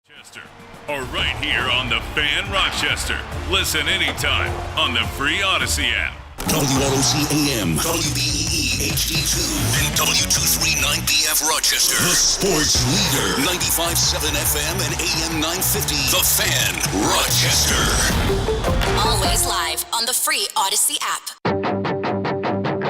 Rochester, or right here on the Fan Rochester. Listen anytime on the free Odyssey app. WLOC AM, WBEE HD2, and W239BF Rochester. The sports leader. 95.7 FM and AM 950. The Fan Rochester. Always live on the free Odyssey app.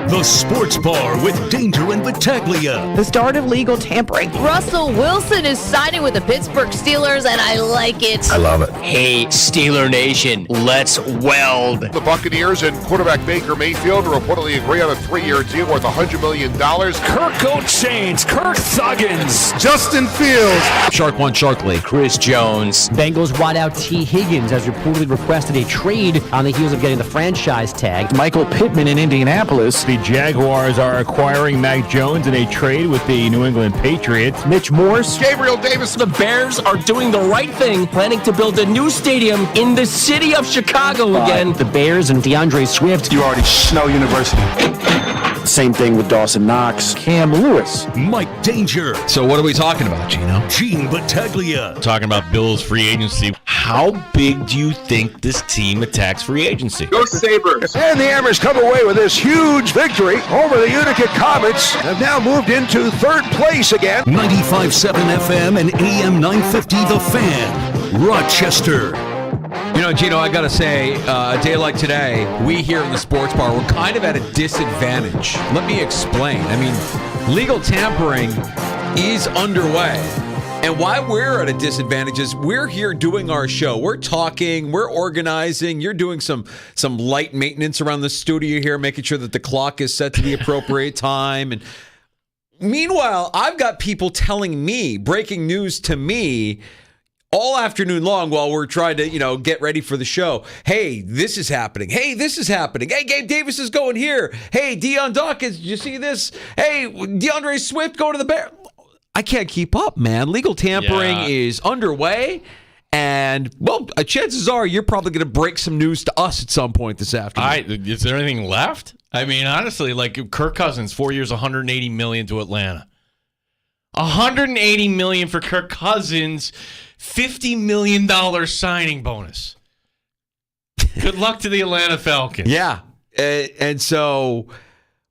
The Sports Bar with Danger and Battaglia. The start of legal tampering. Russell Wilson is signing with the Pittsburgh Steelers, and I like it. I love it. Hey, Steeler Nation, let's weld. The Buccaneers and quarterback Baker Mayfield reportedly agree on a 3-year deal worth $100 million. Kirk O'Chains, Kirk Thuggins, Justin Fields. Shark One Sharkley. Chris Jones. Bengals wideout T. Higgins has reportedly requested a trade on the heels of getting the franchise tag. Michael Pittman in Indianapolis. The Jaguars are acquiring Mac Jones in a trade with the New England Patriots. Mitch Morse. Gabriel Davis. The Bears are doing the right thing, planning to build a new stadium in the city of Chicago again. The Bears and DeAndre Swift. You already Snow University. Same thing with Dawson Knox. Cam Lewis. Mike Danger. So what are we talking about, Gino? Gene Battaglia. Talking about Bills free agency. How big do you think this team attacks free agency? Go Sabres. And the Hammers come away with this huge victory over the Utica Comets. Have now moved into third place again. 95.7 FM and AM 950. The Fan Rochester. You know, Gino, I got to say, a day like today, we here in the Sports Bar, we're kind of at a disadvantage. Let me explain. I mean, legal tampering is underway. And why we're at a disadvantage is we're here doing our show. We're talking, we're organizing. You're doing some light maintenance around the studio here, making sure that the clock is set to the appropriate time. And meanwhile, I've got people telling me, breaking news to me, all afternoon long while we're trying to, get ready for the show. Hey, this is happening. Hey, this is happening. Hey, Gabe Davis is going here. Hey, Deion Dawkins, did you see this? Hey, DeAndre Swift going to the Bears. I can't keep up, man. Legal tampering is underway. And, well, chances are you're probably going to break some news to us at some point this afternoon. Is there anything left? I mean, honestly, like Kirk Cousins, 4 years, $180 million to Atlanta. $180 million for Kirk Cousins, $50 million signing bonus. Good luck to the Atlanta Falcons. Yeah. And so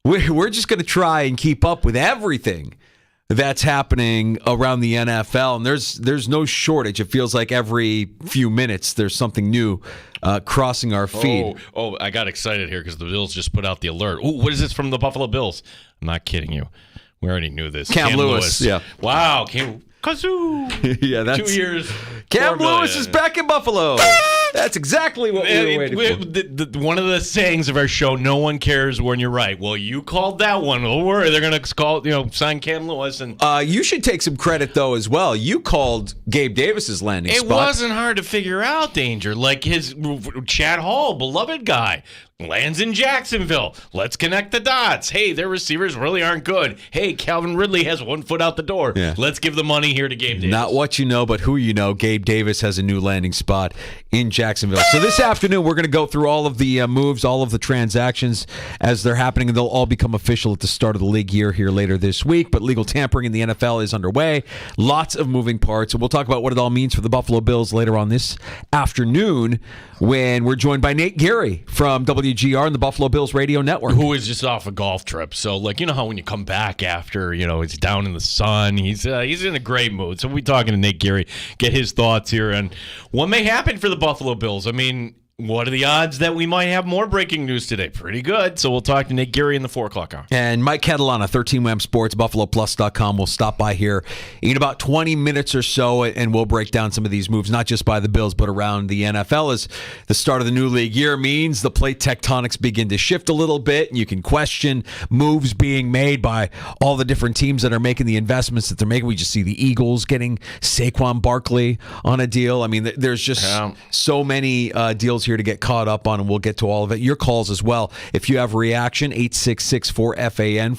we're just going to try and keep up with everything that's happening around the NFL. And there's no shortage. It feels like every few minutes there's something new crossing our feed. Oh, I got excited here because the Bills just put out the alert. Ooh, what is this from the Buffalo Bills? I'm not kidding you. We already knew this. Cam Lewis. Yeah. Wow. Kazoo. Yeah, that's 2 years. Cam Lewis is back in Buffalo. That's exactly what we were waiting for. One of the sayings of our show, no one cares when you're right. Well, you called that one. Don't worry. They're going to call, sign Cam Lewis. And you should take some credit, though, as well. You called Gabe Davis's landing spot. It wasn't hard to figure out, Danger. Like his Chad Hall, beloved guy, lands in Jacksonville. Let's connect the dots. Hey, their receivers really aren't good. Hey, Calvin Ridley has 1 foot out the door. Yeah. Let's give the money here to Gabe Davis. Not what you know, but who you know. Gabe Davis has a new landing spot in Jacksonville. So this afternoon, we're going to go through all of the moves, all of the transactions as they're happening, and they'll all become official at the start of the league year here later this week. But legal tampering in the NFL is underway. Lots of moving parts, and we'll talk about what it all means for the Buffalo Bills later on this afternoon when we're joined by Nate Geary from WGR and the Buffalo Bills Radio Network. Who is just off a golf trip. So, you know how when you come back after, it's down in the sun, he's in a great mood. So we'll be talking to Nate Geary, get his thoughts here on what may happen for the Buffalo Bills. I mean, what are the odds that we might have more breaking news today? Pretty good. So we'll talk to Nate Geary in the 4 o'clock hour. And Mike Catalana, 13WAM Sports, BuffaloPlus.com, will stop by here in about 20 minutes or so, and we'll break down some of these moves, not just by the Bills, but around the NFL. As the start of the new league year means the plate tectonics begin to shift a little bit, and you can question moves being made by all the different teams that are making the investments that they're making. We just see the Eagles getting Saquon Barkley on a deal. I mean, there's just so many deals here to get caught up on, and we'll get to all of it. Your calls as well. If you have a reaction, 866-4FAN,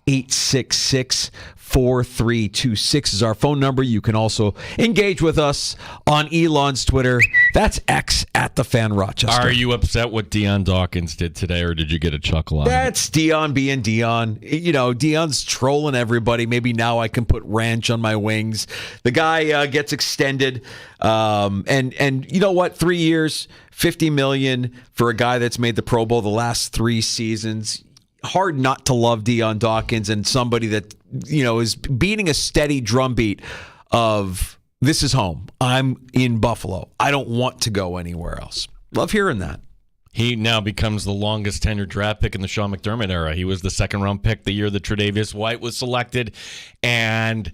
585-866-4326 is our phone number. You can also engage with us on Elon's Twitter. That's X at the Fan Rochester. Are you upset what Deion Dawkins did today, or did you get a chuckle out of it? That's Deion being Deion. Deion's trolling everybody. Maybe now I can put ranch on my wings. The guy gets extended. And you know what? 3 years, $50 million for a guy that's made the Pro Bowl the last 3 seasons. Hard not to love Deion Dawkins and somebody that, is beating a steady drumbeat of this is home. I'm in Buffalo. I don't want to go anywhere else. Love hearing that. He now becomes the longest tenured draft pick in the Sean McDermott era. He was the second-round pick the year that Tre'Davious White was selected. And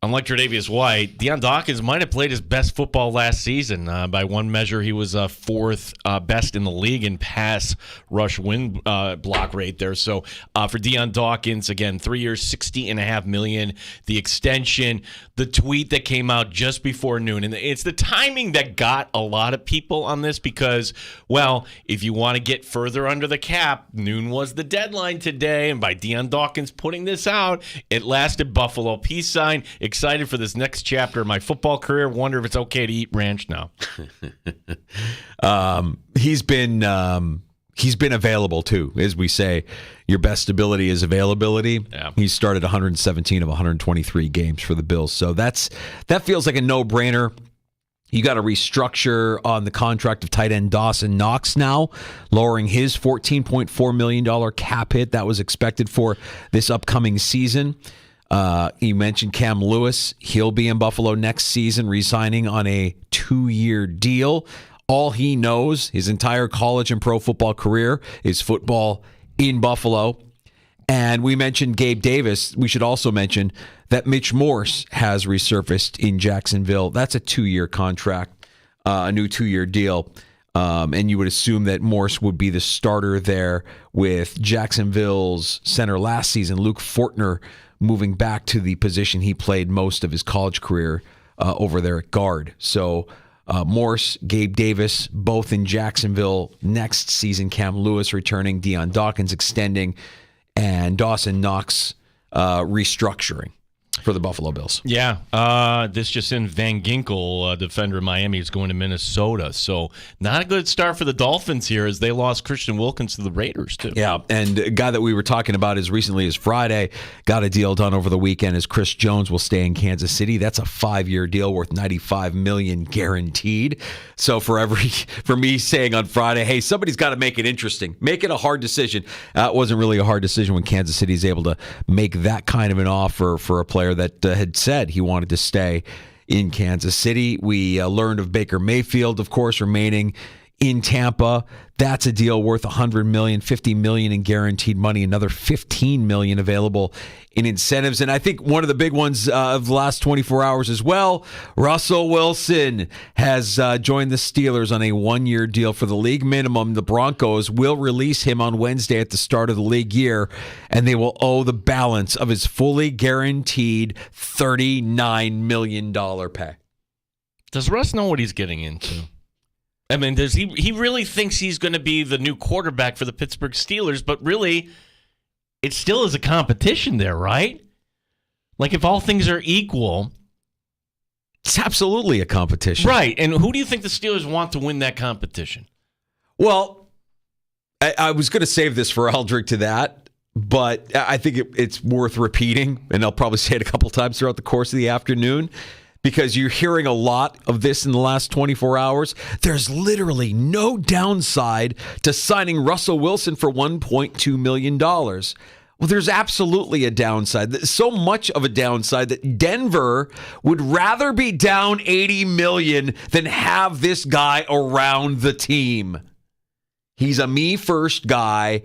unlike Tre'Davious White, Deion Dawkins might have played his best football last season. By one measure, he was fourth best in the league in pass rush win block rate there. So for Deion Dawkins, again, 3 years, $60.5 million. The extension, the tweet that came out just before noon. And it's the timing that got a lot of people on this because, well, if you want to get further under the cap, noon was the deadline today. And by Deion Dawkins putting this out, it lasted Buffalo. Peace sign. Excited for this next chapter of my football career. Wonder if it's okay to eat ranch now. He's been available too, as we say. Your best ability is availability. Yeah. He started 117 of 123 games for the Bills, so that feels like a no-brainer. You got to restructure on the contract of tight end Dawson Knox now, lowering his $14.4 million cap hit that was expected for this upcoming season. You mentioned Cam Lewis. He'll be in Buffalo next season, re-signing on a 2-year deal. All he knows his entire college and pro football career is football in Buffalo. And we mentioned Gabe Davis. We should also mention that Mitch Morse has resurfaced in Jacksonville. That's a 2-year contract, a new 2-year deal. And you would assume that Morse would be the starter there with Jacksonville's center last season, Luke Fortner, moving back to the position he played most of his college career over there at guard. So Morse, Gabe Davis, both in Jacksonville next season. Cam Lewis returning, Deion Dawkins extending, and Dawson Knox restructuring for the Buffalo Bills. Yeah. This just in, Van Ginkel, defender in Miami, is going to Minnesota. So not a good start for the Dolphins here as they lost Christian Wilkins to the Raiders, too. Yeah, and a guy that we were talking about as recently as Friday got a deal done over the weekend is Chris Jones will stay in Kansas City. That's a 5-year deal worth $95 million guaranteed. So for me saying on Friday, hey, somebody's got to make it interesting. Make it a hard decision. It wasn't really a hard decision when Kansas City is able to make that kind of an offer for a player that had said he wanted to stay in Kansas City. We learned of Baker Mayfield, of course, remaining in Tampa. That's a deal worth $100 million, $50 million in guaranteed money, another $15 million available in incentives. And I think one of the big ones of the last 24 hours as well, Russell Wilson has joined the Steelers on a 1-year deal for the league minimum. The Broncos will release him on Wednesday at the start of the league year, and they will owe the balance of his fully guaranteed $39 million pay. Does Russ know what he's getting into? I mean, does he really thinks he's going to be the new quarterback for the Pittsburgh Steelers, but really, it still is a competition there, right? Like, if all things are equal. It's absolutely a competition. Right, and who do you think the Steelers want to win that competition? Well, I was going to save this for Aldrich to that, but I think it's worth repeating, and I'll probably say it a couple times throughout the course of the afternoon, because you're hearing a lot of this in the last 24 hours. There's literally no downside to signing Russell Wilson for $1.2 million. Well, there's absolutely a downside. So much of a downside that Denver would rather be down $80 million than have this guy around the team. He's a me-first guy,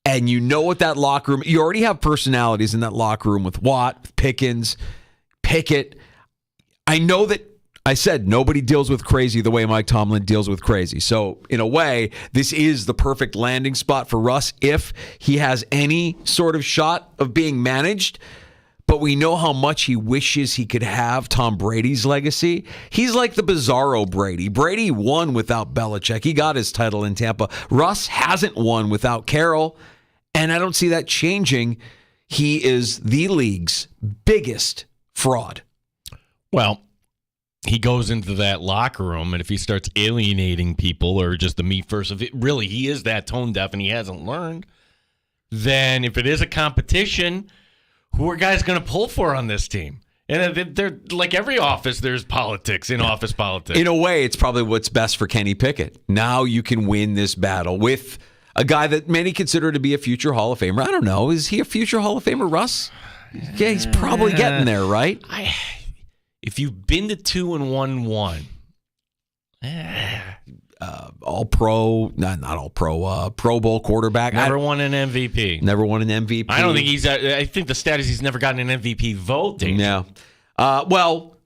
and you know what that locker room... You already have personalities in that locker room with Watt, Pickens, Pickett. I know that I said nobody deals with crazy the way Mike Tomlin deals with crazy. So, in a way, this is the perfect landing spot for Russ if he has any sort of shot of being managed. But we know how much he wishes he could have Tom Brady's legacy. He's like the bizarro Brady. Brady won without Belichick. He got his title in Tampa. Russ hasn't won without Carroll, and I don't see that changing. He is the league's biggest fraud. Well, he goes into that locker room, and if he starts alienating people or just the me first, if it really he is that tone deaf and he hasn't learned, then if it is a competition, who are guys going to pull for on this team? And they're like every office, there's politics, in-office politics. In a way, it's probably what's best for Kenny Pickett. Now you can win this battle with a guy that many consider to be a future Hall of Famer. I don't know. Is he a future Hall of Famer, Russ? Yeah, he's probably getting there, right? If you've been to 2 and 1-1, all-pro, not all-pro, Pro Bowl quarterback. Never won an MVP. Never won an MVP. I don't think I think the stat is he's never gotten an MVP vote. Yeah. Well,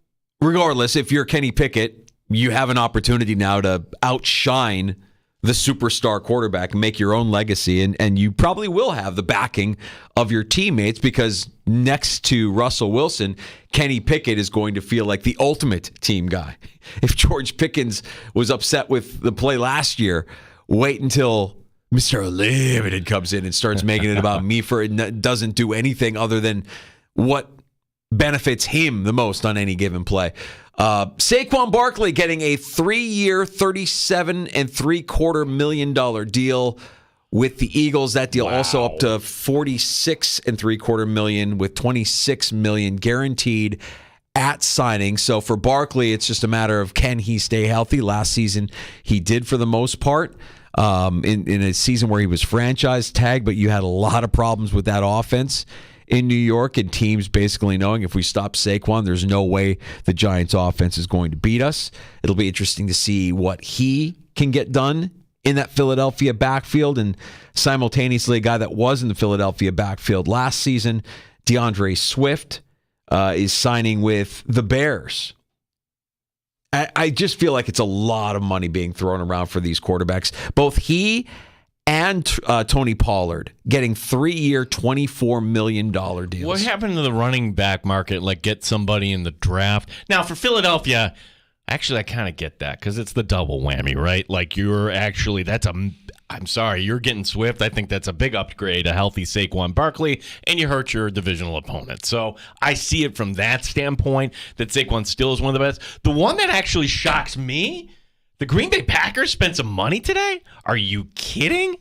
regardless, if you're Kenny Pickett, you have an opportunity now to outshine the superstar quarterback and make your own legacy. And you probably will have the backing of your teammates because next to Russell Wilson, Kenny Pickett is going to feel like the ultimate team guy. If George Pickens was upset with the play last year, wait until Mr. Unlimited comes in and starts making it about me for it doesn't do anything other than what benefits him the most on any given play. Saquon Barkley getting a 3-year, $37.75 million deal with the Eagles. That deal also up to $46.75 million with $26 million guaranteed at signing. So for Barkley, it's just a matter of can he stay healthy? Last season, he did for the most part. In a season where he was franchise tagged, but you had a lot of problems with that offense in New York, and teams basically knowing if we stop Saquon, there's no way the Giants' offense is going to beat us. It'll be interesting to see what he can get done in that Philadelphia backfield, and simultaneously a guy that was in the Philadelphia backfield last season, DeAndre Swift, is signing with the Bears. I just feel like it's a lot of money being thrown around for these quarterbacks. Both he and Tony Pollard getting 3-year, $24 million deals. What happened to the running back market? Like, get somebody in the draft. Now, for Philadelphia, actually, I kind of get that because it's the double whammy, right? Like, I'm sorry, you're getting Swift. I think that's a big upgrade, a healthy Saquon Barkley, and you hurt your divisional opponent. So I see it from that standpoint that Saquon still is one of the best. The one that actually shocks me, the Green Bay Packers spent some money today? Are you kidding?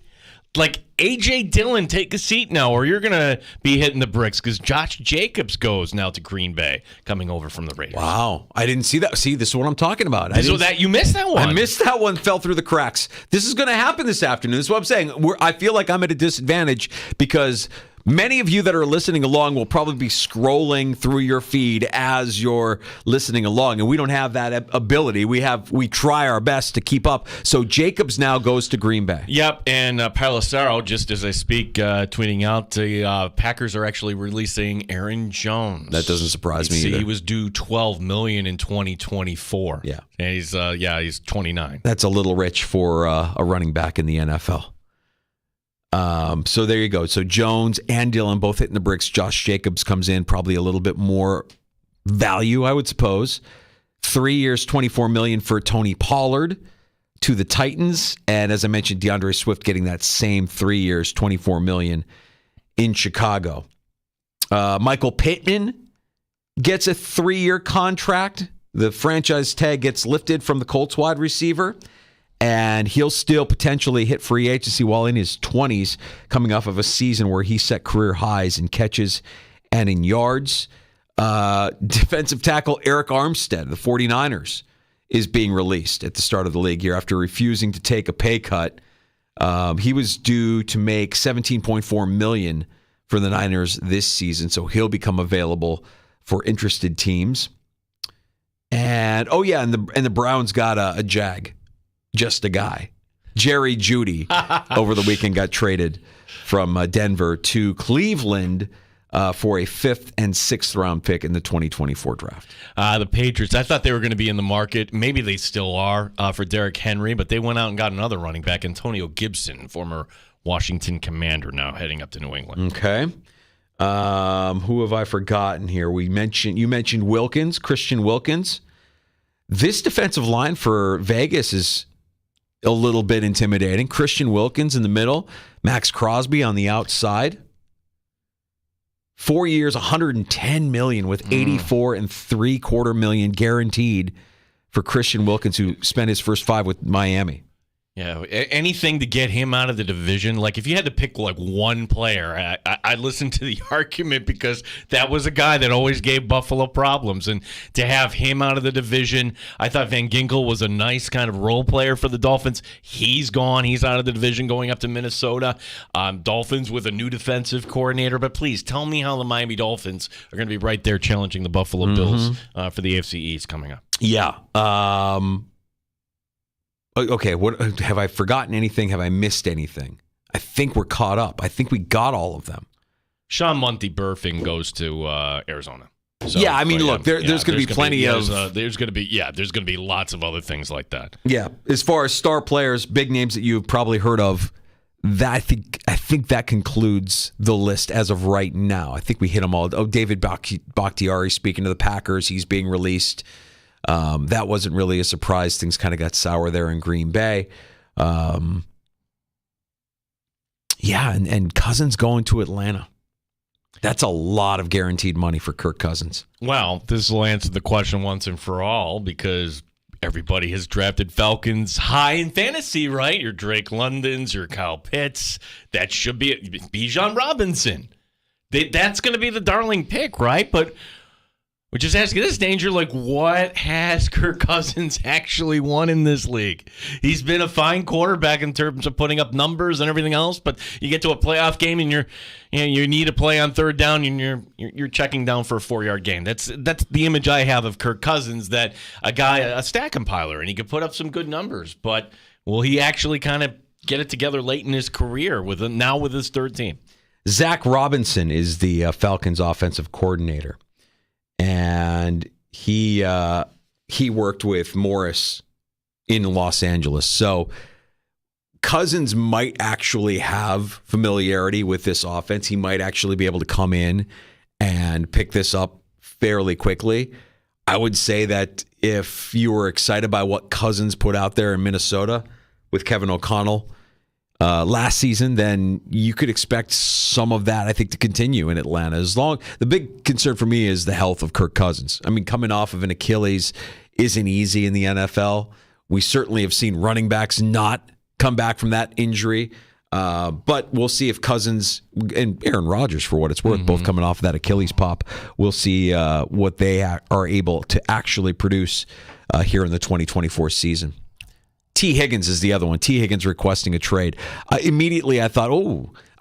Like, A.J. Dillon, take a seat now, or you're going to be hitting the bricks because Josh Jacobs goes now to Green Bay, coming over from the Raiders. Wow. I didn't see that. See, this is what I'm talking about. You missed that one. I missed that one, fell through the cracks. This is going to happen this afternoon. That's what I'm saying. I feel like I'm at a disadvantage because many of you that are listening along will probably be scrolling through your feed as you're listening along, and we don't have that ability. We try our best to keep up. So Jacobs now goes to Green Bay. Yep, and Palacero, just as I speak, tweeting out the Packers are actually releasing Aaron Jones. That doesn't surprise me either. He was due $12 million in 2024. Yeah, and he's 29. That's a little rich for a running back in the NFL. So there you go. So Jones and Dillon both hitting the bricks. Josh Jacobs comes in, probably a little bit more value, I would suppose. 3 years, $24 million for Tony Pollard to the Titans. And as I mentioned, DeAndre Swift getting that same 3 years, $24 million in Chicago. Michael Pittman gets a 3-year contract. The franchise tag gets lifted from the Colts wide receiver. And he'll still potentially hit free agency while in his 20s, coming off of a season where he set career highs in catches and in yards. Defensive tackle Eric Armstead, the 49ers, is being released at the start of the league year after refusing to take a pay cut. He was due to make $17.4 million for the Niners this season, so he'll become available for interested teams. And the Browns got a jag. Just a guy. Jerry Jeudy over the weekend got traded from Denver to Cleveland for a 5th and 6th round pick in the 2024 draft. The Patriots, I thought they were going to be in the market. Maybe they still are for Derrick Henry, but they went out and got another running back, Antonio Gibson, former Washington Commander, now heading up to New England. Okay. Who have I forgotten here? You mentioned Wilkins, Christian Wilkins. This defensive line for Vegas is a little bit intimidating. Christian Wilkins in the middle, Max Crosby on the outside. 4 years, $110 million with $84.75 million guaranteed for Christian Wilkins, who spent his first 5 with Miami. Yeah, anything to get him out of the division. Like, if you had to pick like one player, I listened to the argument because that was a guy that always gave Buffalo problems. And to have him out of the division, I thought Van Ginkel was a nice kind of role player for the Dolphins. He's gone. He's out of the division going up to Minnesota. Dolphins with a new defensive coordinator. But please, tell me how the Miami Dolphins are going to be right there challenging the Buffalo Bills for the AFC East coming up. Yeah. Okay, what have I forgotten anything? Have I missed anything? I think we're caught up. I think we got all of them. Sean Monty Burfing goes to Arizona. So, yeah, I mean, look, there's going to be plenty of. There's going to be lots of other things like that. Yeah, as far as star players, big names that you've probably heard of, that I think that concludes the list as of right now. I think we hit them all. Oh, David Bakhtiari speaking to the Packers, he's being released. That wasn't really a surprise. Things kind of got sour there in Green Bay. And Cousins going to Atlanta. That's a lot of guaranteed money for Kirk Cousins. Well, this will answer the question once and for all, because everybody has drafted Falcons high in fantasy, right? Your Drake Londons, your Kyle Pitts. That should be Bijan Robinson. That's going to be the darling pick, right? But we're just asking this, Danger, like, what has Kirk Cousins actually won in this league? He's been a fine quarterback in terms of putting up numbers and everything else, but you get to a playoff game and you need a play on third down and you're checking down for a 4-yard gain. That's the image I have of Kirk Cousins, that a stat compiler, and he could put up some good numbers, but will he actually kind of get it together late in his career with his third team? Zach Robinson is the Falcons offensive coordinator. And he worked with Morris in Los Angeles. So Cousins might actually have familiarity with this offense. He might actually be able to come in and pick this up fairly quickly. I would say that if you were excited by what Cousins put out there in Minnesota with Kevin O'Connell last season, then you could expect some of that, I think, to continue in Atlanta. The big concern for me is the health of Kirk Cousins. I mean, coming off of an Achilles isn't easy in the NFL. We certainly have seen running backs not come back from that injury. But we'll see if Cousins and Aaron Rodgers, for what it's worth, both coming off of that Achilles pop, we'll see what they are able to actually produce here in the 2024 season. T. Higgins is the other one. T. Higgins requesting a trade. Immediately I thought,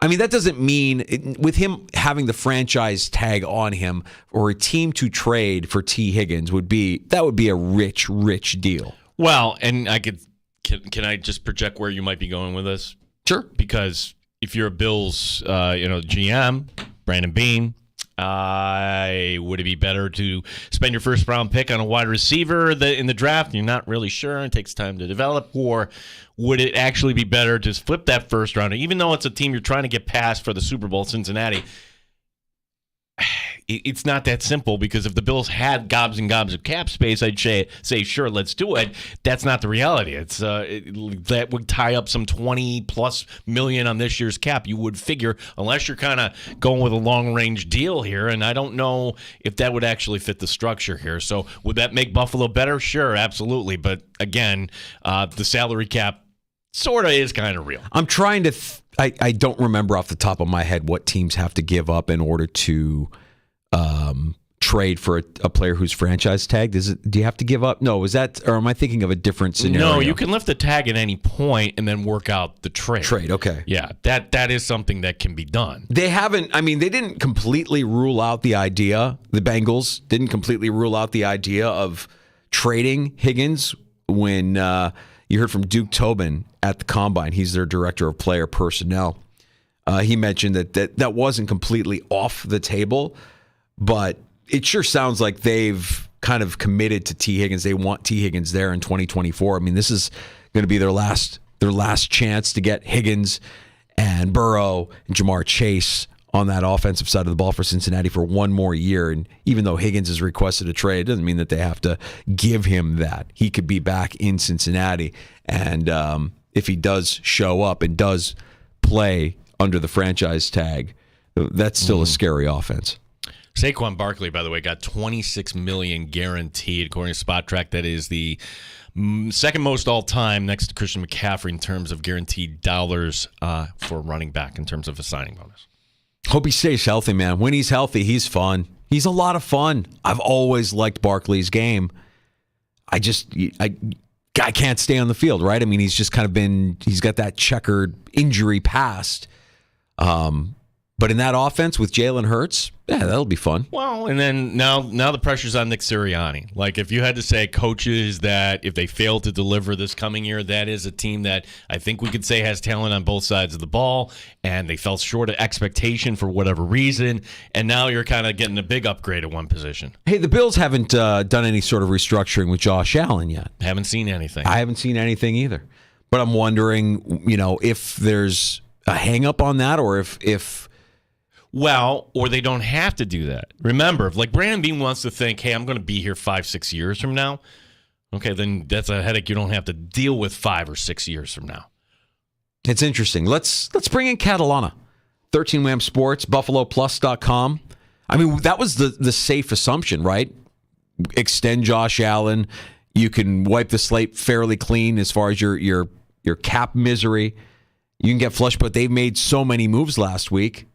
that doesn't mean, with him having the franchise tag on him, or a team to trade for T. Higgins would be a rich deal. Well, and can I just project where you might be going with this? Sure. Because if you're a Bills GM, Brandon Beane, would it be better to spend your first round pick on a wide receiver in the draft? You're not really sure. It takes time to develop. Or would it actually be better to flip that first round? Even though it's a team you're trying to get past for the Super Bowl, Cincinnati, it's not that simple, because if the Bills had gobs and gobs of cap space, I'd say sure, let's do it. That's not the reality. It's that would tie up some $20+ million on this year's cap. You would figure, unless you're kind of going with a long-range deal here, and I don't know if that would actually fit the structure here. So would that make Buffalo better? Sure, absolutely. But again, the salary cap sort of is kind of real. I'm trying to I don't remember off the top of my head what teams have to give up in order to trade for a player who's franchise tagged. Do you have to give up? No, or am I thinking of a different scenario? No, you can lift the tag at any point and then work out the trade. Okay. Yeah, that is something that can be done. They didn't completely rule out the idea. The Bengals didn't completely rule out the idea of trading Higgins when you heard from Duke Tobin at the Combine. He's their director of player personnel. He mentioned that wasn't completely off the table, but it sure sounds like they've kind of committed to T. Higgins. They want T. Higgins there in 2024. I mean, this is going to be their last chance to get Higgins and Burrow and Jamar Chase on that offensive side of the ball for Cincinnati for one more year. And even though Higgins has requested a trade, it doesn't mean that they have to give him that. He could be back in Cincinnati. And if he does show up and does play under the franchise tag, That's still a scary offense. Saquon Barkley, by the way, got $26 million guaranteed, according to Spot Track. That is the second most all time, next to Christian McCaffrey in terms of guaranteed dollars for running back in terms of a signing bonus. Hope he stays healthy, man. When he's healthy, he's fun. He's a lot of fun. I've always liked Barkley's game. I can't stay on the field, right? I mean, he's just kind of he's got that checkered injury past. But in that offense with Jalen Hurts, yeah, that'll be fun. Well, and then now the pressure's on Nick Sirianni. Like, if you had to say coaches that if they fail to deliver this coming year, that is a team that I think we could say has talent on both sides of the ball, and they fell short of expectation for whatever reason, and now you're kind of getting a big upgrade at one position. Hey, the Bills haven't done any sort of restructuring with Josh Allen yet. Haven't seen anything. I haven't seen anything either. But I'm wondering, if there's a hang-up on that, or if well, or they don't have to do that. Remember, if like Brandon Beane wants to think, hey, I'm going to be here 5-6 years from now, okay, then that's a headache you don't have to deal with 5 or 6 years from now. It's interesting. Let's bring in Catalana. 13 Wham Sports, BuffaloPlus.com. I mean, that was the safe assumption, right? Extend Josh Allen. You can wipe the slate fairly clean as far as your cap misery. You can get flush, but they've made so many moves last week.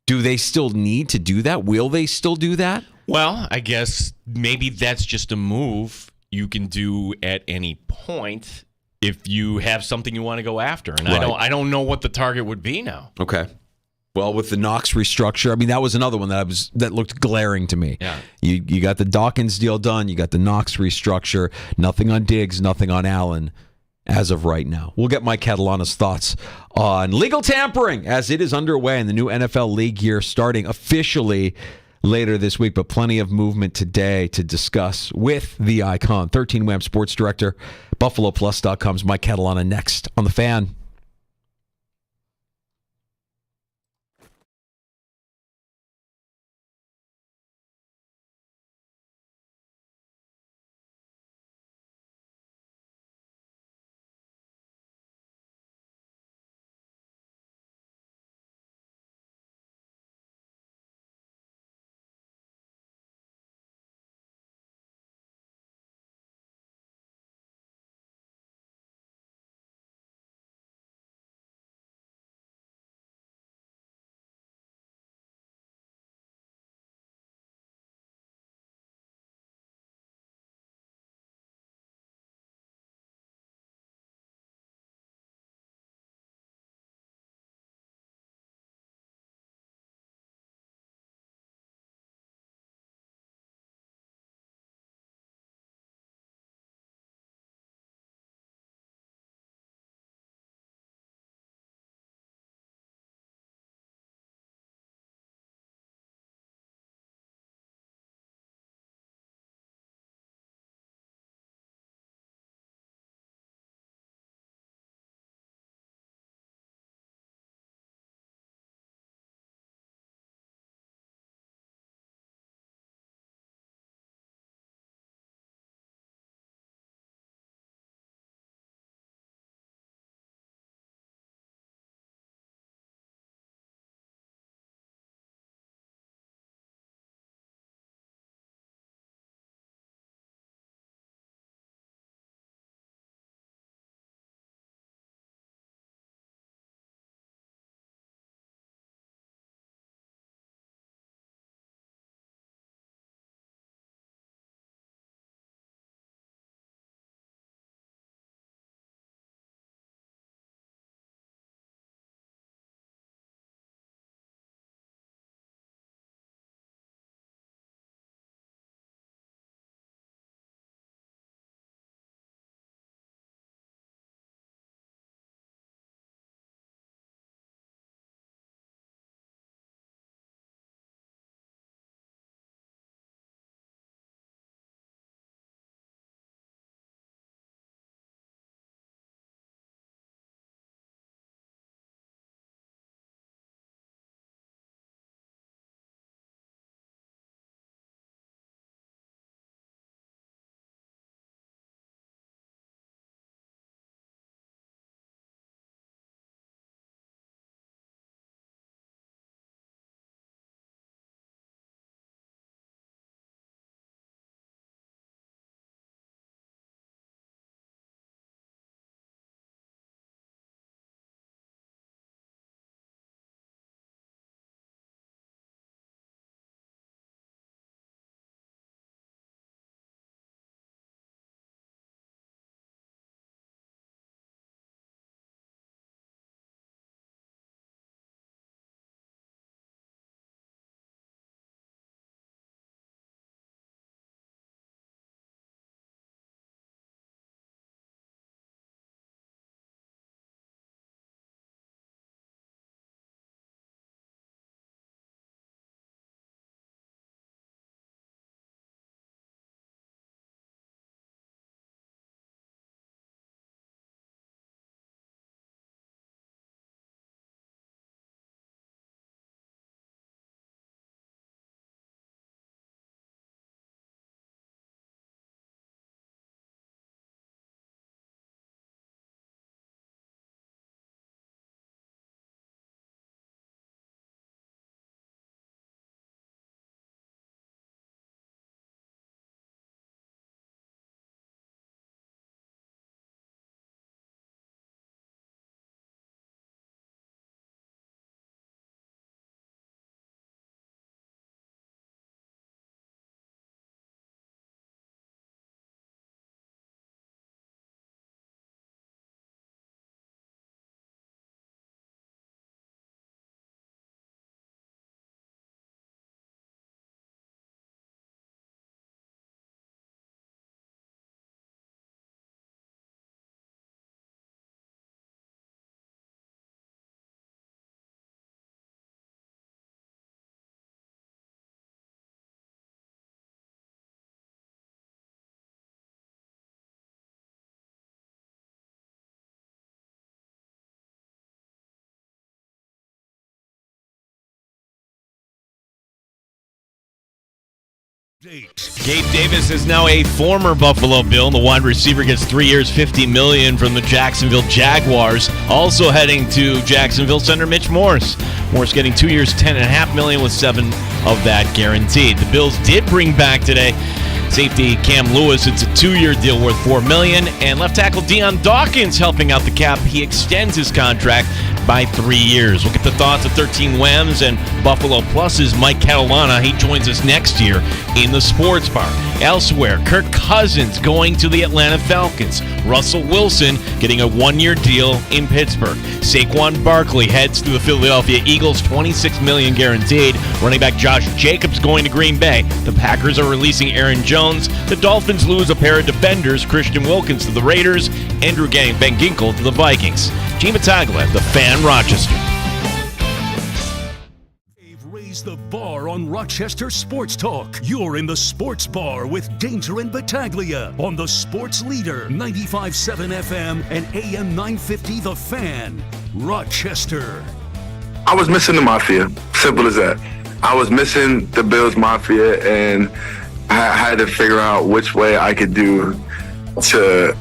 Do they still need to do that? Will they still do that? Well, I guess maybe that's just a move you can do at any point if you have something you want to go after. And right. I don't know what the target would be now. Okay. Well, with the Knox restructure, I mean, that was another one that looked glaring to me. Yeah. You got the Dawkins deal done. You got the Knox restructure. Nothing on Diggs, nothing on Allen as of right now. We'll get Mike Catalana's thoughts on legal tampering as it is underway in the new NFL league year starting officially later this week, but plenty of movement today to discuss with the icon. 13 Wham Sports Director, BuffaloPlus.com's Mike Catalana next on The Fan. Gabe Davis is now a former Buffalo Bill. The wide receiver gets 3 years, $50 million from the Jacksonville Jaguars. Also heading to Jacksonville, center Mitch Morse. Morse getting 2 years, $10.5 million with 7 of that guaranteed. The Bills did bring back today safety Cam Lewis. It's a 2-year deal worth $4 million. And left tackle Deion Dawkins helping out the cap. He extends his contract by 3 years. We'll get the thoughts of 13 Whams and Buffalo Plus's Mike Catalana. He joins us next year in the Sports Bar. Elsewhere, Kirk Cousins going to the Atlanta Falcons. Russell Wilson getting a 1-year deal in Pittsburgh. Saquon Barkley heads to the Philadelphia Eagles, $26 million guaranteed. Running back Josh Jacobs going to Green Bay. The Packers are releasing Aaron Jones. The Dolphins lose a pair of defenders, Christian Wilkins to the Raiders, Andrew Van Ginkel to the Vikings. Gene Battaglia, the Fan, Rochester. Raise the bar on Rochester Sports Talk. You're in the Sports Bar with Danger and Battaglia on the Sports Leader, 95.7 FM and AM 950 The Fan, Rochester. I was missing the Mafia. Simple as that. I was missing the Bills Mafia, and I had to figure out which way I could do to,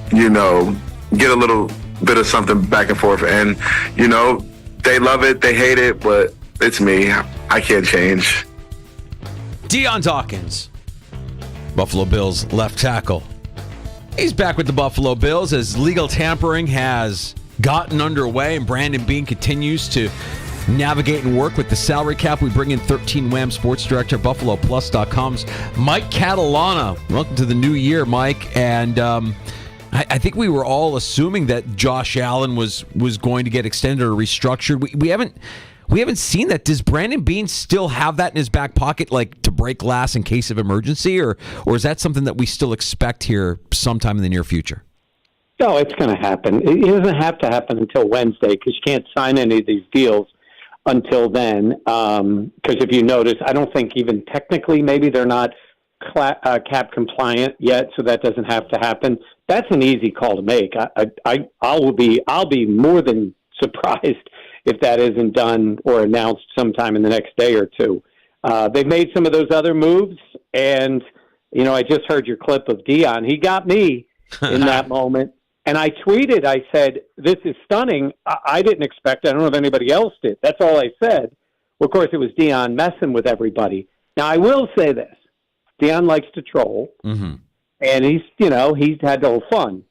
get a little bit of something back and forth. And, they love it, they hate it, but it's me. I can't change. Deion Dawkins, Buffalo Bills left tackle. He's back with the Buffalo Bills as legal tampering has gotten underway and Brandon Beane continues to navigate and work with the salary cap. We bring in 13 Wham sports director, BuffaloPlus.com's Mike Catalana. Welcome to the new year, Mike. And I think we were all assuming that Josh Allen was going to get extended or restructured. We haven't seen that. Does Brandon Beane still have that in his back pocket, like to break glass in case of emergency, or is that something that we still expect here sometime in the near future? No, it's going to happen. It doesn't have to happen until Wednesday because you can't sign any of these deals until then. Because if you notice, I don't think even technically maybe they're not cap compliant yet, so that doesn't have to happen. That's an easy call to make. I'll be more than surprised if that isn't done or announced sometime in the next day or two. They've made some of those other moves, and, I just heard your clip of Deion. He got me in that moment, and I tweeted, I said, this is stunning. I didn't expect it. I don't know if anybody else did. That's all I said. Well, of course, it was Deion messing with everybody. Now, I will say this. Deion likes to troll, and he's had a little fun.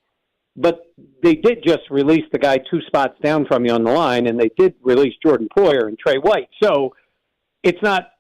But they did just release the guy 2 spots down from you on the line, and they did release Jordan Poyer and Trey White. So it's not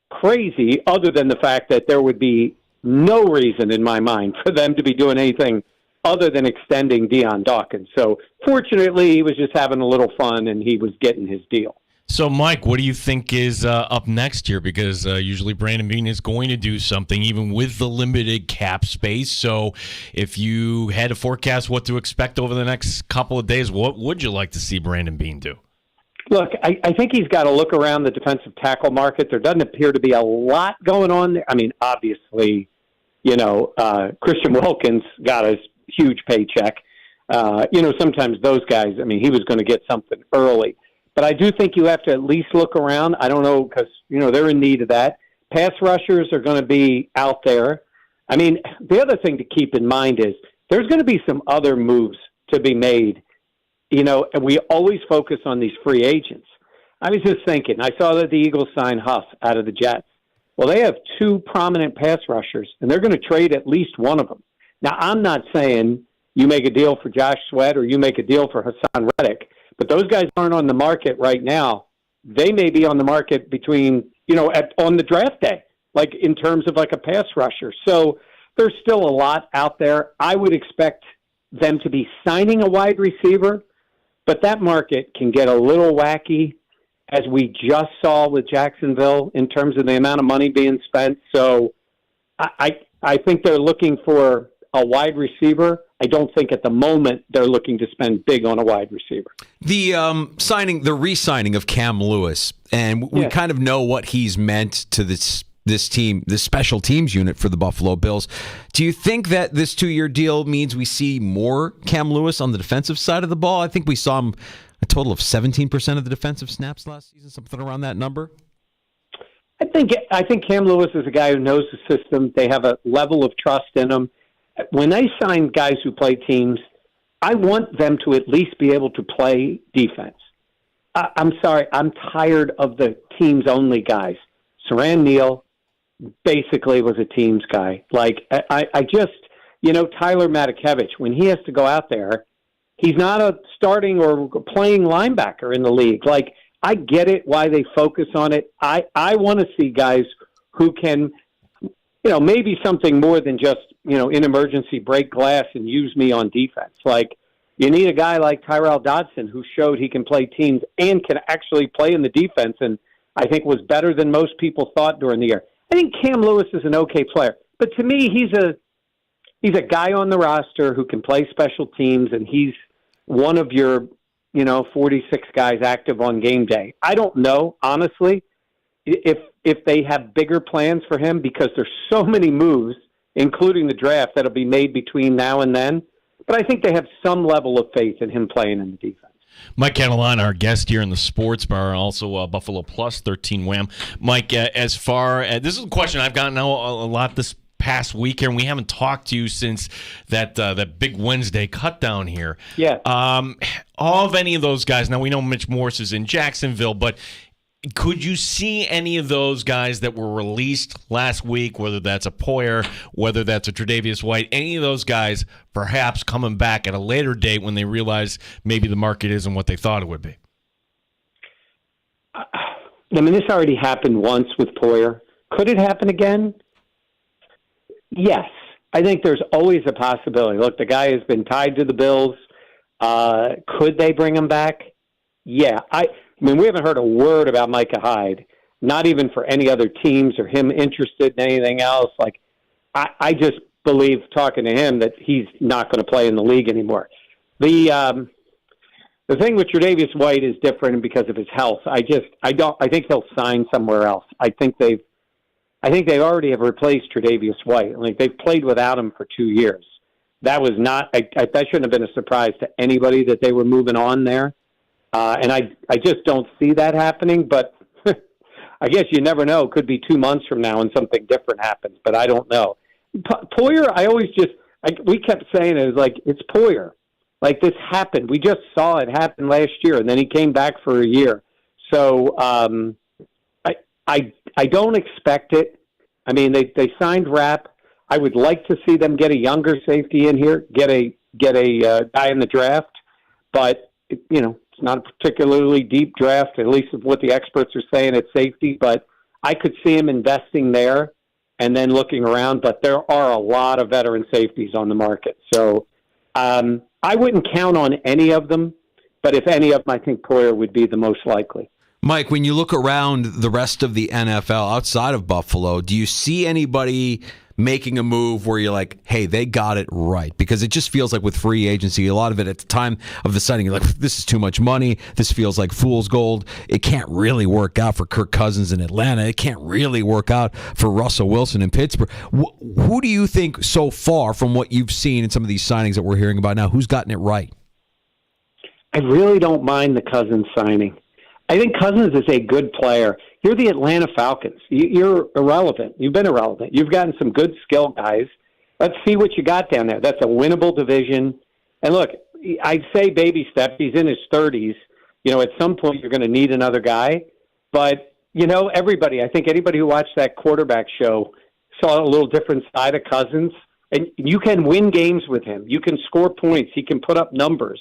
crazy other than the fact that there would be no reason in my mind for them to be doing anything other than extending Deion Dawkins. So fortunately, he was just having a little fun, and he was getting his deal. So, Mike, what do you think is up next here? Because usually Brandon Beane is going to do something, even with the limited cap space. So if you had to forecast what to expect over the next couple of days, what would you like to see Brandon Beane do? Look, I think he's got to look around the defensive tackle market. There doesn't appear to be a lot going on there. I mean, obviously, Christian Wilkins got a huge paycheck. Sometimes those guys, he was going to get something early. But I do think you have to at least look around. I don't know because, they're in need of that. Pass rushers are going to be out there. The other thing to keep in mind is there's going to be some other moves to be made. And we always focus on these free agents. I was just thinking, I saw that the Eagles signed Huff out of the Jets. Well, they have 2 prominent pass rushers, and they're going to trade at least one of them. Now, I'm not saying you make a deal for Josh Sweat or you make a deal for Hassan Reddick. But those guys aren't on the market right now. They may be on the market between, on the draft day, like in terms of like a pass rusher. So there's still a lot out there. I would expect them to be signing a wide receiver, but that market can get a little wacky, as we just saw with Jacksonville in terms of the amount of money being spent. So I think they're looking for a wide receiver. I don't think at the moment they're looking to spend big on a wide receiver. The re-signing of Cam Lewis, and we kind of know what he's meant to this team, this special teams unit for the Buffalo Bills. Do you think that this 2-year deal means we see more Cam Lewis on the defensive side of the ball? I think we saw him a total of 17% of the defensive snaps last season, something around that number. I think Cam Lewis is a guy who knows the system. They have a level of trust in him. When they sign guys who play teams, I want them to at least be able to play defense. I'm sorry, I'm tired of the teams-only guys. Saran Neal basically was a teams guy. Like, I just, Tyler Matakevich, when he has to go out there, he's not a starting or playing linebacker in the league. Like, I get it why they focus on it. I want to see guys who can, maybe something more than just, in emergency break glass and use me on defense. Like, you need a guy like Tyrell Dodson who showed he can play teams and can actually play in the defense, and I think was better than most people thought during the year. I think Cam Lewis is an okay player, but to me, he's a guy on the roster who can play special teams, and he's one of your 46 guys active on game day. I don't know, honestly, if they have bigger plans for him because there's so many moves, including the draft, that'll be made between now and then. But I think they have some level of faith in him playing in the defense. Mike Catalan, our guest here in the Sports Bar, also Buffalo Plus 13 Wham. Mike, as far as this is a question I've gotten a lot this past week here, and we haven't talked to you since that big Wednesday cut down here. Yeah. Of any of those guys, now we know Mitch Morse is in Jacksonville, but could you see any of those guys that were released last week, whether that's a Poyer, whether that's a Tre'Davious White, any of those guys perhaps coming back at a later date when they realize maybe the market isn't what they thought it would be? I mean, this already happened once with Poyer. Could it happen again? Yes. I think there's always a possibility. Look, the guy has been tied to the Bills. Could they bring him back? Yeah. I mean, we haven't heard a word about Micah Hyde, not even for any other teams or him interested in anything else. Like, I just believe, talking to him, that he's not going to play in the league anymore. The thing with Tre'Davious White is different because of his health. I think he'll sign somewhere else. I think they already have replaced Tre'Davious White. Like, they've played without him for 2 years. That was not. That shouldn't have been a surprise to anybody that they were moving on there. And I just don't see that happening. But I guess you never know. It could be 2 months from now and something different happens. But I don't know. Poyer, we kept saying it was like, it's Poyer. Like, this happened. We just saw it happen last year, and then he came back for a year. So I don't expect it. I mean, they signed Rapp. I would like to see them get a younger safety in here, get a guy in the draft. But, it's not a particularly deep draft, at least of what the experts are saying at safety. But I could see him investing there and then looking around. But there are a lot of veteran safeties on the market. So I wouldn't count on any of them. But if any of them, I think Poyer would be the most likely. Mike, when you look around the rest of the NFL outside of Buffalo, do you see anybody making a move where you're like, hey, they got it right? Because it just feels like with free agency, a lot of it at the time of the signing, you're like, this is too much money. This feels like fool's gold. It can't really work out for Kirk Cousins in Atlanta. It can't really work out for Russell Wilson in Pittsburgh. Who do you think so far from what you've seen in some of these signings that we're hearing about now, who's gotten it right? I really don't mind the Cousins signing. I think Cousins is a good player. You're the Atlanta Falcons. You're irrelevant. You've been irrelevant. You've gotten some good skill guys. Let's see what you got down there. That's a winnable division. And look, I'd say baby steps. He's in his 30s. At some point you're going to need another guy. But, everybody, I think anybody who watched that quarterback show saw a little different side of Cousins. And you can win games with him. You can score points. He can put up numbers.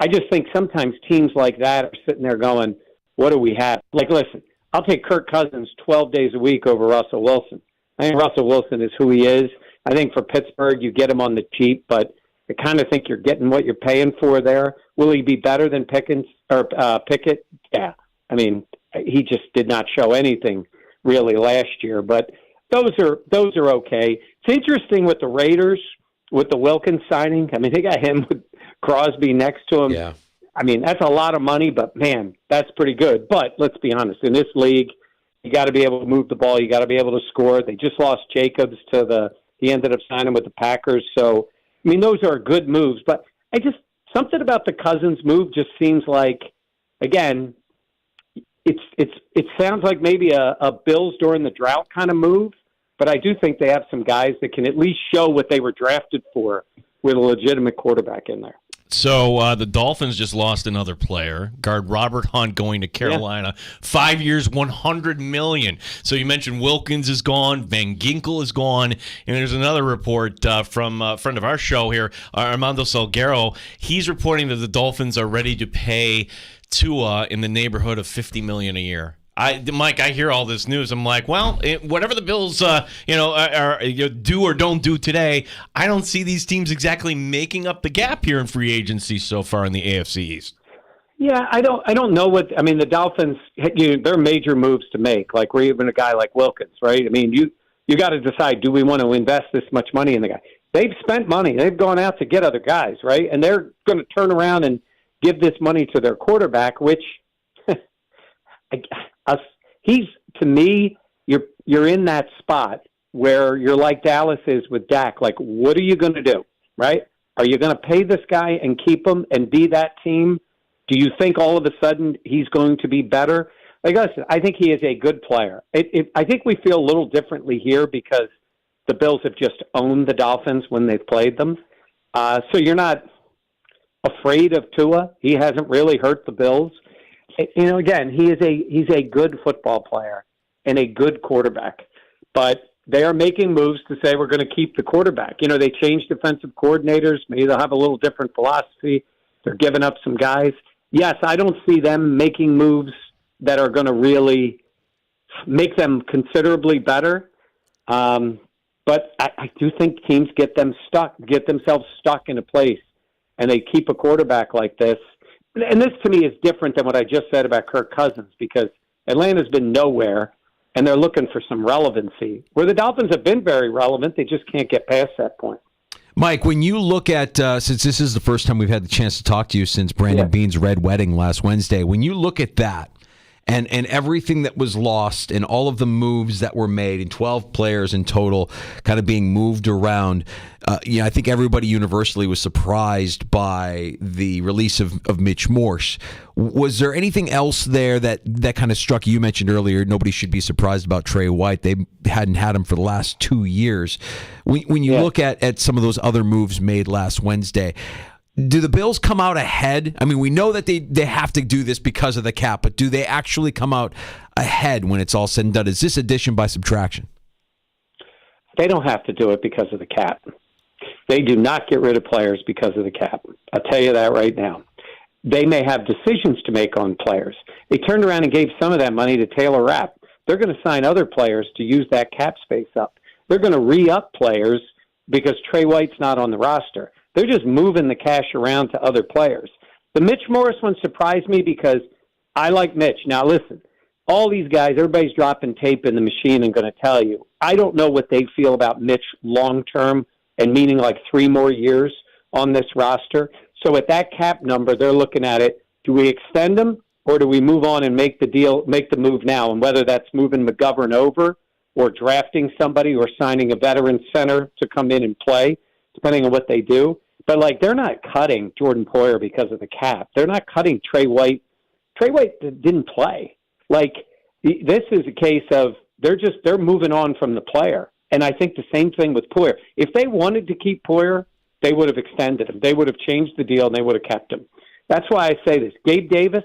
I just think sometimes teams like that are sitting there going, what do we have? Like, listen, I'll take Kirk Cousins 12 days a week over Russell Wilson. I think Russell Wilson is who he is. I think for Pittsburgh, you get him on the cheap, but I kind of think you're getting what you're paying for there. Will he be better than Pickett? Yeah. I mean, he just did not show anything really last year, but those are okay. It's interesting with the Raiders, with the Wilkins signing. I mean, they got him with Crosby next to him. Yeah. I mean, that's a lot of money, but, man, that's pretty good. But let's be honest. In this league, you got to be able to move the ball. You got to be able to score. They just lost Jacobs he ended up signing with the Packers. So, I mean, those are good moves. But something about the Cousins move just seems like, again, it sounds like maybe a Bills during the drought kind of move, but I do think they have some guys that can at least show what they were drafted for with a legitimate quarterback in there. So the Dolphins just lost another player, guard Robert Hunt, going to Carolina. 5 years, $100 million. So you mentioned Wilkins is gone, Van Ginkel is gone, and there's another report from a friend of our show here, Armando Salguero. He's reporting that the Dolphins are ready to pay Tua in the neighborhood of $50 million a year. Mike, I hear all this news. I'm like, well, whatever the Bills, do or don't do today, I don't see these teams exactly making up the gap here in free agency so far in the AFC East. Yeah, I don't know what. I mean, the Dolphins, there are major moves to make. Like we're even a guy like Wilkins, right? I mean, you got to decide: do we want to invest this much money in the guy? They've spent money. They've gone out to get other guys, right? And they're going to turn around and give this money to their quarterback, which. He's, to me, you're in that spot where you're like Dallas is with Dak. Like, what are you going to do, right? Are you going to pay this guy and keep him and be that team? Do you think all of a sudden he's going to be better? Like, listen, I think he is a good player. I think we feel a little differently here because the Bills have just owned the Dolphins when they've played them. So you're not afraid of Tua. He hasn't really hurt the Bills. Again, he's a good football player and a good quarterback, but they are making moves to say we're going to keep the quarterback. They changed defensive coordinators. Maybe they'll have a little different philosophy. They're giving up some guys. Yes, I don't see them making moves that are going to really make them considerably better. But I do think teams get themselves stuck in a place, and they keep a quarterback like this. And this, to me, is different than what I just said about Kirk Cousins, because Atlanta's been nowhere, and they're looking for some relevancy. Where the Dolphins have been very relevant, they just can't get past that point. Mike, when you look at, since this is the first time we've had the chance to talk to you since Brandon Beane's Red Wedding last Wednesday, when you look at that, and everything that was lost and all of the moves that were made, and 12 players in total kind of being moved around, I think everybody universally was surprised by the release of Mitch Morse. Was there anything else there that kind of struck you? You mentioned earlier nobody should be surprised about Trey White. They hadn't had him for the last 2 years. When you look at some of those other moves made last Wednesday, do the Bills come out ahead? I mean, we know that they have to do this because of the cap, but do they actually come out ahead when it's all said and done? Is this addition by subtraction? They don't have to do it because of the cap. They do not get rid of players because of the cap. I'll tell you that right now. They may have decisions to make on players. They turned around and gave some of that money to Taylor Rapp. They're going to sign other players to use that cap space up. They're going to re-up players because Trey White's not on the roster. They're just moving the cash around to other players. The Mitch Morse one surprised me because I like Mitch. Now, listen, all these guys, everybody's dropping tape in the machine and going to tell you. I don't know what they feel about Mitch long-term, and meaning like 3 more years on this roster. So at that cap number, they're looking at it. Do we extend him, or do we move on and make the move now? And whether that's moving McGovern over or drafting somebody or signing a veteran center to come in and play, depending on what they do. But, they're not cutting Jordan Poyer because of the cap. They're not cutting Trey White. Trey White didn't play. This is a case of they're moving on from the player. And I think the same thing with Poyer. If they wanted to keep Poyer, they would have extended him. They would have changed the deal, and they would have kept him. That's why I say this. Gabe Davis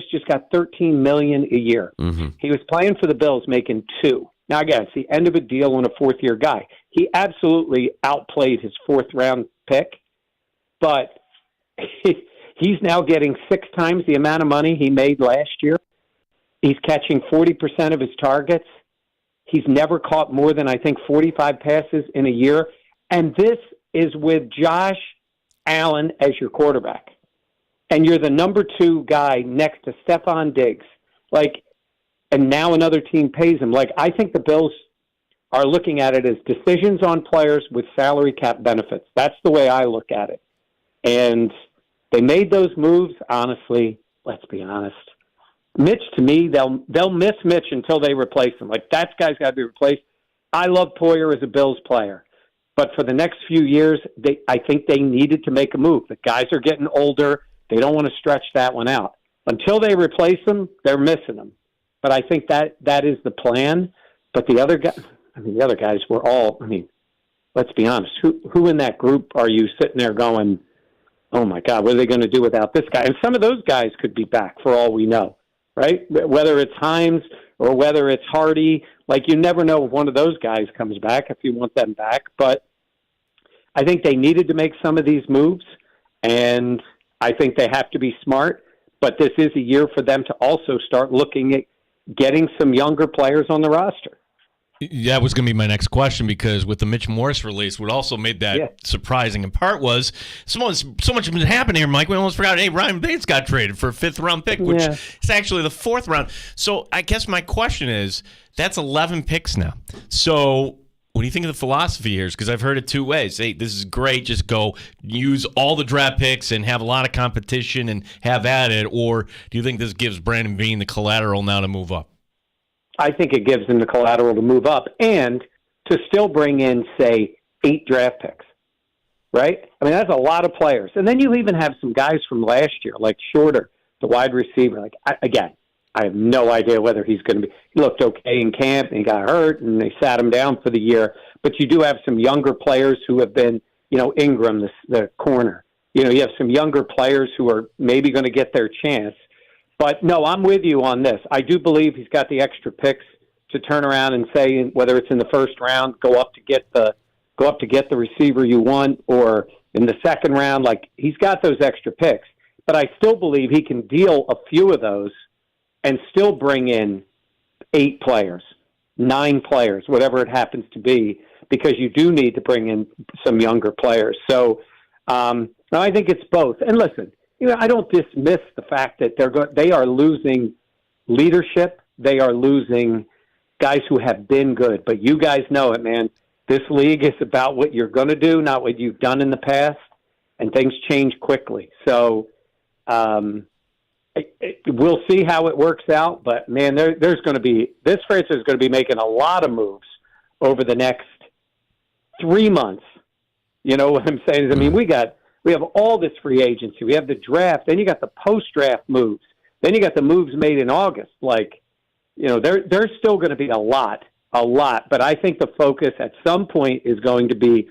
just got $13 million a year. Mm-hmm. He was playing for the Bills, making $2 million. Now, again, it's the end of a deal on a fourth-year guy. He absolutely outplayed his fourth-round pick, but he's now getting 6 times the amount of money he made last year. He's catching 40% of his targets. He's never caught more than, I think, 45 passes in a year. And this is with Josh Allen as your quarterback. And you're the number 2 guy next to Stephon Diggs. And now another team pays him. I think the Bills are looking at it as decisions on players with salary cap benefits. That's the way I look at it. And they made those moves, honestly, let's be honest. Mitch, to me, they'll miss Mitch until they replace him. That guy's got to be replaced. I love Poyer as a Bills player. But for the next few years, I think they needed to make a move. The guys are getting older. They don't want to stretch that one out. until they replace them, they're missing them. But I think that is the plan. But the other guys were all, let's be honest, who in that group are you sitting there going, oh my God, what are they going to do without this guy? And some of those guys could be back for all we know, right? Whether it's Himes or whether it's Hardy, like you never know if one of those guys comes back if you want them back. But I think they needed to make some of these moves, and I think they have to be smart. But this is a year for them to also start looking at getting some younger players on the roster. That was going to be my next question, because with the Mitch Morse release, what also made that surprising in part was so much has been happening here, Mike. We almost forgot, hey, Ryan Bates got traded for a 5th-round pick, which is actually the 4th round. So I guess my question is, that's 11 picks now. So what do you think of the philosophy here? Because I've heard it two ways. Hey, this is great. Just go use all the draft picks and have a lot of competition and have at it. Or do you think this gives Brandon Beane the collateral now to move up? I think it gives them the collateral to move up and to still bring in, say, 8 draft picks, right? That's a lot of players. And then you even have some guys from last year, like Shorter, the wide receiver. I have no idea whether he's going to be. He looked okay in camp, and he got hurt, and they sat him down for the year. But you do have some younger players who have been, Ingram, the corner. You have some younger players who are maybe going to get their chance. But no, I'm with you on this. I do believe he's got the extra picks to turn around and say, whether it's in the 1st round, go up to get the receiver you want, or in the 2nd round. Like, he's got those extra picks. But I still believe he can deal a few of those and still bring in 8 players, 9 players, whatever it happens to be, because you do need to bring in some younger players. So I think it's both. And listen, I don't dismiss the fact that they are losing leadership. They are losing guys who have been good. But you guys know it, man. This league is about what you're going to do, not what you've done in the past, and things change quickly. So we'll see how it works out. But, man, there's going to be – this franchise is going to be making a lot of moves over the next 3 months. You know what I'm saying? We have all this free agency. We have the draft. Then you got the post-draft moves. Then you got the moves made in August. There's still going to be a lot. But I think the focus at some point is going to be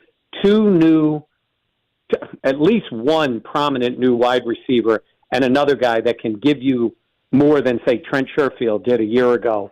at least one prominent new wide receiver and another guy that can give you more than, say, Trent Sherfield did a year ago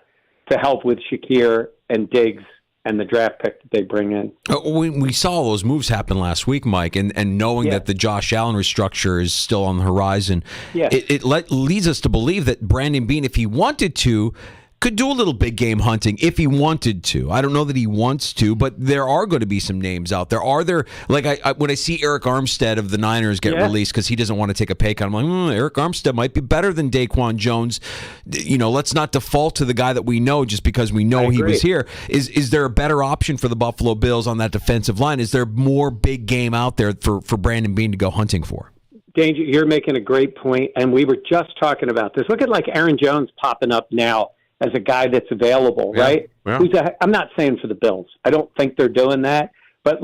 to help with Shakir and Diggs and the draft pick that they bring in. We saw those moves happen last week, Mike, and knowing that the Josh Allen restructure is still on the horizon, it leads us to believe that Brandon Beane, if he wanted to, could do a little big game hunting if he wanted to. I don't know that he wants to, but there are going to be some names out there. When I see Eric Armstead of the Niners get released because he doesn't want to take a pay cut, I'm like, Eric Armstead might be better than Daquan Jones. Let's not default to the guy that we know just because we know he was here. Is there a better option for the Buffalo Bills on that defensive line? Is there more big game out there for Brandon Beane to go hunting for? Danger, you're making a great point, and we were just talking about this. Look at Aaron Jones popping up now as a guy that's available, right? Yeah. I'm not saying for the Bills. I don't think they're doing that. But,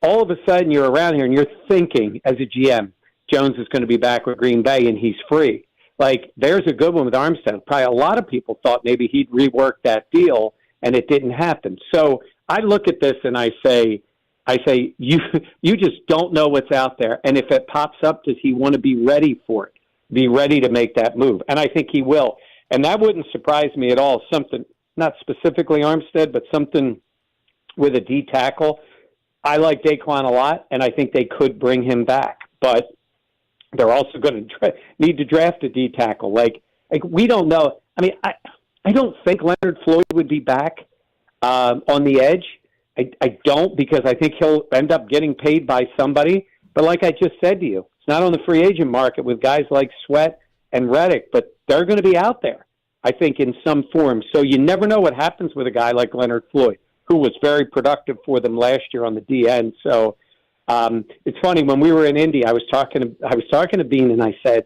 all of a sudden you're around here and you're thinking as a GM, Jones is going to be back with Green Bay and he's free. There's a good one with Armstead. Probably a lot of people thought maybe he'd rework that deal, and it didn't happen. So I look at this and I say, you just don't know what's out there. And if it pops up, does he want to be ready for it? Be ready to make that move? And I think he will. And that wouldn't surprise me at all. Something, not specifically Armstead, but something with a D tackle. I like Daquan a lot, and I think they could bring him back. But they're also going to need to draft a D tackle. We don't know. I don't think Leonard Floyd would be back on the edge. I don't, because I think he'll end up getting paid by somebody. But like I just said to you, it's not on the free agent market with guys like Sweat and Reddick, but they're going to be out there, I think, in some form. So you never know what happens with a guy like Leonard Floyd, who was very productive for them last year on the D end. So it's funny, when we were in Indy, I was talking to Beane, and I said,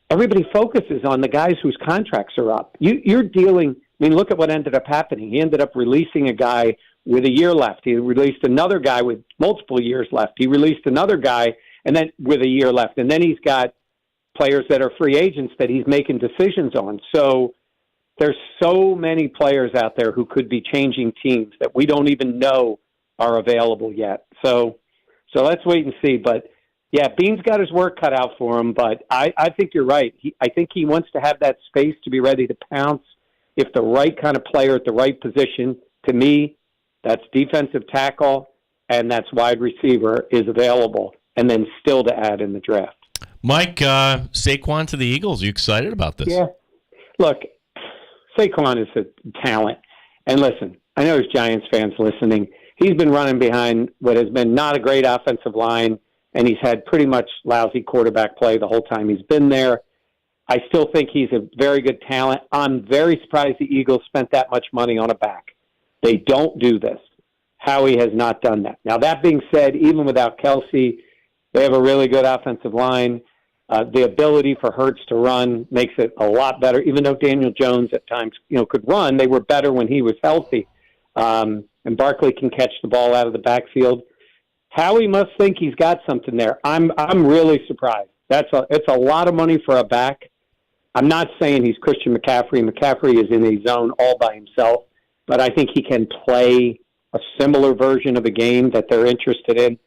everybody focuses on the guys whose contracts are up. You're dealing. Look at what ended up happening. He ended up releasing a guy with a year left. He released another guy with multiple years left. He released another guy and then with a year left, and then he's got players that are free agents that he's making decisions on. So there's so many players out there who could be changing teams that we don't even know are available yet. So let's wait and see. But yeah, Bean's got his work cut out for him, but I think you're right. I think he wants to have that space to be ready to pounce if the right kind of player at the right position, to me, that's defensive tackle and that's wide receiver, is available, and then still to add in the draft. Mike, Saquon to the Eagles. Are you excited about this? Yeah. Look, Saquon is a talent. And listen, I know there's Giants fans listening. He's been running behind what has been not a great offensive line, and he's had pretty much lousy quarterback play the whole time he's been there. I still think he's a very good talent. I'm very surprised the Eagles spent that much money on a back. They don't do this. Howie has not done that. Now, that being said, even without Kelsey, they have a really good offensive line. The ability for Hurts to run makes it a lot better. Even though Daniel Jones at times, could run, they were better when he was healthy. And Barkley can catch the ball out of the backfield. Howie must think he's got something there. I'm really surprised. It's a lot of money for a back. I'm not saying he's Christian McCaffrey. McCaffrey is in a zone all by himself, but I think he can play a similar version of a game that they're interested in.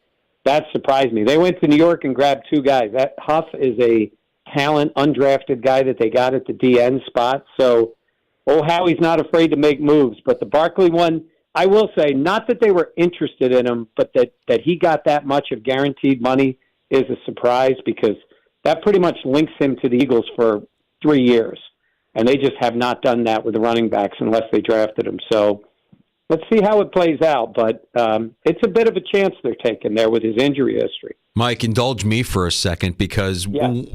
That surprised me. They went to New York and grabbed two guys. That Huff is a talent, undrafted guy that they got at the DN spot. So, Howie's not afraid to make moves. But the Barkley one, I will say, not that they were interested in him, but that he got that much of guaranteed money is a surprise, because that pretty much links him to the Eagles for 3 years. And they just have not done that with the running backs unless they drafted him. So let's see how it plays out. But it's a bit of a chance they're taking there with his injury history. Mike, indulge me for a second, because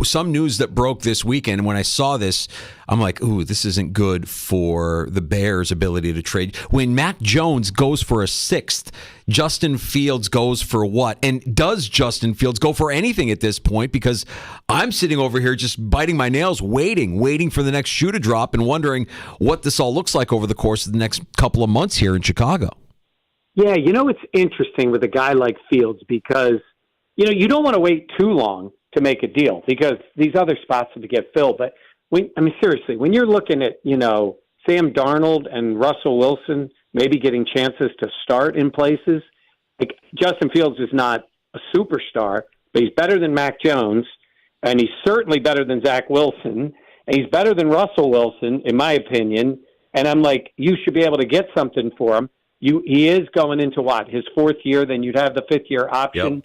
some news that broke this weekend, when I saw this, I'm like, ooh, this isn't good for the Bears' ability to trade. When Mac Jones goes for a sixth, Justin Fields goes for what? And does Justin Fields go for anything at this point? Because I'm sitting over here just biting my nails, waiting for the next shoe to drop and wondering what this all looks like over the course of the next couple of months here in Chicago. Yeah, it's interesting with a guy like Fields, because you don't want to wait too long to make a deal, because these other spots have to get filled. But seriously, when you're looking at, Sam Darnold and Russell Wilson maybe getting chances to start in places, like Justin Fields is not a superstar, but he's better than Mac Jones, and he's certainly better than Zach Wilson, and he's better than Russell Wilson, in my opinion. And I'm like, you should be able to get something for him. He is going into his fourth year, then you'd have the fifth year option. Yep.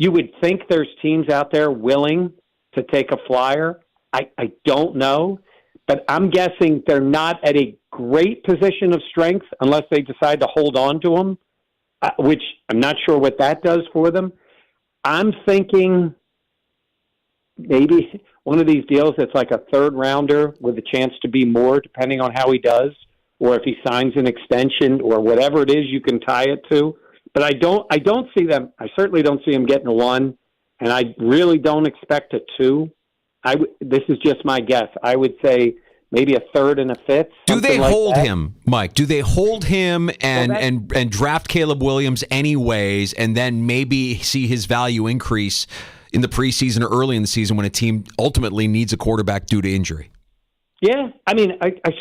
You would think there's teams out there willing to take a flyer. I don't know, but I'm guessing they're not at a great position of strength unless they decide to hold on to him, which I'm not sure what that does for them. I'm thinking maybe one of these deals that's like a third rounder with a chance to be more, depending on how he does, or if he signs an extension or whatever it is you can tie it to. But I don't see them. I certainly don't see him getting a one, and I really don't expect a two. This is just my guess. I would say maybe a third and a fifth. Do they hold him, Mike? Do they hold him and draft Caleb Williams anyways, and then maybe see his value increase in the preseason or early in the season when a team ultimately needs a quarterback due to injury? Yeah, I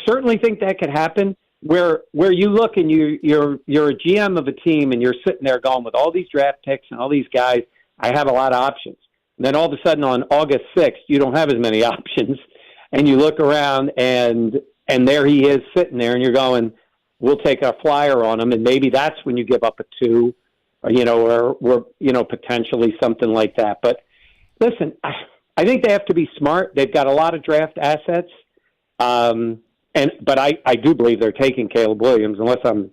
certainly think that could happen. Where you look and you're a GM of a team and you're sitting there going, with all these draft picks and all these guys, I have a lot of options. And then all of a sudden on August 6th, you don't have as many options, and you look around and there he is sitting there, and you're going, we'll take a flyer on him, and maybe that's when you give up a two, or potentially something like that. But listen, I think they have to be smart. They've got a lot of draft assets. But I do believe they're taking Caleb Williams, unless I'm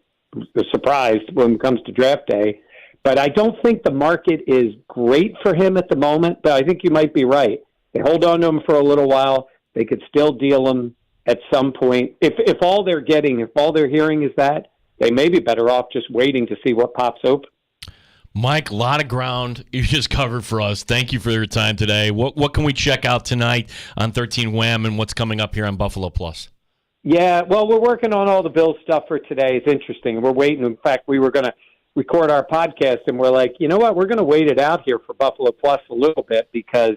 surprised when it comes to draft day. But I don't think the market is great for him at the moment, but I think you might be right. They hold on to him for a little while. They could still deal him at some point. If all they're hearing is that, they may be better off just waiting to see what pops open. Mike, a lot of ground you just covered for us. Thank you for your time today. What can we check out tonight on 13 Wham and what's coming up here on Buffalo Plus? Yeah, well, we're working on all the Bills stuff for today. It's interesting. We're waiting. In fact, we were going to record our podcast, and we're like, you know what? We're going to wait it out here for Buffalo Plus a little bit, because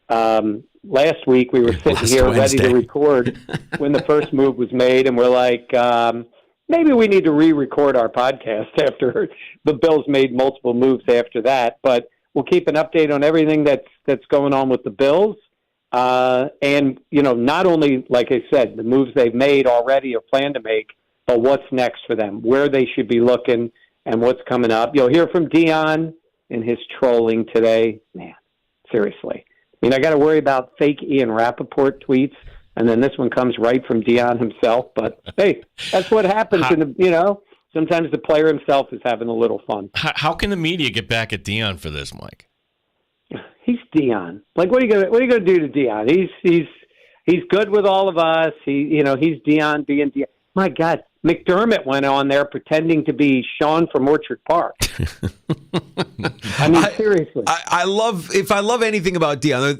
Last week we were sitting here ready to record when the first move was made, and we're like, maybe we need to re-record our podcast after the Bills made multiple moves after that. But we'll keep an update on everything that's going on with the Bills. And, not only, like I said, the moves they've made already or plan to make, but what's next for them, where they should be looking, and what's coming up. You'll hear from Dion in his trolling today. Man, seriously. I got to worry about fake Ian Rappaport tweets, and then this one comes right from Dion himself. But, hey, that's what happens. Sometimes the player himself is having a little fun. How can the media get back at Dion for this, Mike? He's Dion. Like, what are you gonna do to Dion? He's good with all of us. He's Dion being Dion. My God, McDermott went on there pretending to be Sean from Orchard Park. Seriously. I love anything about Dion,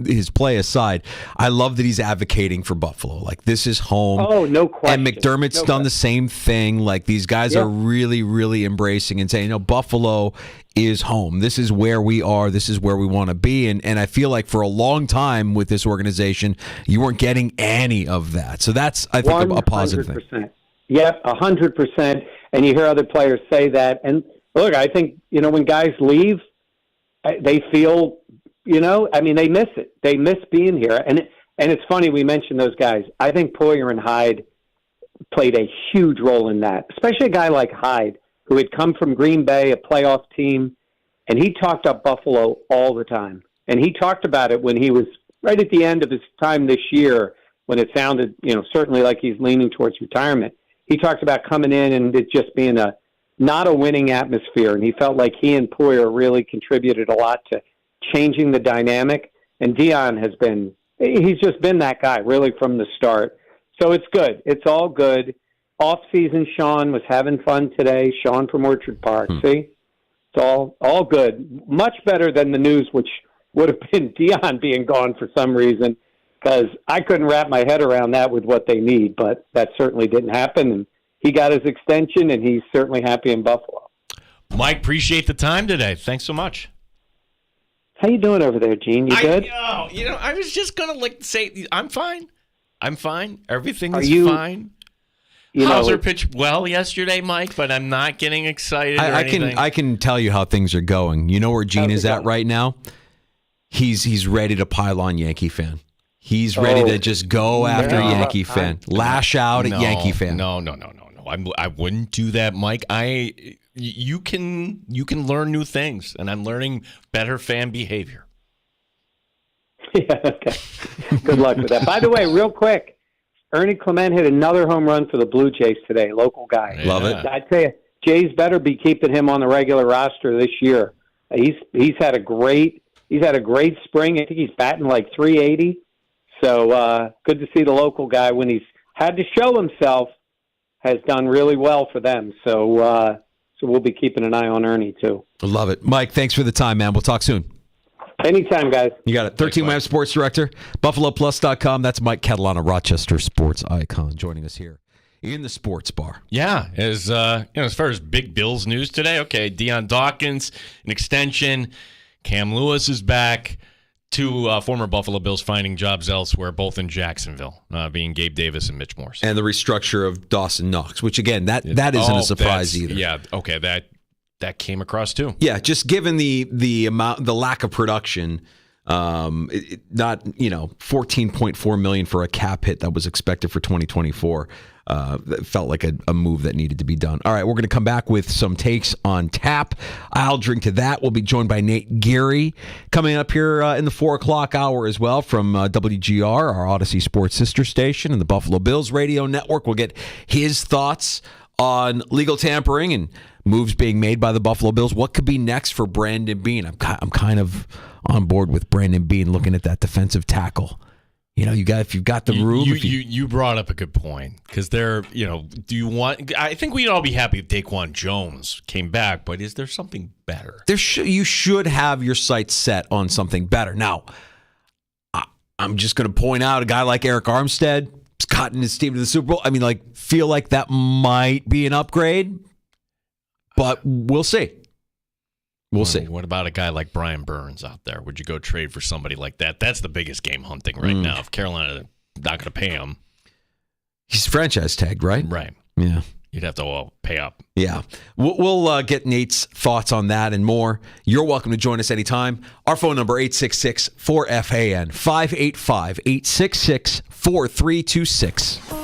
his play aside, I love that he's advocating for Buffalo. Like, this is home. Oh, no question. And McDermott's done the same thing. Like, these guys are really, really embracing and saying, Buffalo is home. This is where we are. This is where we want to be. And I feel like for a long time with this organization, you weren't getting any of that. So that's, I think, a positive thing. Yep, 100%. And you hear other players say that. And look, I think, when guys leave, they feel, they miss it. They miss being here. And it's funny we mentioned those guys. I think Poyer and Hyde played a huge role in that, especially a guy like Hyde, who had come from Green Bay, a playoff team, and he talked up Buffalo all the time. And he talked about it when he was right at the end of his time this year, when it sounded, certainly like he's leaning towards retirement. He talked about coming in and it just being not a winning atmosphere, and he felt like he and Poyer really contributed a lot to changing the dynamic. And Dion he's just been that guy really from the start. So it's good. It's all good. Off-season Sean was having fun today. Sean from Orchard Park. See? It's all good. Much better than the news, which would have been Dion being gone for some reason, because I couldn't wrap my head around that with what they need, but that certainly didn't happen. And he got his extension, and he's certainly happy in Buffalo. Mike, appreciate the time today. Thanks so much. How you doing over there, Gene? You good? I was just going to say I'm fine. I'm fine. Everything is fine. Hauser pitched well yesterday, Mike, but I'm not getting excited. I can tell you how things are going. You know where Gene is at right now? He's ready to pile on Yankee fan. He's ready to just go after Yankee fan. Lash out at Yankee fan. No. I wouldn't do that, Mike. You can learn new things, and I'm learning better fan behavior. Yeah, okay. Good luck with that. By the way, real quick, Ernie Clement hit another home run for the Blue Jays today. Local guy. Yeah. Love it. I tell you, Jays better be keeping him on the regular roster this year. He's had a great spring. I think he's batting like 380. So good to see the local guy, when he's had to show himself, has done really well for them. So we'll be keeping an eye on Ernie too. I love it, Mike. Thanks for the time, man. We'll talk soon. Anytime, guys. You got it. 13 Web Sports Director, BuffaloPlus.com. That's Mike Catalano, Rochester sports icon, joining us here in the sports bar. Yeah, as far as big Bills news today, okay, Deion Dawkins, an extension. Cam Lewis is back. Two former Buffalo Bills finding jobs elsewhere, both in Jacksonville, being Gabe Davis and Mitch Morse. And the restructure of Dawson Knox, which, again, that isn't a surprise either. Yeah, okay, that came across too. Yeah, just given the amount, the lack of production, not $14.4 million for a cap hit that was expected for 2024. That felt like a move that needed to be done. All right, we're going to come back with some takes on tap. I'll drink to that. We'll be joined by Nate Geary coming up here in the 4 o'clock hour as well from WGR, our Odyssey Sports sister station, and the Buffalo Bills radio network. We'll get his thoughts on legal tampering and moves being made by the Buffalo Bills. What could be next for Brandon Beane? I'm kind of on board with Brandon Beane looking at that defensive tackle. If you've got the room. You brought up a good point, because do you want? I think we'd all be happy if Daquan Jones came back, but is there something better? You should have your sights set on something better. Now, I'm just going to point out a guy like Eric Armstead has gotten his team to the Super Bowl. Feel like that might be an upgrade, but we'll see. We'll see. What about a guy like Brian Burns out there? Would you go trade for somebody like that? That's the biggest game hunting right now. If Carolina not going to pay him. He's franchise tagged, right? Right. Yeah. You'd have to pay up. Yeah. We'll get Nate's thoughts on that and more. You're welcome to join us anytime. Our phone number, 866-4FAN, 585-866-4326.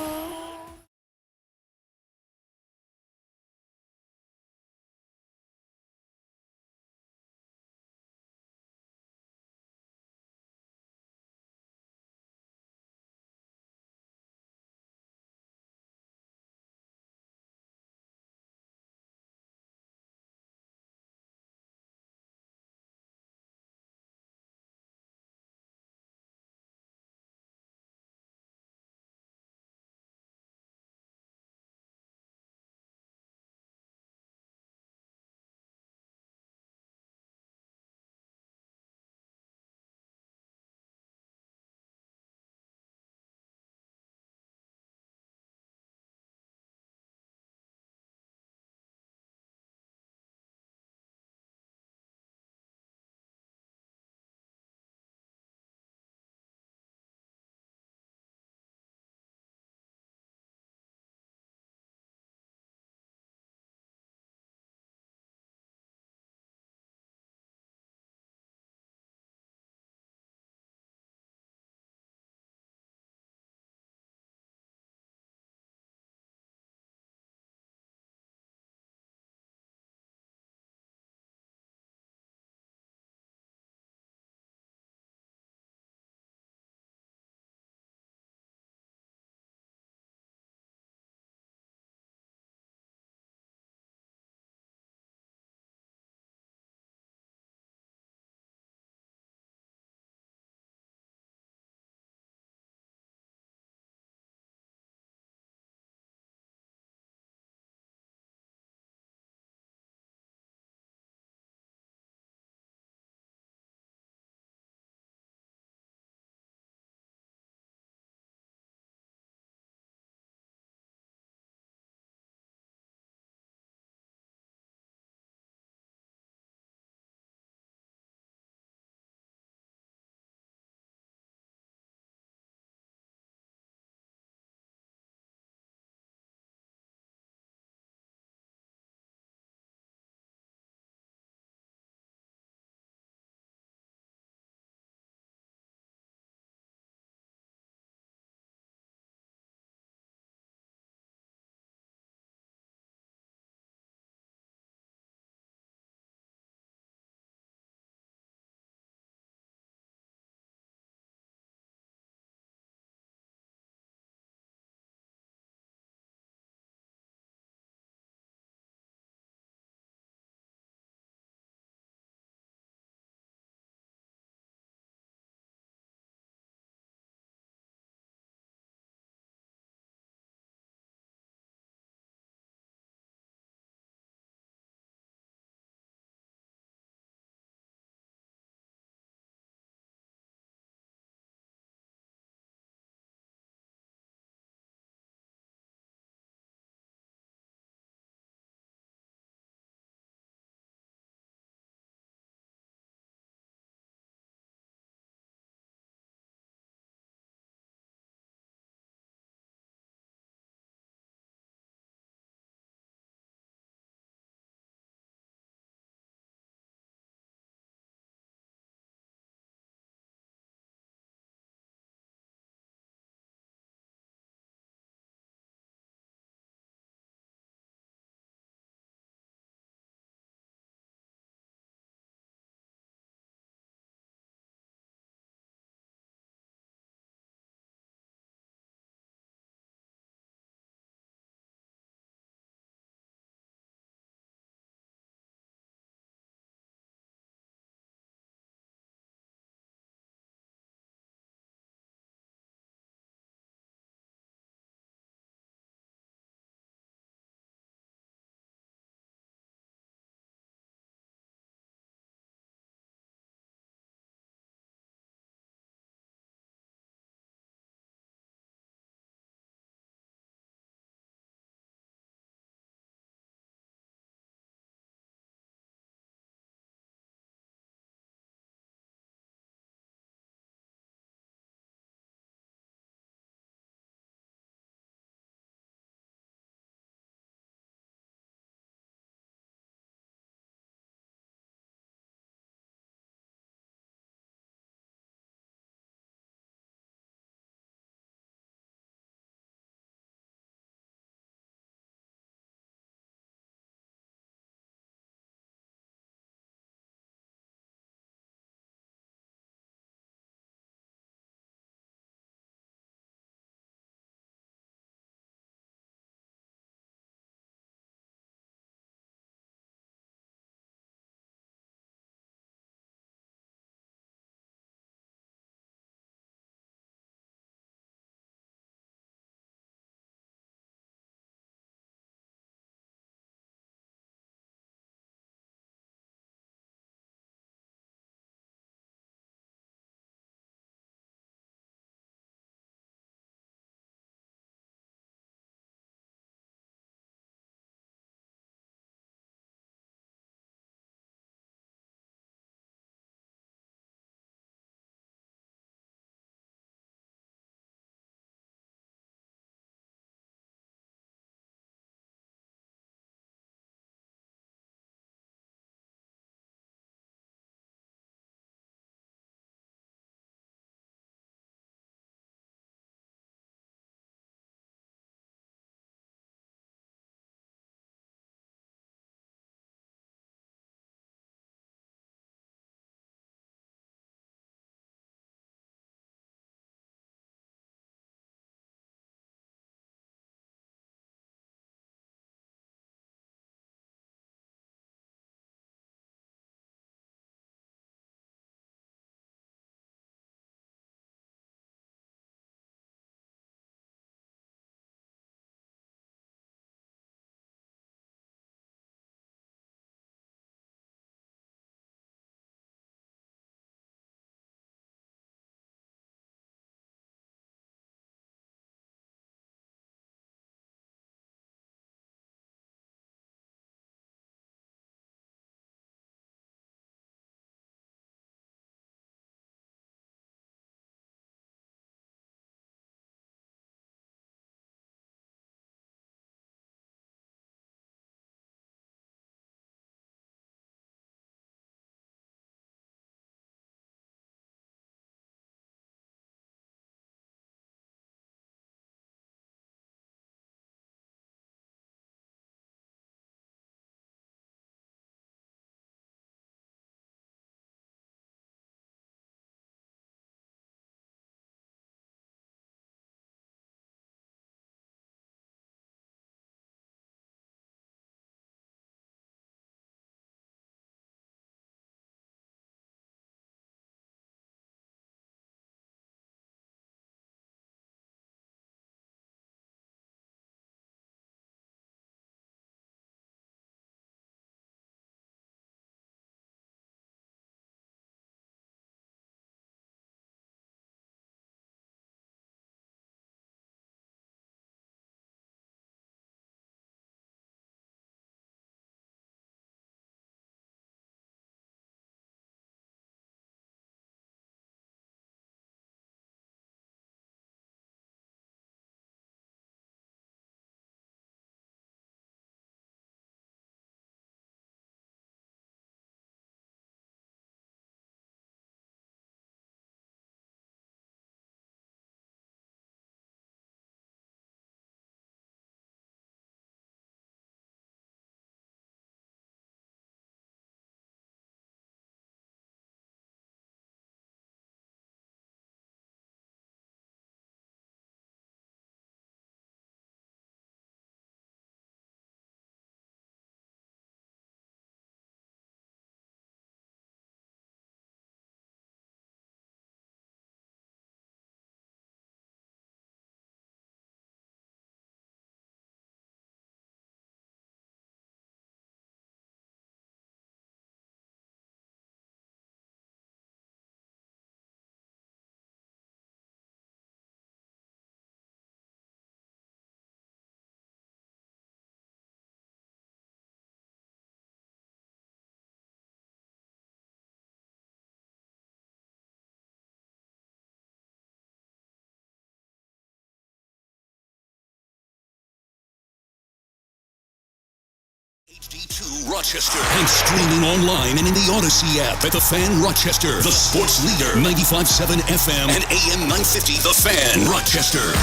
HD2 Rochester and streaming online and in the Odyssey app at The Fan Rochester, the sports leader, 95.7 FM and AM 950, The Fan Rochester.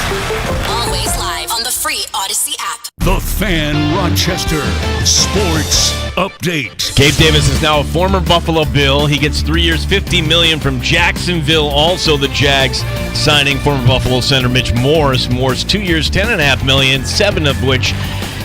Always live on the free Odyssey app. The Fan Rochester Sports Update. Gabe Davis is now a former Buffalo Bill. He gets 3 years, $50 million from Jacksonville. Also, the Jags signing former Buffalo center Mitch Morse. Morse 2 years, $10.5 million, 7 of which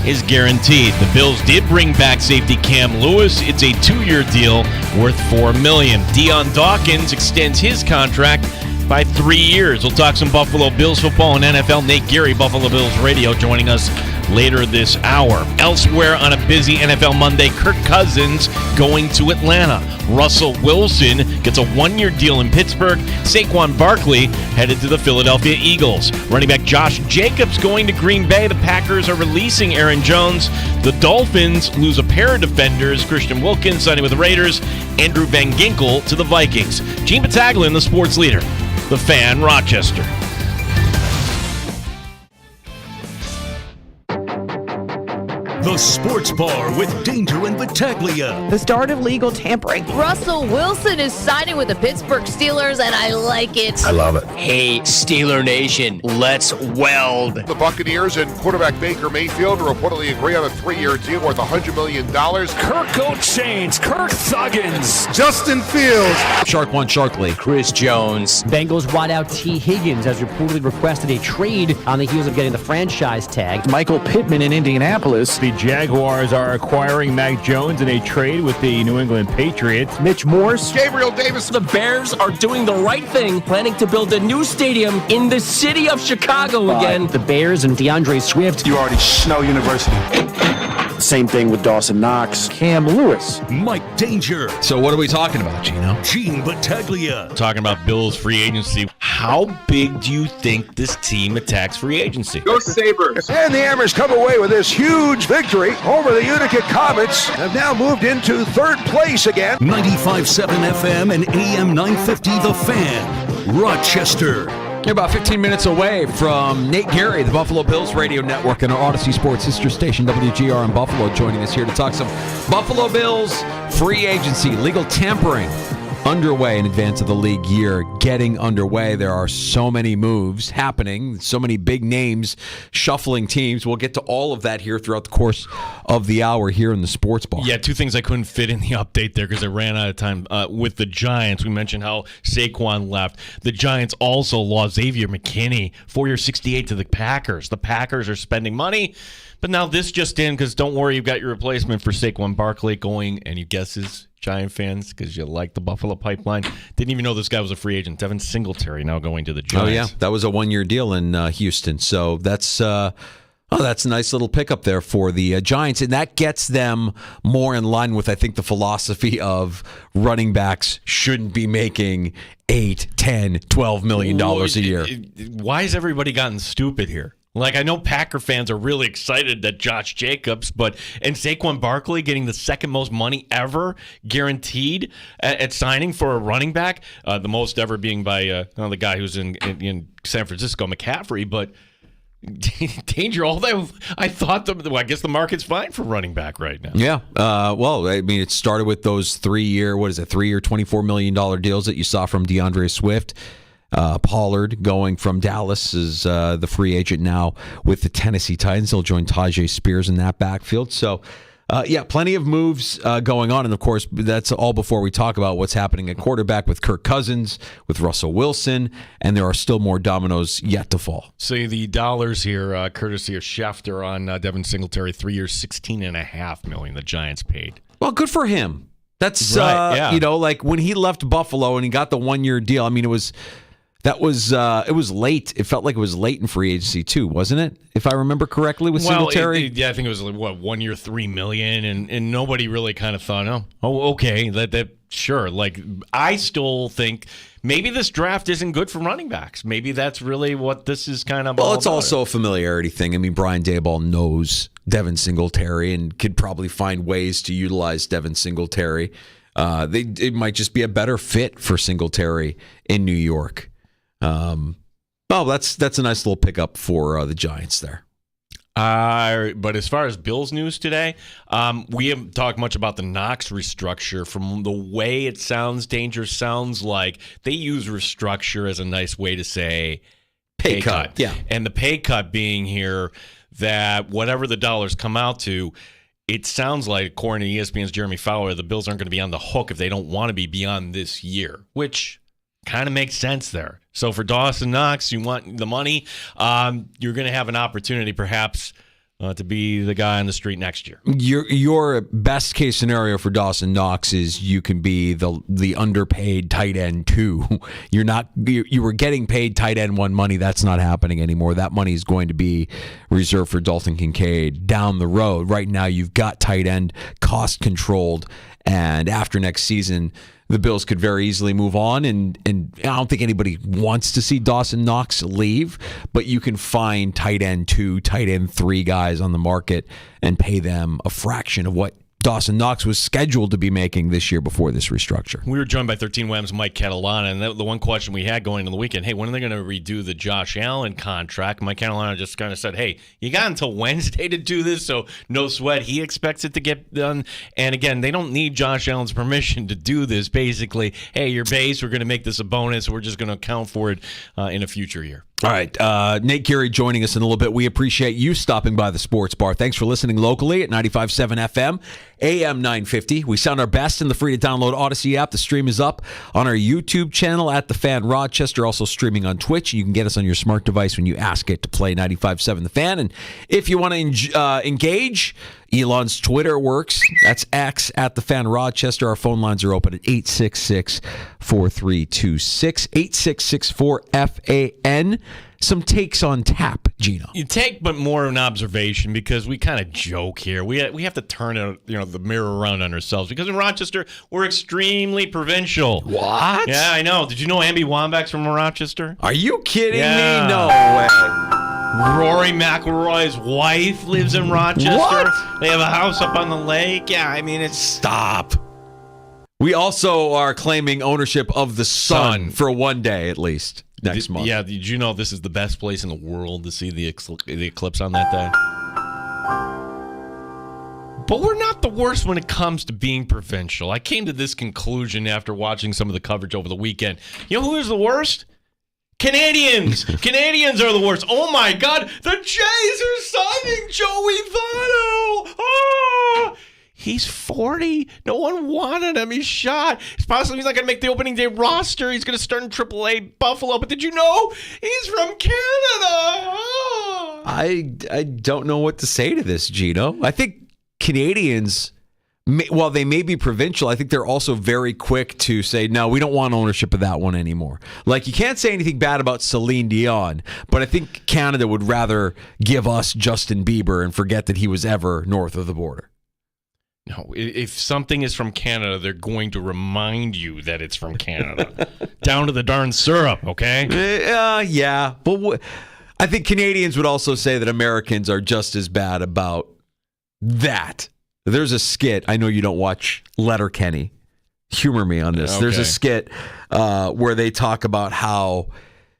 is guaranteed. The Bills did bring back safety Cam Lewis. It's a 2-year deal worth $4 million. Deion Dawkins extends his contract by 3 years. We'll talk some Buffalo Bills football and NFL. Nate Geary, Buffalo Bills Radio, joining us later this hour. Elsewhere on a busy NFL Monday, Kirk Cousins going to Atlanta. Russell Wilson gets a 1-year deal in Pittsburgh. Saquon Barkley headed to the Philadelphia Eagles. Running back Josh Jacobs going to Green Bay. The Packers are releasing Aaron Jones. The Dolphins lose a pair of defenders. Christian Wilkins signing with the Raiders. Andrew Van Ginkel to the Vikings. Gene Battaglia, the sports leader. The Fan Rochester. The Sports Bar with Danger and Battaglia. The start of legal tampering. Russell Wilson is signing with the Pittsburgh Steelers, and I like it. I love it. Hey, Steeler Nation, let's weld. The Buccaneers and quarterback Baker Mayfield reportedly agree on a 3-year deal worth $100 million. Kirk O'Chains, Kirk Thuggins, Justin Fields. Shark one, Sharkly. Chris Jones. Bengals wideout T. Higgins has reportedly requested a trade on the heels of getting the franchise tag. Michael Pittman in Indianapolis. The Jaguars are acquiring Mac Jones in a trade with the New England Patriots. Mitch Morse. Gabriel Davis. The Bears are doing the right thing, planning to build a new stadium in the city of Chicago again. The Bears and DeAndre Swift. You already know University. Same thing with Dawson Knox. Cam Lewis. Mike Danger, So what are we talking about, Gino? Gene Battaglia. Talking about Bills free agency. How big do you think this team attacks free agency? Go Sabres. And the Hammers come away with this huge victory over the Utica Comets. Have now moved into third place again. 95.7 FM and AM 950, The Fan Rochester. You're about 15 minutes away from Nate Geary, the Buffalo Bills Radio Network, and our Odyssey Sports sister station, WGR in Buffalo, joining us here to talk some Buffalo Bills free agency, legal tampering underway in advance of the league year getting underway. There are so many moves happening, so many big names shuffling teams. We'll get to all of that here throughout the course of the hour here in the Sports Bar. Yeah, two things I couldn't fit in the update there because I ran out of time. With the Giants, we mentioned how Saquon left. The Giants also lost Xavier McKinney, 4 years, $68 to the Packers. The Packers are spending money, but now this just in, because don't worry, you've got your replacement for Saquon Barkley going, and you guesses, Giant fans, because you like the Buffalo pipeline. Didn't even know this guy was a free agent. Devin Singletary now going to the Giants. Oh, yeah. That was a 1-year deal in Houston. So that's a nice little pickup there for the Giants. And that gets them more in line with, I think, the philosophy of running backs shouldn't be making $8, $10, $12 million a year. Why has everybody gotten stupid here? Like, I know Packer fans are really excited that Josh Jacobs, and Saquon Barkley getting the second most money ever guaranteed at signing for a running back, the most ever being by the guy who's in San Francisco, McCaffrey. But Danger, all that I thought, I guess the market's fine for running back right now. Yeah. Well, I mean, it started with those 3-year, $24 million deals that you saw from DeAndre Swift. Pollard going from Dallas is the free agent now with the Tennessee Titans. He'll join Tajay Spears in that backfield. So, plenty of moves going on. And, of course, that's all before we talk about what's happening at quarterback with Kirk Cousins, with Russell Wilson, and there are still more dominoes yet to fall. So the dollars here, courtesy of Schefter on Devin Singletary, 3 years, $16.5 million the Giants paid. Well, good for him. That's, right, yeah. Like when he left Buffalo and he got the 1-year deal, I mean, it was late. It felt like it was late in free agency too, wasn't it? If I remember correctly with Singletary. I think it was 1 year, $3 million, and nobody really kind of thought, okay, that sure. Like, I still think maybe this draft isn't good for running backs. Maybe that's really what this is kind of. Well, all it's about. Also a familiarity thing. I mean, Brian Daboll knows Devin Singletary and could probably find ways to utilize Devin Singletary. It might just be a better fit for Singletary in New York. That's a nice little pickup for the Giants there. But as far as Bills news today, we haven't talked much about the Knox restructure. From the way it sounds, Danger sounds like they use restructure as a nice way to say pay cut. Yeah. And the pay cut being here that whatever the dollars come out to, it sounds like, according to ESPN's Jeremy Fowler, the Bills aren't going to be on the hook if they don't want to be beyond this year, which kind of makes sense there. So for Dawson Knox, you want the money, you're going to have an opportunity perhaps to be the guy on the street next year. Your best case scenario for Dawson Knox is you can be the underpaid tight end 2. You were getting paid tight end 1 money. That's not happening anymore. That money is going to be reserved for Dalton Kincaid down the road. Right now you've got tight end cost controlled, and after next season the Bills could very easily move on, and I don't think anybody wants to see Dawson Knox leave, but you can find tight end 2, tight end 3 guys on the market and pay them a fraction of what Dawson Knox was scheduled to be making this year before this restructure. We were joined by 13 Wham's Mike Catalana, and the one question we had going into the weekend, hey, when are they going to redo the Josh Allen contract? Mike Catalana just kind of said, hey, you got until Wednesday to do this, so no sweat. He expects it to get done. And again, they don't need Josh Allen's permission to do this. Basically, hey, your base, we're going to make this a bonus. We're just going to account for it in a future year. All right, Nate Geary joining us in a little bit. We appreciate you stopping by the Sports Bar. Thanks for listening locally at 95.7 FM, AM 950. We sound our best in the free-to-download Odyssey app. The stream is up on our YouTube channel at The Fan Rochester, also streaming on Twitch. You can get us on your smart device when you ask it to play 95.7 The Fan. And if you want to engage, Elon's Twitter works. That's X at The Fan Rochester. Our phone lines are open at 866-4326, 866-4FAN. Some takes on tap, Gino. You take, but more of an observation, because we kind of joke here. We have to turn the mirror around on ourselves, because in Rochester we're extremely provincial. What? Yeah, I know. Did you know Amby Wambach's from Rochester? Are you kidding me? No way. Rory McIlroy's wife lives in Rochester. What? They have a house up on the lake. Yeah, I mean, it's... Stop. We also are claiming ownership of the sun for 1 day at least next month. Yeah, did you know this is the best place in the world to see the eclipse on that day? But we're not the worst when it comes to being provincial. I came to this conclusion after watching some of the coverage over the weekend. You know who is the worst? Canadians. Canadians are the worst. Oh my God, the Jays are signing Joey Votto. Oh, he's 40. No one wanted him. He's shot. He's not going to make the opening day roster. He's going to start in AAA Buffalo. But did you know he's from Canada? Oh. I don't know what to say to this, Gino. I think Canadians, while they may be provincial, I think they're also very quick to say, no, we don't want ownership of that one anymore. Like, you can't say anything bad about Celine Dion, but I think Canada would rather give us Justin Bieber and forget that he was ever north of the border. No, if something is from Canada, they're going to remind you that it's from Canada. Down to the darn syrup, okay? Yeah, but I think Canadians would also say that Americans are just as bad about that. There's a skit. I know you don't watch Letterkenny. Humor me on this. Okay. There's a skit where they talk about how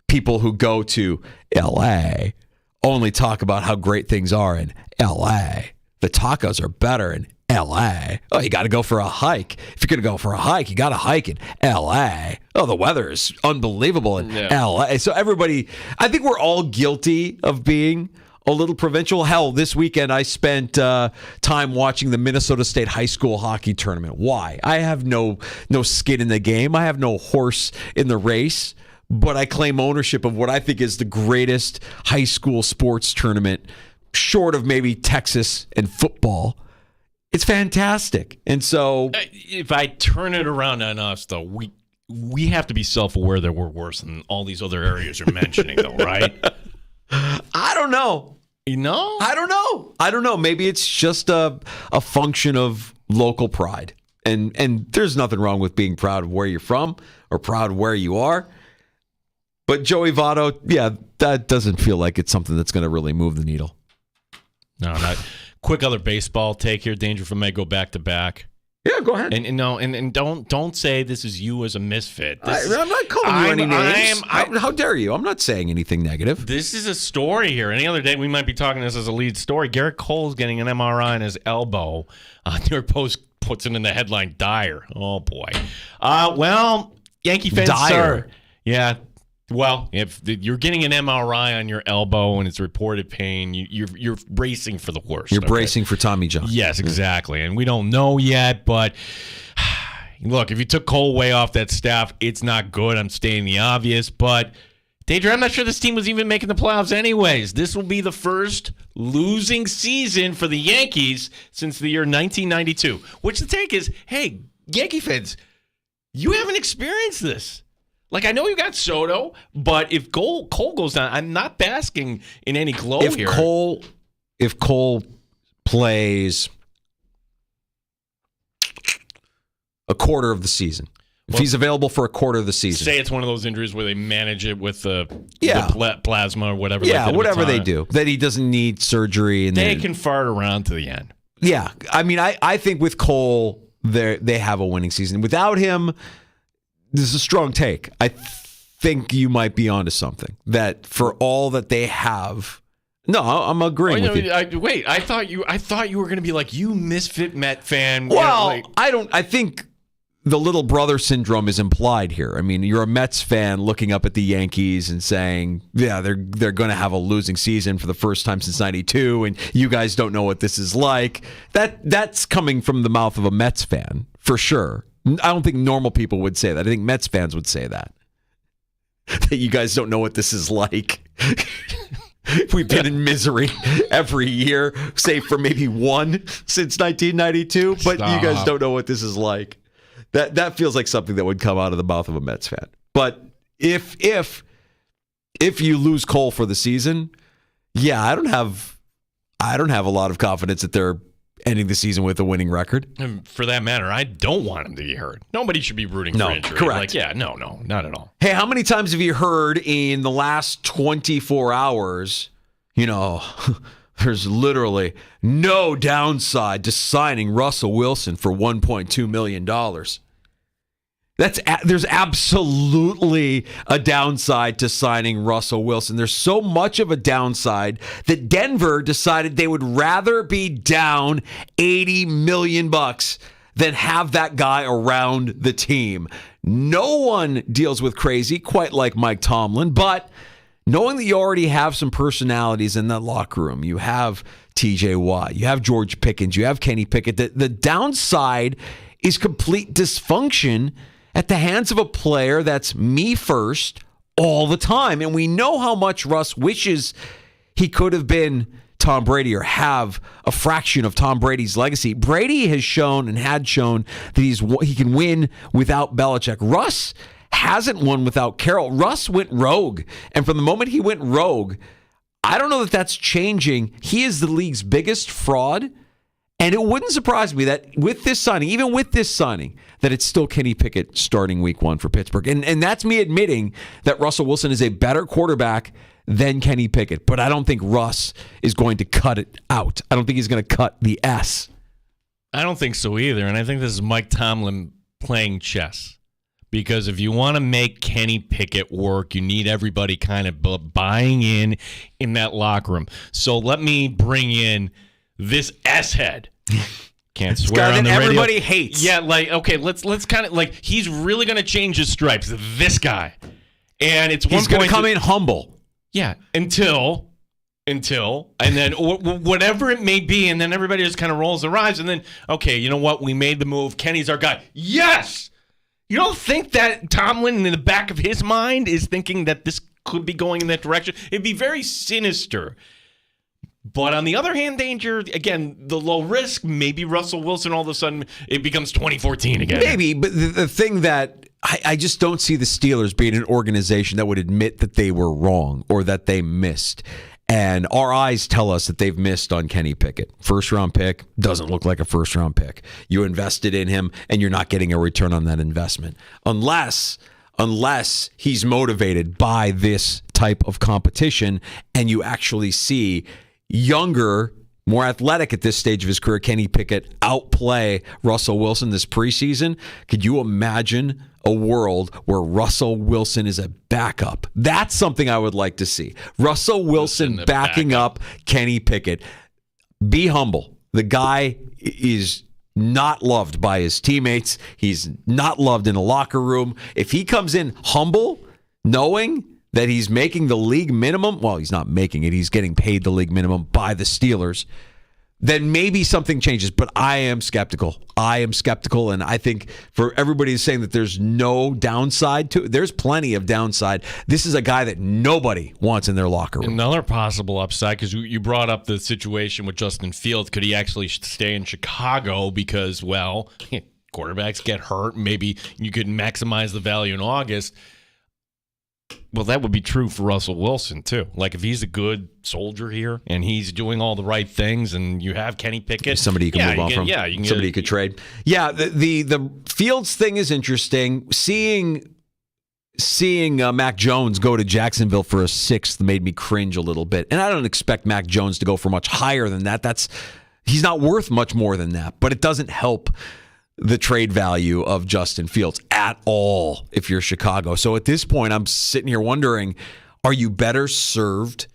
people who go to L.A. only talk about how great things are in L.A. The tacos are better in L.A. Oh, you got to go for a hike. If you're going to go for a hike, you got to hike in L.A. Oh, the weather is unbelievable in L.A. So everybody, I think we're all guilty of being a little provincial. Hell, this weekend I spent time watching the Minnesota State high school hockey tournament. Why? I have no skin in the game. I have no horse in the race, but I claim ownership of what I think is the greatest high school sports tournament, short of maybe Texas and football. It's fantastic. And so if I turn it around on us, though, we have to be self-aware that we're worse than all these other areas you're mentioning, though, right? I don't know. You know? I don't know. Maybe it's just a function of local pride. And there's nothing wrong with being proud of where you're from or proud of where you are. But Joey Votto, yeah, that doesn't feel like it's something that's going to really move the needle. No, not. Quick other baseball take here. Danger from may go back to back. Yeah, go ahead. And no, and don't say this is you as a misfit. I'm not calling you any names. How dare you? I'm not saying anything negative. This is a story here. Any other day, we might be talking this as a lead story. Garrett Cole's getting an MRI on his elbow. New York Post puts it in the headline, dire. Oh, boy. Well, Yankee fans dire. Yeah. Well, if you're getting an MRI on your elbow and it's reported pain, you're bracing for the worst. You're bracing for Tommy John. Yes, exactly. And we don't know yet, but look, if you took Cole way off that staff, it's not good. I'm stating the obvious, but Danger, I'm not sure this team was even making the playoffs anyways. This will be the first losing season for the Yankees since the year 1992, which the take is, hey, Yankee fans, you haven't experienced this. Like, I know you got Soto, but if Cole goes down, I'm not basking in any glow here. If Cole plays a quarter of the season, if he's available for a quarter of the season. Say it's one of those injuries where they manage it with the plasma or whatever. Yeah, whatever they do. That he doesn't need surgery. And they can fart around to the end. Yeah. I mean, I think with Cole, they have a winning season. Without him, this is a strong take. I think you might be onto something. That for all that they have... No, I'm agreeing with you. I thought you were going to be like, you misfit Met fan. Well, I think... The little brother syndrome is implied here. I mean, you're a Mets fan looking up at the Yankees and saying, yeah, they're going to have a losing season for the first time since 92, and you guys don't know what this is like. That's coming from the mouth of a Mets fan, for sure. I don't think normal people would say that. I think Mets fans would say that. That you guys don't know what this is like. We've been in misery every year, save for maybe one since 1992, but you guys don't know what this is like. That feels like something that would come out of the mouth of a Mets fan. But if you lose Cole for the season, yeah, I don't have a lot of confidence that they're ending the season with a winning record. And for that matter, I don't want him to get hurt. Nobody should be rooting for injury. Correct. No, not at all. Hey, how many times have you heard in the last 24 hours, there's literally no downside to signing Russell Wilson for $1.2 million. There's absolutely a downside to signing Russell Wilson. There's so much of a downside that Denver decided they would rather be down $80 million than have that guy around the team. No one deals with crazy quite like Mike Tomlin, but knowing that you already have some personalities in that locker room, you have TJ Watt, you have George Pickens, you have Kenny Pickett, the downside is complete dysfunction at the hands of a player that's me first all the time. And we know how much Russ wishes he could have been Tom Brady or have a fraction of Tom Brady's legacy. Brady has shown and had shown that he can win without Belichick. Russ hasn't won without Carroll. Russ went rogue. And from the moment he went rogue, I don't know that that's changing. He is the league's biggest fraud. And it wouldn't surprise me that with this signing, even with this signing, that it's still Kenny Pickett starting week 1 for Pittsburgh. And that's me admitting that Russell Wilson is a better quarterback than Kenny Pickett. But I don't think Russ is going to cut it out. I don't think he's going to cut the S. I don't think so either. And I think this is Mike Tomlin playing chess. Because if you want to make Kenny Pickett work, you need everybody kind of buying in that locker room. So let me bring in this S-head. Can't swear on the radio. Everybody hates. Yeah, okay, let's kind of he's really going to change his stripes. This guy, and it's he's going to come in humble. Yeah, until, and then whatever it may be, and then everybody just kind of rolls their eyes, and then okay, you know what? We made the move. Kenny's our guy. Yes. You don't think that Tomlin in the back of his mind is thinking that this could be going in that direction? It'd be very sinister. But on the other hand, Danger, again, the low risk, maybe Russell Wilson all of a sudden, it becomes 2014 again. Maybe, but the thing that I just don't see the Steelers being an organization that would admit that they were wrong or that they missed. And our eyes tell us that they've missed on Kenny Pickett. First-round pick doesn't look like a first-round pick. You invested in him, and you're not getting a return on that investment. Unless he's motivated by this type of competition and you actually see younger more athletic at this stage of his career. Kenny Pickett outplay Russell Wilson this preseason. Could you imagine a world where Russell Wilson is a backup? That's something I would like to see. Russell Wilson backing up Kenny Pickett. Be humble. The guy is not loved by his teammates. He's not loved in the locker room. If he comes in humble, knowing that he's making the league minimum, well, he's not making it, he's getting paid the league minimum by the Steelers, then maybe something changes. But I am skeptical. And I think for everybody who's saying that there's no downside to it, there's plenty of downside. This is a guy that nobody wants in their locker room. Another possible upside, because you brought up the situation with Justin Fields. Could he actually stay in Chicago? Because, well, quarterbacks get hurt. Maybe you could maximize the value in August. Well, that would be true for Russell Wilson, too. Like, if he's a good soldier here and he's doing all the right things and you have Kenny Pickett. Somebody you can move on from. Yeah, somebody you could trade. Yeah, the Fields thing is interesting. Seeing Mac Jones go to Jacksonville for a sixth made me cringe a little bit. And I don't expect Mac Jones to go for much higher than that. He's not worth much more than that. But it doesn't help the trade value of Justin Fields at all if you're Chicago. So at this point, I'm sitting here wondering, are you better served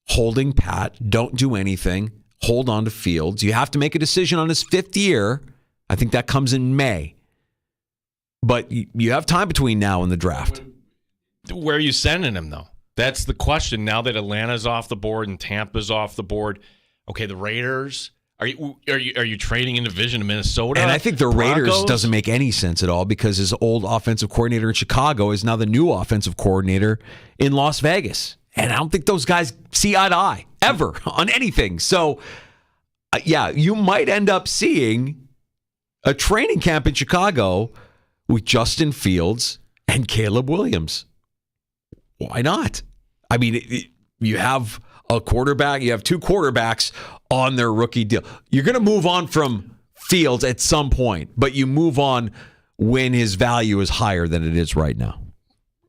holding pat, don't do anything, hold on to Fields? You have to make a decision on his fifth year. I think that comes in May. But you have time between now and the draft. Where are you sending him, though? That's the question. Now that Atlanta's off the board and Tampa's off the board, okay, the Raiders... Are you trading in division to Minnesota? And I think the Raiders doesn't make any sense at all because his old offensive coordinator in Chicago is now the new offensive coordinator in Las Vegas. And I don't think those guys see eye to eye ever on anything. So, yeah, you might end up seeing a training camp in Chicago with Justin Fields and Caleb Williams. Why not? I mean, you have a quarterback, you have two quarterbacks on their rookie deal. You're going to move on from Fields at some point, but you move on when his value is higher than it is right now.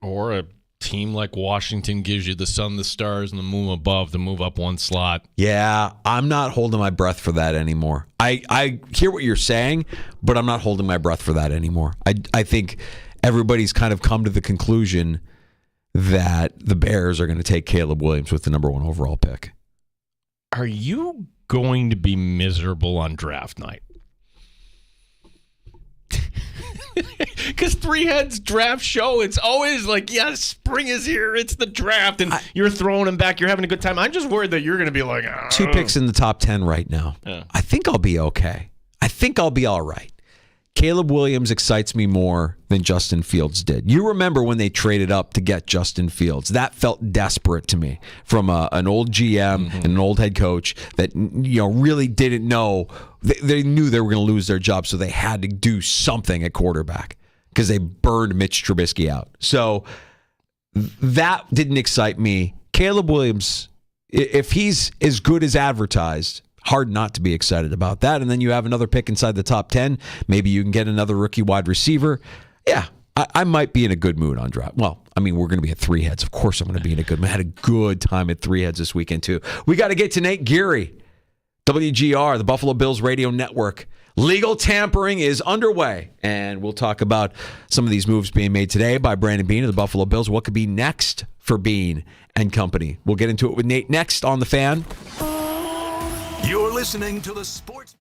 Or a team like Washington gives you the sun, the stars, and the moon above to move up one slot. Yeah, I'm not holding my breath for that anymore. I hear what you're saying, but I'm not holding my breath for that anymore. I think everybody's kind of come to the conclusion that the Bears are going to take Caleb Williams with the number 1 overall pick. Are you going to be miserable on draft night? Because Three Heads draft show, it's always like, yes, spring is here, it's the draft, and you're throwing them back, you're having a good time. I'm just worried that you're going to be like, 2 picks in the top 10 right now. Yeah. I think I'll be okay. I think I'll be all right. Caleb Williams excites me more than Justin Fields did. You remember when they traded up to get Justin Fields. That felt desperate to me from an old GM and an old head coach that really didn't know. They knew they were going to lose their job, so they had to do something at quarterback because they burned Mitch Trubisky out. So that didn't excite me. Caleb Williams, if he's as good as advertised, hard not to be excited about that. And then you have another pick inside the top 10. Maybe you can get another rookie wide receiver. Yeah, I might be in a good mood on draft. Well, I mean, we're going to be at Three Heads. Of course I'm going to be in a good mood. I had a good time at Three Heads this weekend, too. We got to get to Nate Geary. WGR, the Buffalo Bills Radio Network. Legal tampering is underway. And we'll talk about some of these moves being made today by Brandon Beane of the Buffalo Bills. What could be next for Beane and company? We'll get into it with Nate next on The Fan. You're listening to the Sports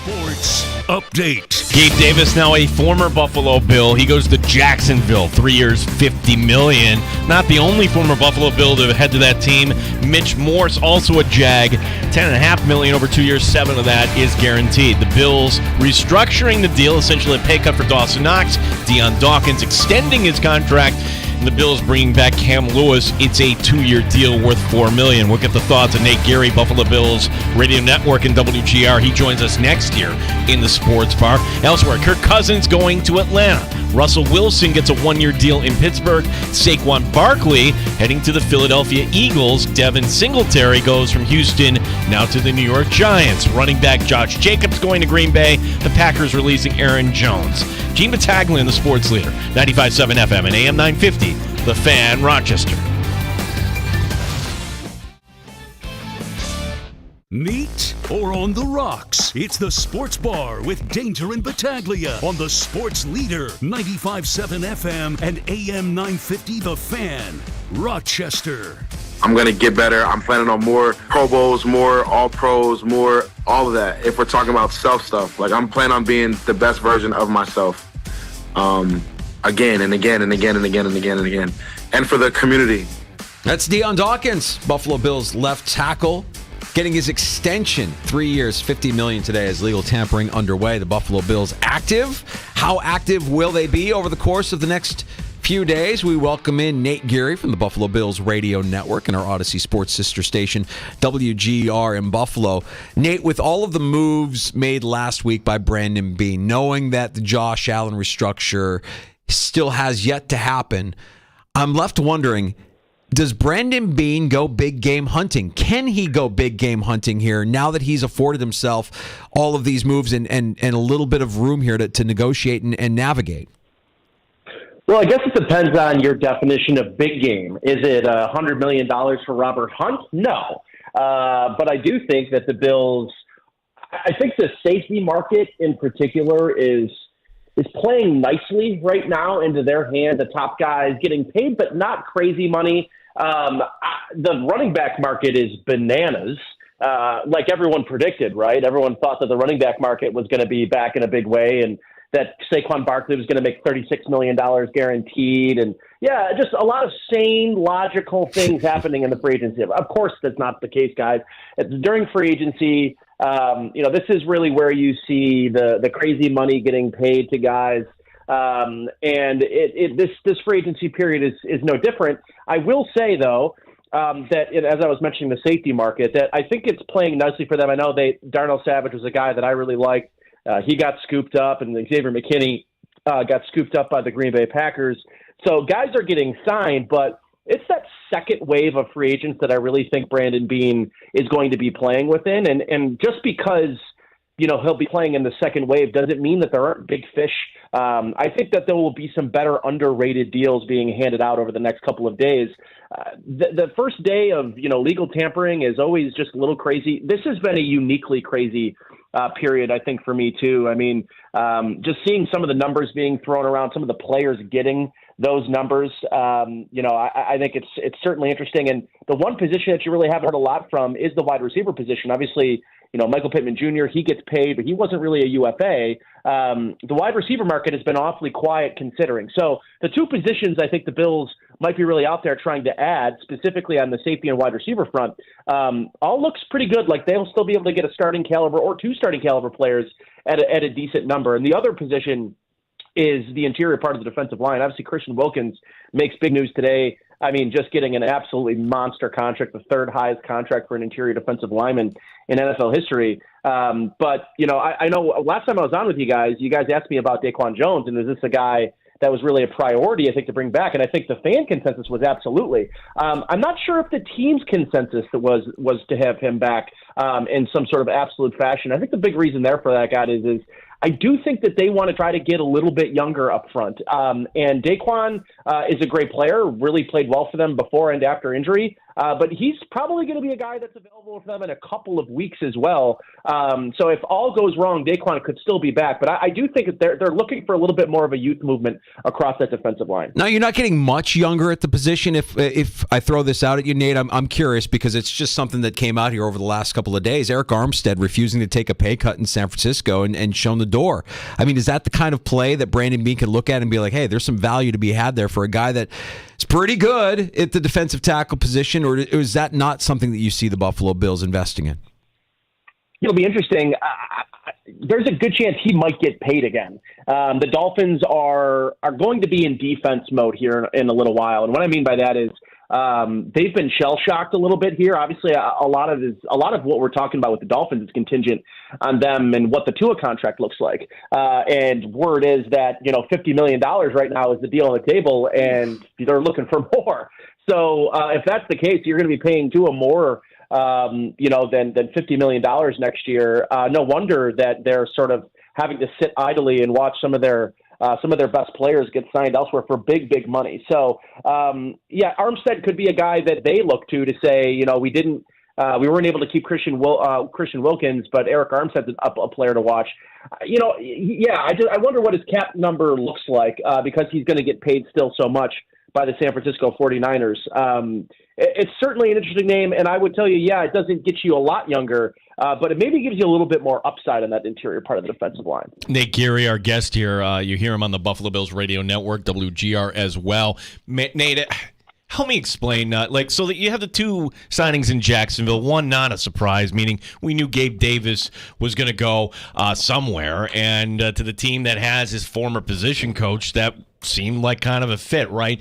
Sports Update. Gabe Davis, now a former Buffalo Bill. He goes to Jacksonville, 3 years, $50 million. Not the only former Buffalo Bill to head to that team. Mitch Morse, also a Jag, $10.5 million over 2 years. 7 of that is guaranteed. The Bills restructuring the deal, essentially a pay cut for Dawson Knox. Deion Dawkins extending his contract. And the Bills bringing back Cam Lewis. It's a 2-year deal worth $4 million. We'll get the thoughts of Nate Geary, Buffalo Bills Radio Network and WGR. He joins us next year in the Sports Bar. Elsewhere, Kirk Cousins going to Atlanta. Russell Wilson gets a 1-year deal in Pittsburgh. Saquon Barkley heading to the Philadelphia Eagles. Devin Singletary goes from Houston now to the New York Giants. Running back Josh Jacobs going to Green Bay. The Packers releasing Aaron Jones. Gene Battaglia, the sports leader. 95.7 FM and AM 950. The Fan, Rochester. Neat or on the rocks? It's the Sports Bar with Danger and Battaglia on the Sports Leader, 95.7 FM and AM 950 The Fan, Rochester. I'm going to get better. I'm planning on more Pro Bowls, more All-Pros, more all of that. If we're talking about self stuff, like I'm planning on being the best version of myself again and again and again and again and again and again. And for the community. That's Deion Dawkins, Buffalo Bills left tackle, getting his extension, 3 years, $50 million today as legal tampering underway. The Buffalo Bills active. How active will they be over the course of the next few days? We welcome in Nate Geary from the Buffalo Bills Radio Network and our Odyssey Sports sister station, WGR in Buffalo. Nate, with all of the moves made last week by Brandon Beane, knowing that the Josh Allen restructure still has yet to happen, I'm left wondering, does Brandon Beane go big game hunting? Can he go big game hunting here now that he's afforded himself all of these moves and a little bit of room here to negotiate and navigate? Well, I guess it depends on your definition of big game. Is it $100 million for Robert Hunt? No. But I do think that the Bills, I think the safety market in particular is playing nicely right now into their hand. The top guys getting paid, but not crazy money. The running back market is bananas, like everyone predicted, right? Everyone thought that the running back market was going to be back in a big way and that Saquon Barkley was going to make $36 million guaranteed. And, yeah, just a lot of sane, logical things happening in the free agency. Of course, that's not the case, guys. During free agency, this is really where you see the crazy money getting paid to guys. And this free agency period is no different. I will say, though, that as I was mentioning the safety market, that I think it's playing nicely for them. I know Darnell Savage was a guy that I really liked. He got scooped up, and Xavier McKinney got scooped up by the Green Bay Packers. So guys are getting signed, but it's that second wave of free agents that I really think Brandon Beane is going to be playing within. And just because, he'll be playing in the second wave doesn't mean that there aren't big fish. I think that there will be some better underrated deals being handed out over the next couple of days. The first day of, legal tampering is always just a little crazy. This has been a uniquely crazy period, I think, for me, too. I mean, just seeing some of the numbers being thrown around, some of the players getting those numbers, I think it's certainly interesting. And the one position that you really haven't heard a lot from is the wide receiver position. Obviously, Michael Pittman Jr., he gets paid, but he wasn't really a UFA. The wide receiver market has been awfully quiet considering. So the two positions I think the Bills might be really out there trying to add, specifically on the safety and wide receiver front, all looks pretty good. Like they'll still be able to get a starting caliber or two starting caliber players at a decent number. And the other position is the interior part of the defensive line. Obviously, Christian Wilkins makes big news today. I mean, just getting an absolutely monster contract, the third highest contract for an interior defensive lineman in NFL history. But, I know last time I was on with you guys asked me about Daquan Jones, and is this a guy that was really a priority, I think, to bring back? And I think the fan consensus was absolutely. I'm not sure if the team's consensus was to have him back in some sort of absolute fashion. I think the big reason there for that guy is I do think that they want to try to get a little bit younger up front. And Daquan is a great player, really played well for them before and after injury. but he's probably going to be a guy that's available for them in a couple of weeks as well. So if all goes wrong, Daquan could still be back. But I do think that they're looking for a little bit more of a youth movement across that defensive line. Now, you're not getting much younger at the position. If I throw this out at you, Nate, I'm curious because it's just something that came out here over the last couple of days. Eric Armstead refusing to take a pay cut in San Francisco and shown the door. I mean, is that the kind of play that Brandon Beane can look at and be like, hey, there's some value to be had there for a guy that is pretty good at the defensive tackle position, or is that not something that you see the Buffalo Bills investing in? It'll be interesting. There's a good chance he might get paid again. The Dolphins are going to be in defense mode here in a little while, and what I mean by that is they've been shell shocked a little bit here. Obviously, a lot of what we're talking about with the Dolphins is contingent on them and what the Tua contract looks like. And word is that $50 million right now is the deal on the table, and they're looking for more. So if that's the case, you're going to be paying Tua more than $50 million next year. No wonder that they're sort of having to sit idly and watch some of their best players get signed elsewhere for big, big money. So, Armstead could be a guy that they look to say, we weren't able to keep Christian Wilkins, but Eric Armstead's a player to watch. I wonder what his cap number looks like because he's going to get paid still so much by the San Francisco 49ers. It's certainly an interesting name, and I would tell you, it doesn't get you a lot younger, but it maybe gives you a little bit more upside on that interior part of the defensive line. Nate Geary, our guest here, you hear him on the Buffalo Bills radio network, WGR as well. Nate, help me explain, so that you have the two signings in Jacksonville, one not a surprise, meaning we knew Gabe Davis was going to go somewhere, and to the team that has his former position coach, that seemed like kind of a fit, right?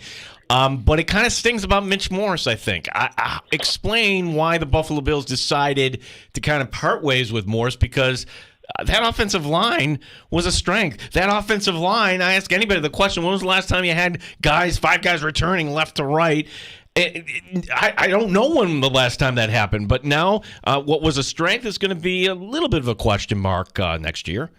But it kind of stings about Mitch Morse, I think. Explain why the Buffalo Bills decided to kind of part ways with Morse, because that offensive line was a strength. That offensive line, I ask anybody the question, when was the last time you had five guys returning left to right? I don't know when the last time that happened, but now what was a strength is going to be a little bit of a question mark next year.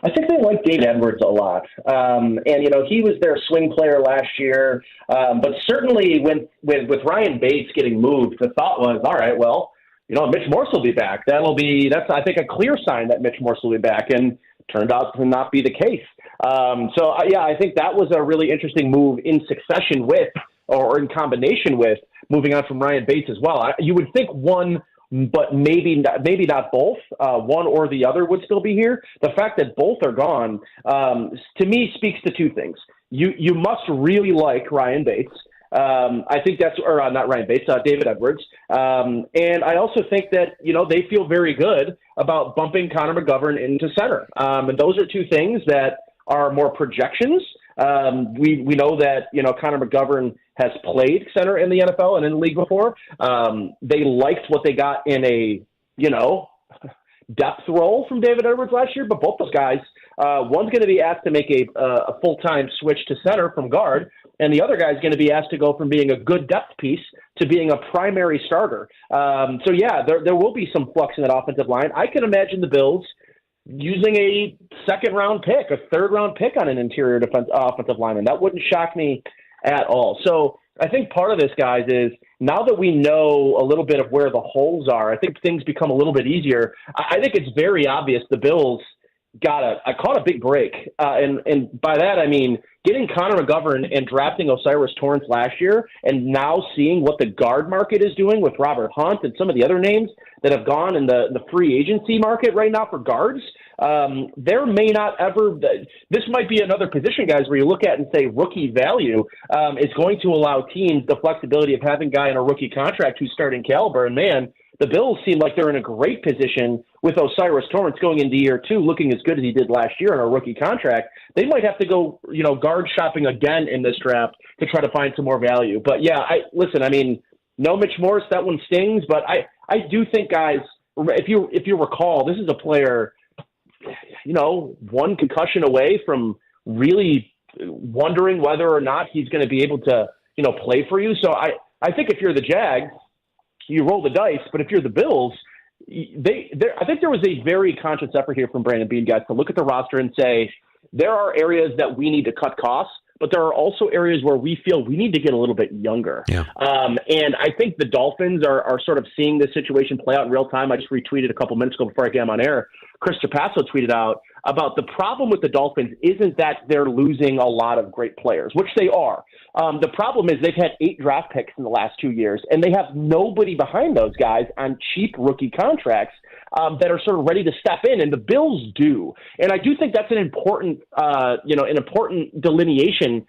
I think they like David Edwards a lot. And he was their swing player last year. But certainly with Ryan Bates getting moved, the thought was, all right, well, Mitch Morse will be back. That's I think, a clear sign that Mitch Morse will be back, and turned out to not be the case. I think that was a really interesting move in succession with, or in combination with, moving on from Ryan Bates as well. You would think one, but maybe not both. One or the other would still be here. The fact that both are gone, to me, speaks to two things. You must really like Ryan Bates. I think that's, or not Ryan Bates, David Edwards. And I also think that, they feel very good about bumping Connor McGovern into center. And those are two things that are more projections. We know that, Connor McGovern has played center in the NFL and in the league before. They liked what they got in a, depth role from David Edwards last year, but both those guys, one's going to be asked to make a full-time switch to center from guard, and the other guy's going to be asked to go from being a good depth piece to being a primary starter. There will be some flux in that offensive line. I can imagine the Bills using a second-round pick, a third-round pick on an interior offensive lineman. That wouldn't shock me at all. So I think part of this, guys, is now that we know a little bit of where the holes are, I think things become a little bit easier. I think it's very obvious the Bills caught a big break. And by that, I mean getting Connor McGovern and drafting Osiris Torrance last year, and now seeing what the guard market is doing with Robert Hunt and some of the other names that have gone in the free agency market right now for guards. There may not ever, this might be another position, guys, where you look at and say rookie value is going to allow teams the flexibility of having a guy in a rookie contract who's starting caliber. And man, the Bills seem like they're in a great position with Osiris Torrance going into year two, looking as good as he did last year on a rookie contract. They might have to go, guard shopping again in this draft to try to find some more value. But yeah, no Mitch Morse, that one stings. But I do think, guys, if you recall, this is a player, one concussion away from really wondering whether or not he's going to be able to, play for you. So I think if you're the Jags, you roll the dice, but if you're the Bills, I think there was a very conscious effort here from Brandon Beane, guys, to look at the roster and say, there are areas that we need to cut costs. but there are also areas where we feel we need to get a little bit younger. Yeah. And I think the Dolphins are sort of seeing this situation play out in real time. I just retweeted a couple minutes ago before I came on air. Chris Trapasso tweeted out about the problem with the Dolphins isn't that they're losing a lot of great players, which they are. The problem is they've had 8 draft picks in the last 2 years, and they have nobody behind those guys on cheap rookie contracts that are sort of ready to step in, and the Bills do. And I do think that's an important, an important delineation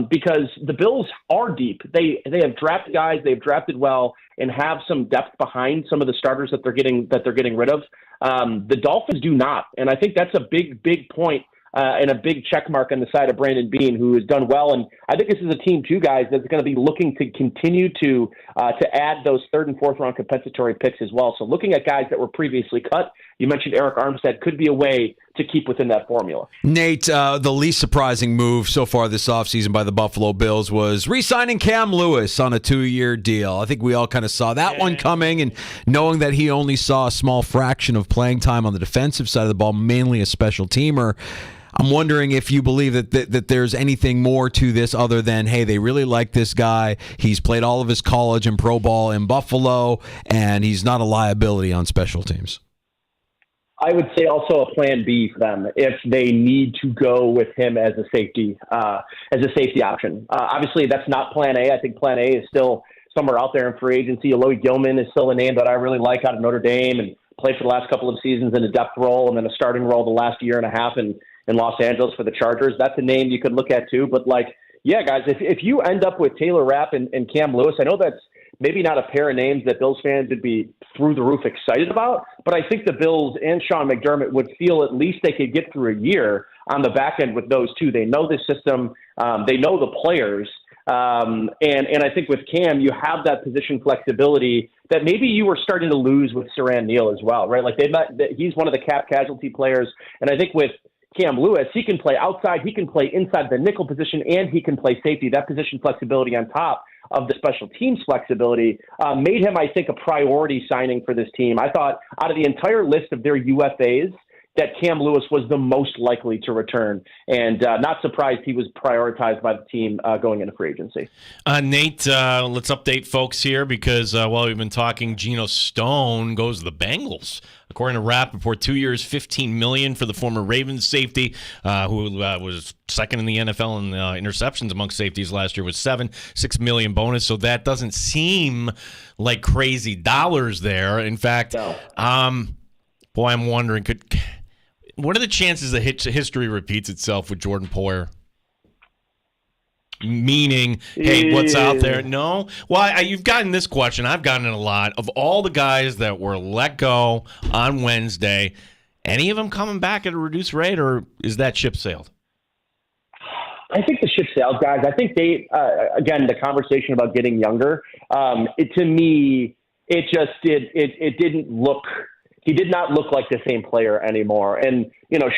because the Bills are deep. They have drafted guys, they've drafted well, and have some depth behind some of the starters that they're getting rid of. The Dolphins do not, and I think that's a big point and a big check mark on the side of Brandon Beane, who has done well. And I think this is a team, too, guys, that's going to be looking to continue to add those 3rd and 4th round compensatory picks as well. So looking at guys that were previously cut, you mentioned Eric Armstead, could be a way to keep within that formula. Nate, the least surprising move so far this offseason by the Buffalo Bills was re-signing Cam Lewis on a 2-year deal. I think we all kind of saw that one coming, and knowing that he only saw a small fraction of playing time on the defensive side of the ball, mainly a special teamer. I'm wondering if you believe that there's anything more to this other than, hey, they really like this guy. He's played all of his college and pro ball in Buffalo, and he's not a liability on special teams. I would say also a plan B for them if they need to go with him as a safety option. Obviously, that's not plan A. I think plan A is still somewhere out there in free agency. Eloy Gilman is still a name that I really like out of Notre Dame and played for the last couple of seasons in a depth role and then a starting role the last year and a half in Los Angeles for the Chargers. That's a name you could look at too. But yeah, guys, if you end up with Taylor Rapp and Cam Lewis, I know that's maybe not a pair of names that Bills fans would be through the roof excited about, but I think the Bills and Sean McDermott would feel at least they could get through a year on the back end with those two. They know the system. They know the players. And I think with Cam, you have that position flexibility that maybe you were starting to lose with Siran Neal as well, right? He's one of the cap casualty players. And I think with Cam Lewis, he can play outside, he can play inside the nickel position, and he can play safety. That position flexibility on top of the special teams flexibility made him, I think, a priority signing for this team. I thought out of the entire list of their UFAs, that Cam Lewis was the most likely to return, and not surprised he was prioritized by the team going into free agency. Nate, let's update folks here because while we've been talking, Geno Stone goes to the Bengals. According to Rappaport, 2 years, $15 million for the former Ravens safety, who was second in the NFL in interceptions among safeties last year, was $6 million bonus. So that doesn't seem like crazy dollars there. In fact, I'm wondering, what are the chances that history repeats itself with Jordan Poyer? Meaning, hey, what's out there? No? Well, you've gotten this question. I've gotten it a lot. Of all the guys that were let go on Wednesday, any of them coming back at a reduced rate, or is that ship sailed? I think the ship sailed, guys. I think they, again, the conversation about getting younger, to me, it didn't look – he did not look like the same player anymore. And,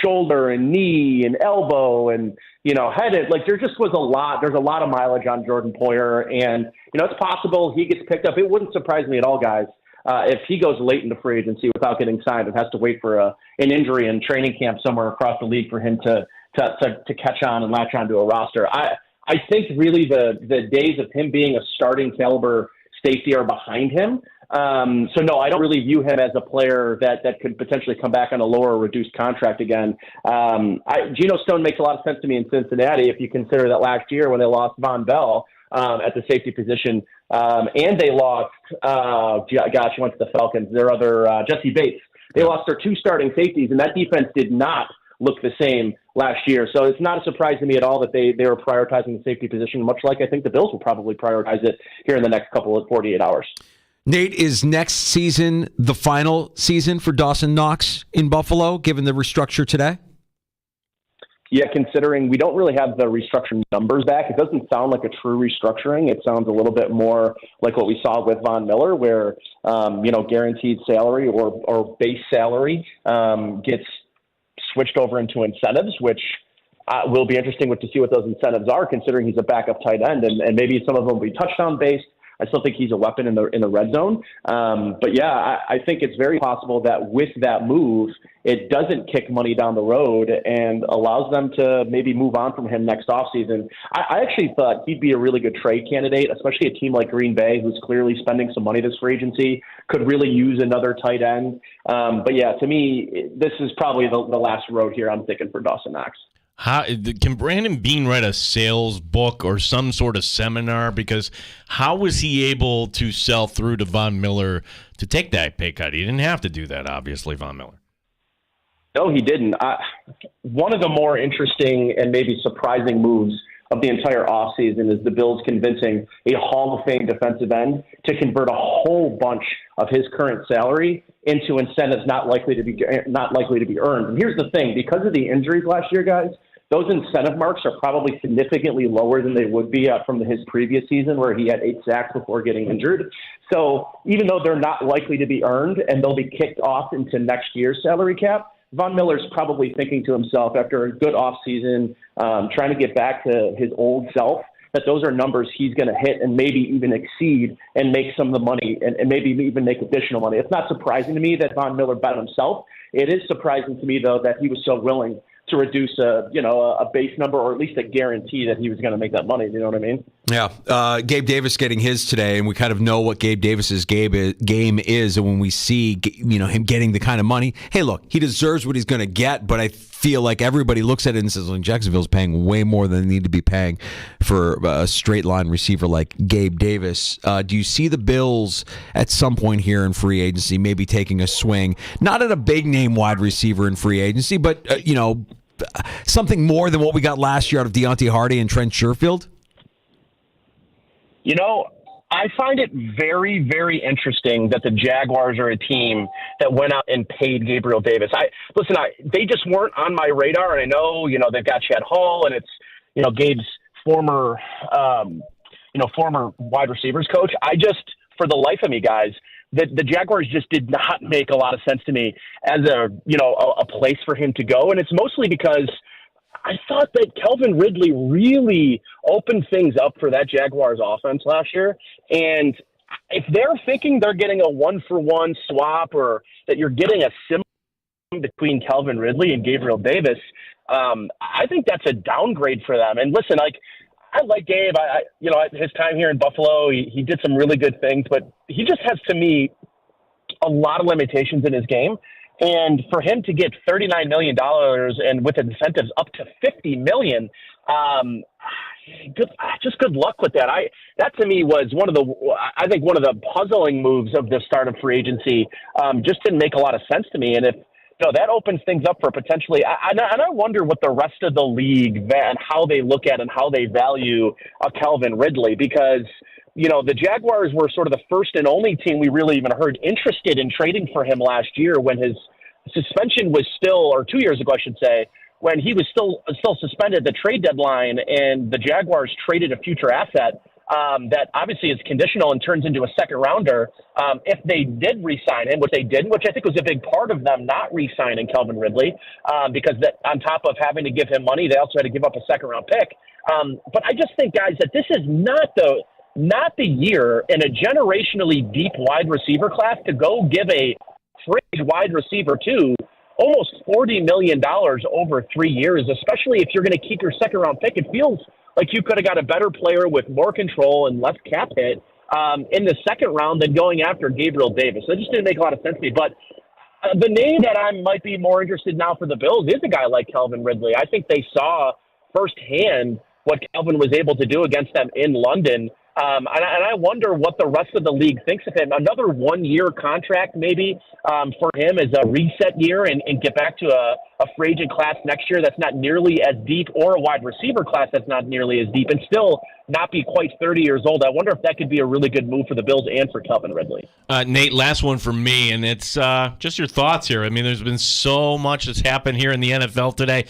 shoulder and knee and elbow and, head, there just was a lot. There's a lot of mileage on Jordan Poyer. And, it's possible he gets picked up. It wouldn't surprise me at all, guys, if he goes late into free agency without getting signed and has to wait for an injury in training camp somewhere across the league for him to catch on and latch onto a roster. I think really the days of him being a starting caliber safety are behind him. So no, I don't really view him as a player that could potentially come back on a lower reduced contract again. Geno Stone makes a lot of sense to me in Cincinnati if you consider that last year when they lost Von Bell at the safety position, and they lost, he went to the Falcons, their other Jesse Bates. They lost their 2 starting safeties, and that defense did not look the same last year. So it's not a surprise to me at all that they were prioritizing the safety position, much like I think the Bills will probably prioritize it here in the next couple of 48 hours. Nate, is next season the final season for Dawson Knox in Buffalo, given the restructure today? Yeah, considering we don't really have the restructuring numbers back, it doesn't sound like a true restructuring. It sounds a little bit more like what we saw with Von Miller, where, guaranteed salary or base salary gets switched over into incentives, which will be interesting to see what those incentives are, considering he's a backup tight end, and maybe some of them will be touchdown-based. I still think he's a weapon in the red zone. But yeah, I think it's very possible that with that move, it doesn't kick money down the road and allows them to maybe move on from him next offseason. I actually thought he'd be a really good trade candidate, especially a team like Green Bay, who's clearly spending some money this free agency, could really use another tight end. But yeah, to me, this is probably the last road here I'm thinking for Dawson Knox. Can Brandon Beane write a sales book or some sort of seminar? Because how was he able to sell through to Von Miller to take that pay cut? He didn't have to do that, obviously, Von Miller. No, he didn't. One of the more interesting and maybe surprising moves of the entire offseason is the Bills convincing a Hall of Fame defensive end to convert a whole bunch of his current salary into incentives not likely to be earned. And here's the thing, because of the injuries last year, guys, those incentive marks are probably significantly lower than they would be from his previous season where he had 8 sacks before getting injured. So even though they're not likely to be earned and they'll be kicked off into next year's salary cap, Von Miller's probably thinking to himself after a good offseason, trying to get back to his old self, that those are numbers he's going to hit and maybe even exceed and make some of the money and maybe even make additional money. It's not surprising to me that Von Miller bet himself. It is surprising to me, though, that he was so willing to reduce a base number or at least a guarantee that he was going to make that money. You know what I mean? Yeah. Gabe Davis getting his today, and we kind of know what Gabe Davis's game is. And when we see, him getting the kind of money, hey, look, he deserves what he's going to get. But I feel like everybody looks at it and says, well, Jacksonville's paying way more than they need to be paying for a straight line receiver like Gabe Davis. Do you see the Bills at some point here in free agency maybe taking a swing, not at a big name wide receiver in free agency, but, something more than what we got last year out of Deontay Hardy and Trent Sherfield? I find it very, very interesting that the Jaguars are a team that went out and paid Gabriel Davis. They just weren't on my radar, and I know, they've got Chad Hall, and it's, Gabe's former wide receivers coach. For the life of me, guys, the Jaguars just did not make a lot of sense to me as a place for him to go. And it's mostly because I thought that Calvin Ridley really opened things up for that Jaguars offense last year. And if they're thinking they're getting a 1-for-1 swap or that you're getting a similar between Calvin Ridley and Gabriel Davis, I think that's a downgrade for them. And listen, I like Gabe. His time here in Buffalo, he did some really good things, but he just has, to me, a lot of limitations in his game. And for him to get $39 million and with incentives up to $50 million, good luck with that. That to me was one of the puzzling moves of the start of free agency. Just didn't make a lot of sense to me. And if that opens things up for potentially, and I wonder what the rest of the league and how they look at and how they value Calvin Ridley, because the Jaguars were sort of the first and only team we really even heard interested in trading for him last year when his suspension was still, or 2 years ago, I should say, when he was still suspended the trade deadline, and the Jaguars traded a future asset that obviously is conditional and turns into a second rounder. If they did re-sign him, which they didn't, which I think was a big part of them not re-signing Calvin Ridley, because on top of having to give him money, they also had to give up a second round pick. But I just think, guys, that this is not the year in a generationally deep wide receiver class to go give a fringe wide receiver to almost $40 million over 3 years, especially if you're going to keep your second round pick. It feels like you could have got a better player with more control and less cap hit in the second round than going after Gabriel Davis. So it just didn't make a lot of sense to me. But the name that I might be more interested now for the Bills is a guy like Calvin Ridley. I think they saw firsthand what Calvin was able to do against them in London. And I wonder what the rest of the league thinks of him. Another 1 year contract maybe for him as a reset year and get back to a free agent class next year that's not nearly as deep, or a wide receiver class that's not nearly as deep, and still not be quite 30 years old. I wonder if that could be a really good move for the Bills and for Calvin Ridley. Nate, last one for me, and it's just your thoughts here. I mean, there's been so much that's happened here in the NFL today.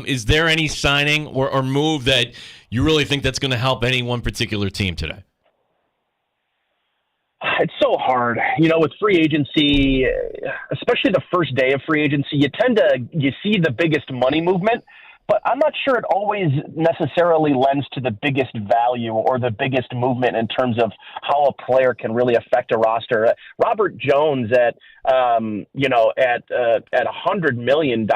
Is there any signing or move that you really think that's going to help any one particular team today? It's so hard, with free agency, especially the first day of free agency. You see the biggest money movement, but I'm not sure it always necessarily lends to the biggest value or the biggest movement in terms of how a player can really affect a roster. Robert Jones at $100 million,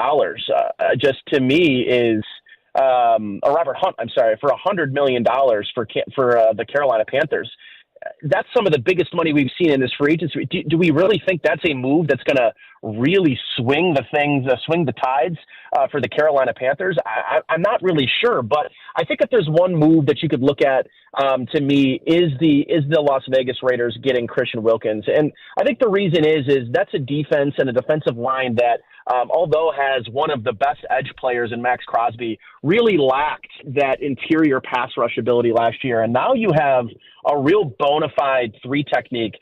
just to me is. Or Robert Hunt, I'm sorry, for $100 million for the Carolina Panthers. That's some of the biggest money we've seen in this free agency. Do we really think that's a move that's going to really swing the tides for the Carolina Panthers? I'm not really sure, but I think if there's one move that you could look at, to me, is the Las Vegas Raiders getting Christian Wilkins, and I think the reason is that's a defense and a defensive line that, although has one of the best edge players in Max Crosby, really lacked that interior pass rush ability last year, and now you have a real bona fide three technique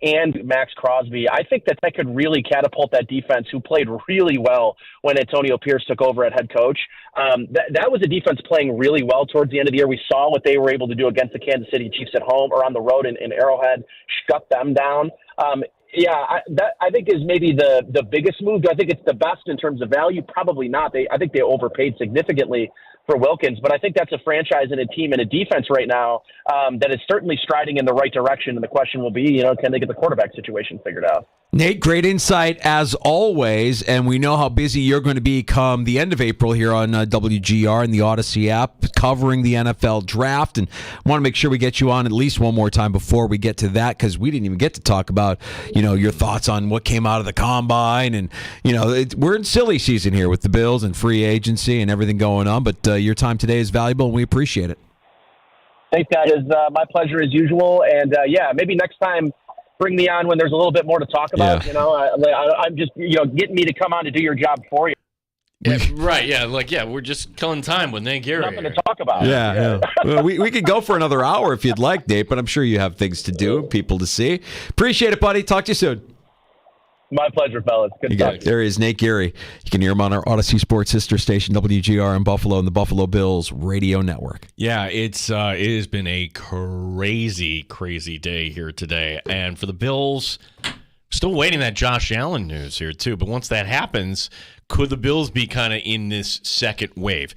and Max Crosby. I think that could really catapult that defense, who played really well when Antonio Pierce took over at head coach. That was a defense playing really well towards the end of the year. We saw what they were able to do against the Kansas City Chiefs at home or on the road in Arrowhead, shut them down. I think is maybe the biggest move. Do I think it's the best in terms of value? Probably not. I think they overpaid significantly for Wilkins, but I think that's a franchise and a team and a defense right now that is certainly striding in the right direction. And the question will be, can they get the quarterback situation figured out? Nate, great insight as always, and we know how busy you're going to be come the end of April here on WGR and the Odyssey app covering the NFL draft, and want to make sure we get you on at least one more time before we get to that, because we didn't even get to talk about your thoughts on what came out of the combine, and we're in silly season here with the Bills and free agency and everything going on, but your time today is valuable and we appreciate it. Thanks, guys. My pleasure as usual, and maybe next time bring me on when there's a little bit more to talk about. Yeah. I'm just getting me to come on to do your job for you. Yeah, right, yeah, we're just killing time with Nate Gary. Nothing to talk about. Yeah. Well, we could go for another hour if you'd like, Nate, but I'm sure you have things to do, people to see. Appreciate it, buddy. Talk to you soon. My pleasure, fellas. Good talk. There is Nate Gary. You can hear him on our Odyssey Sports sister station, WGR in Buffalo, and the Buffalo Bills radio network. Yeah, it has been a crazy, crazy day here today. And for the Bills, still waiting that Josh Allen news here, too. But once that happens, could the Bills be kind of in this second wave?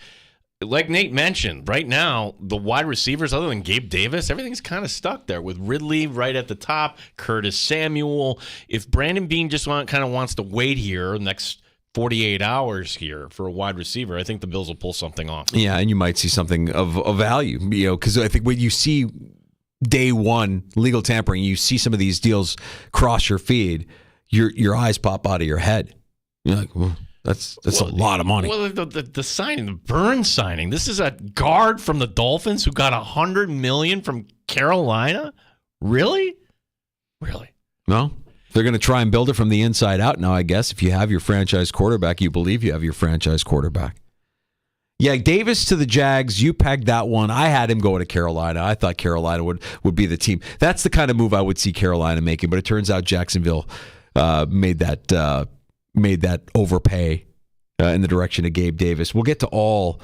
Like Nate mentioned, right now, the wide receivers, other than Gabe Davis, everything's kind of stuck there with Ridley right at the top, Curtis Samuel. If Brandon Beane just kind of wants to wait here the next 48 hours here for a wide receiver, I think the Bills will pull something off. Yeah, and you might see something of value, because I think when you see day one legal tampering, you see some of these deals cross your feed, your eyes pop out of your head. You're like, well, That's a lot of money. Well, the signing, the Burns signing. This is a guard from the Dolphins who got $100 million from Carolina. Really? No, they're going to try and build it from the inside out now. I guess if you have your franchise quarterback, you believe you have your franchise quarterback. Yeah, Davis to the Jags. You pegged that one. I had him going to Carolina. I thought Carolina would be the team. That's the kind of move I would see Carolina making. But it turns out Jacksonville made that overpay in the direction of Gabe Davis. We'll get to all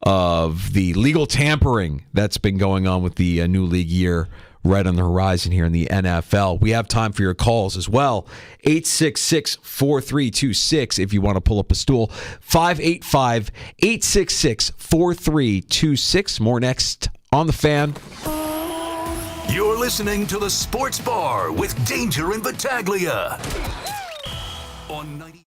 of the legal tampering that's been going on with the new league year right on the horizon here in the NFL. We have time for your calls as well. 866-4326 if you want to pull up a stool. 585-866-4326. More next on The Fan. You're listening to The Sports Bar with Danger and Battaglia on 90.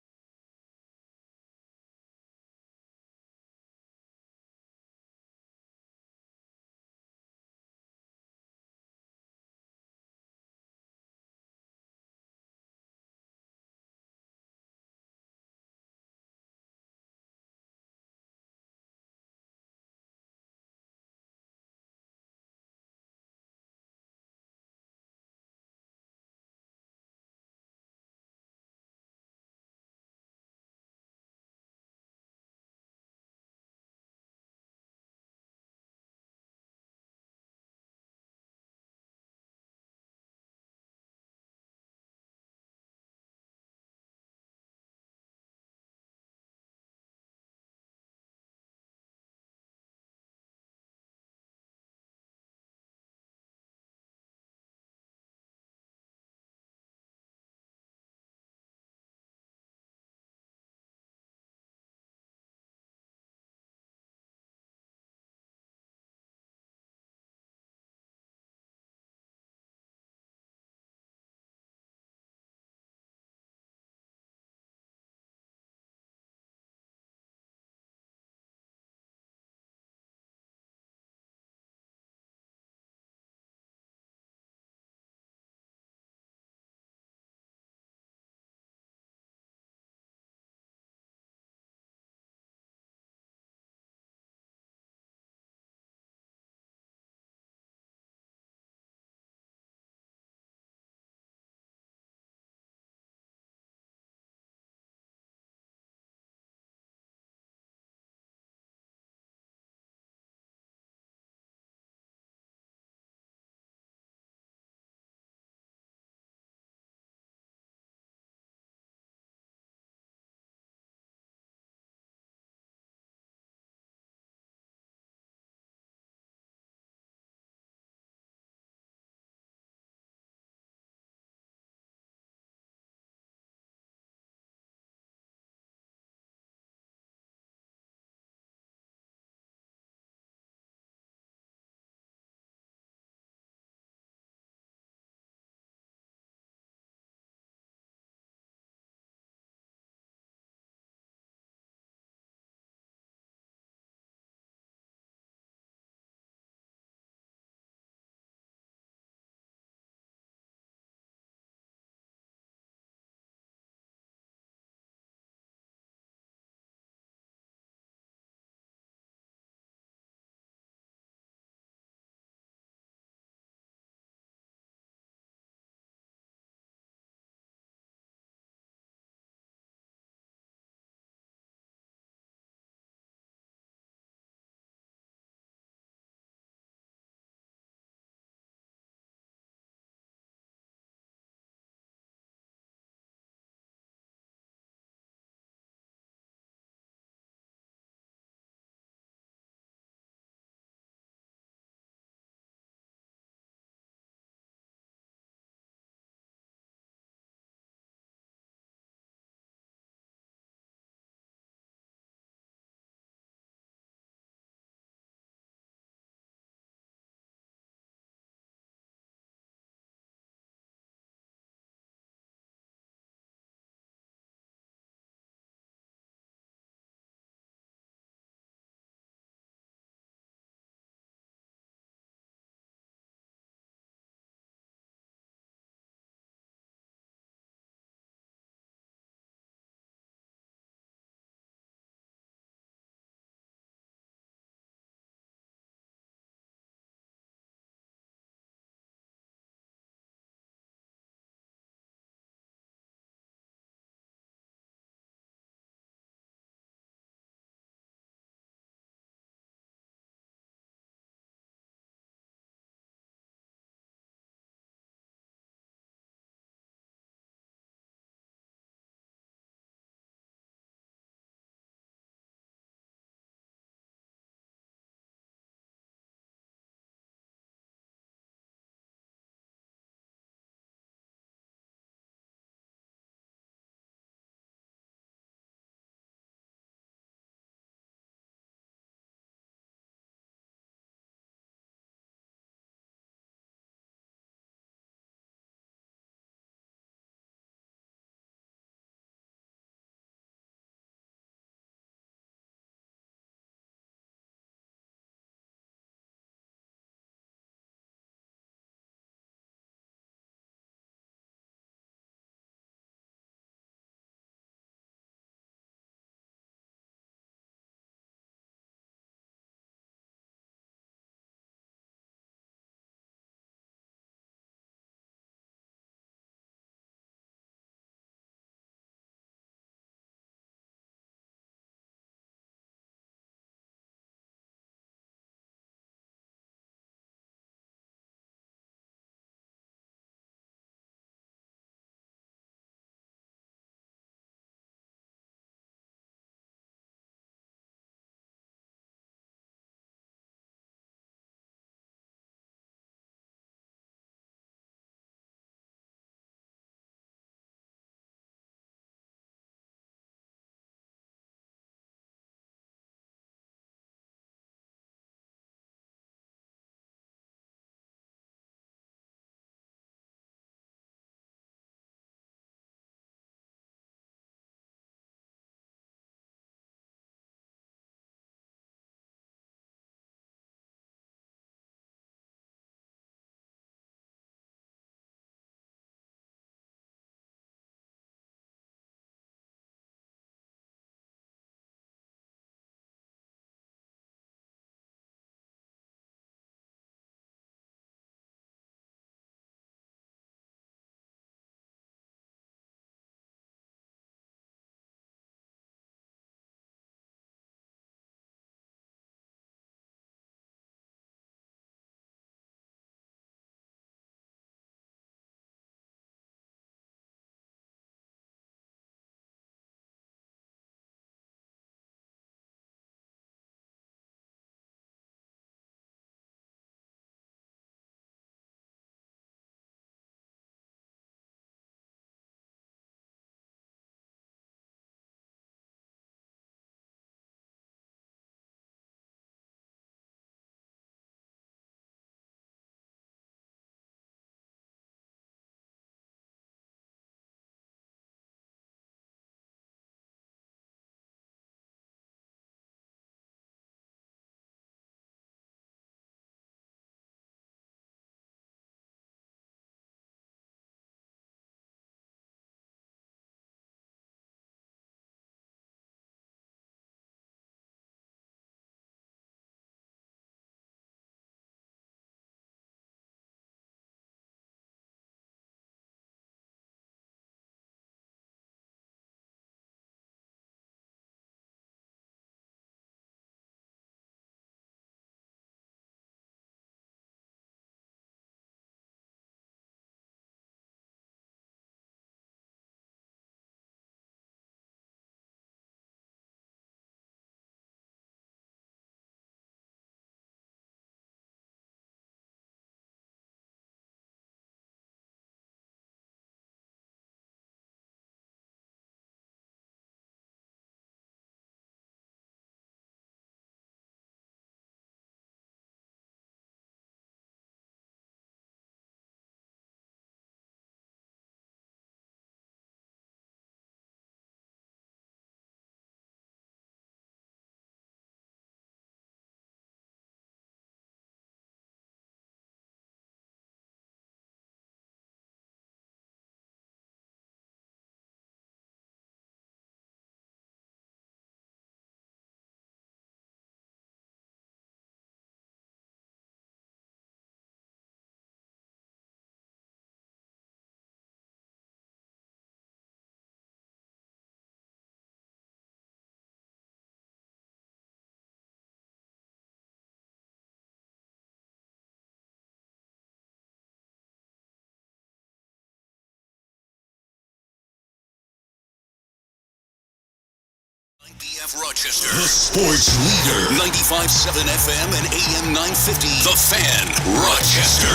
BF Rochester, the sports leader. 95.7 FM and AM 950. The Fan, Rochester.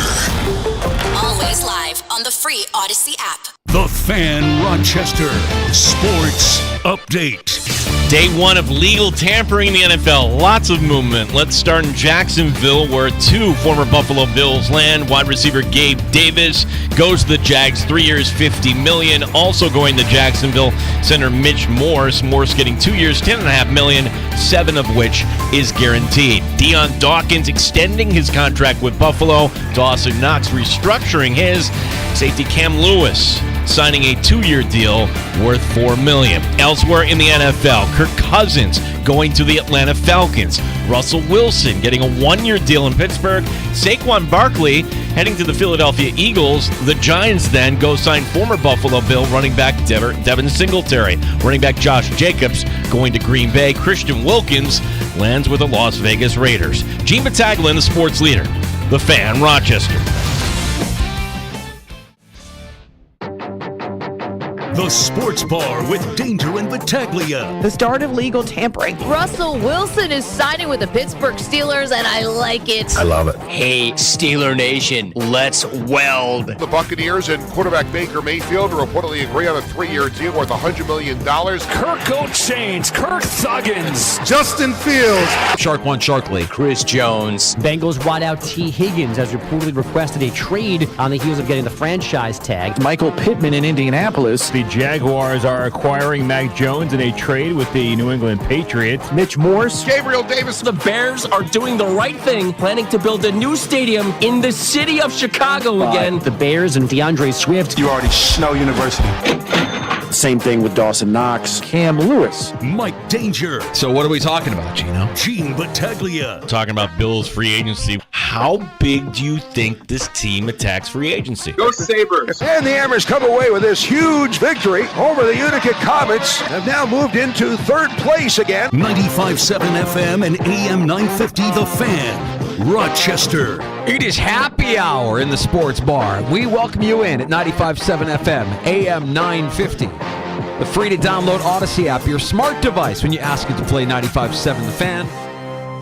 Always live on the free Odyssey app. The Fan Rochester Sports Update. Day one of legal tampering in the NFL. Lots of movement. Let's start in Jacksonville, where two former Buffalo Bills land. Wide receiver Gabe Davis goes to the Jags, 3 years, $50 million. Also going to Jacksonville, center Mitch Morse. Morse getting 2 years, $10.5 million, 7 of which is guaranteed. Deion Dawkins extending his contract with Buffalo. Dawson Knox restructuring his. Safety Cam Lewis signing a 2-year deal worth $4 million. Elsewhere in the NFL, Kirk Cousins going to the Atlanta Falcons. Russell Wilson getting a 1-year deal in Pittsburgh. Saquon Barkley heading to the Philadelphia Eagles. The Giants then go sign former Buffalo Bill running back Devin Singletary. Running back Josh Jacobs going to Green Bay. Christian Wilkins lands with the Las Vegas Raiders. Gene Battaglia, the sports leader. The Fan, Rochester. The Sports Bar with Danger and Battaglia. The start of legal tampering. Russell Wilson is signing with the Pittsburgh Steelers, and I like it. I love it. Hey, Steeler Nation, let's weld. The Buccaneers and quarterback Baker Mayfield reportedly agree on a 3-year deal worth $100 million. Kirk O'Chains, Kirk Thuggins, Justin Fields. Shark one, Sharkley. Chris Jones. Bengals wideout T. Higgins has reportedly requested a trade on the heels of getting the franchise tag. Michael Pittman in Indianapolis. The Jaguars are acquiring Mac Jones in a trade with the New England Patriots. Mitch Morse. Gabriel Davis. The Bears are doing the right thing, planning to build a new stadium in the city of Chicago again. The Bears and DeAndre Swift. You already Snow University. Same thing with Dawson Knox. Cam Lewis. Mike Danger, So what are we talking about, Gino? Gene Battaglia. Talking about Bills free agency. How big do you think this team attacks free agency? Go Sabres. And the Hammers come away with this huge victory over the Utica Comets. Have now moved into third place again. 95.7 FM and AM 950 The Fan, Rochester. It is happy hour in the sports bar. We welcome you in at 95.7 FM, AM 950. The free to download Odyssey app, your smart device, when you ask it to play 95.7 The Fan.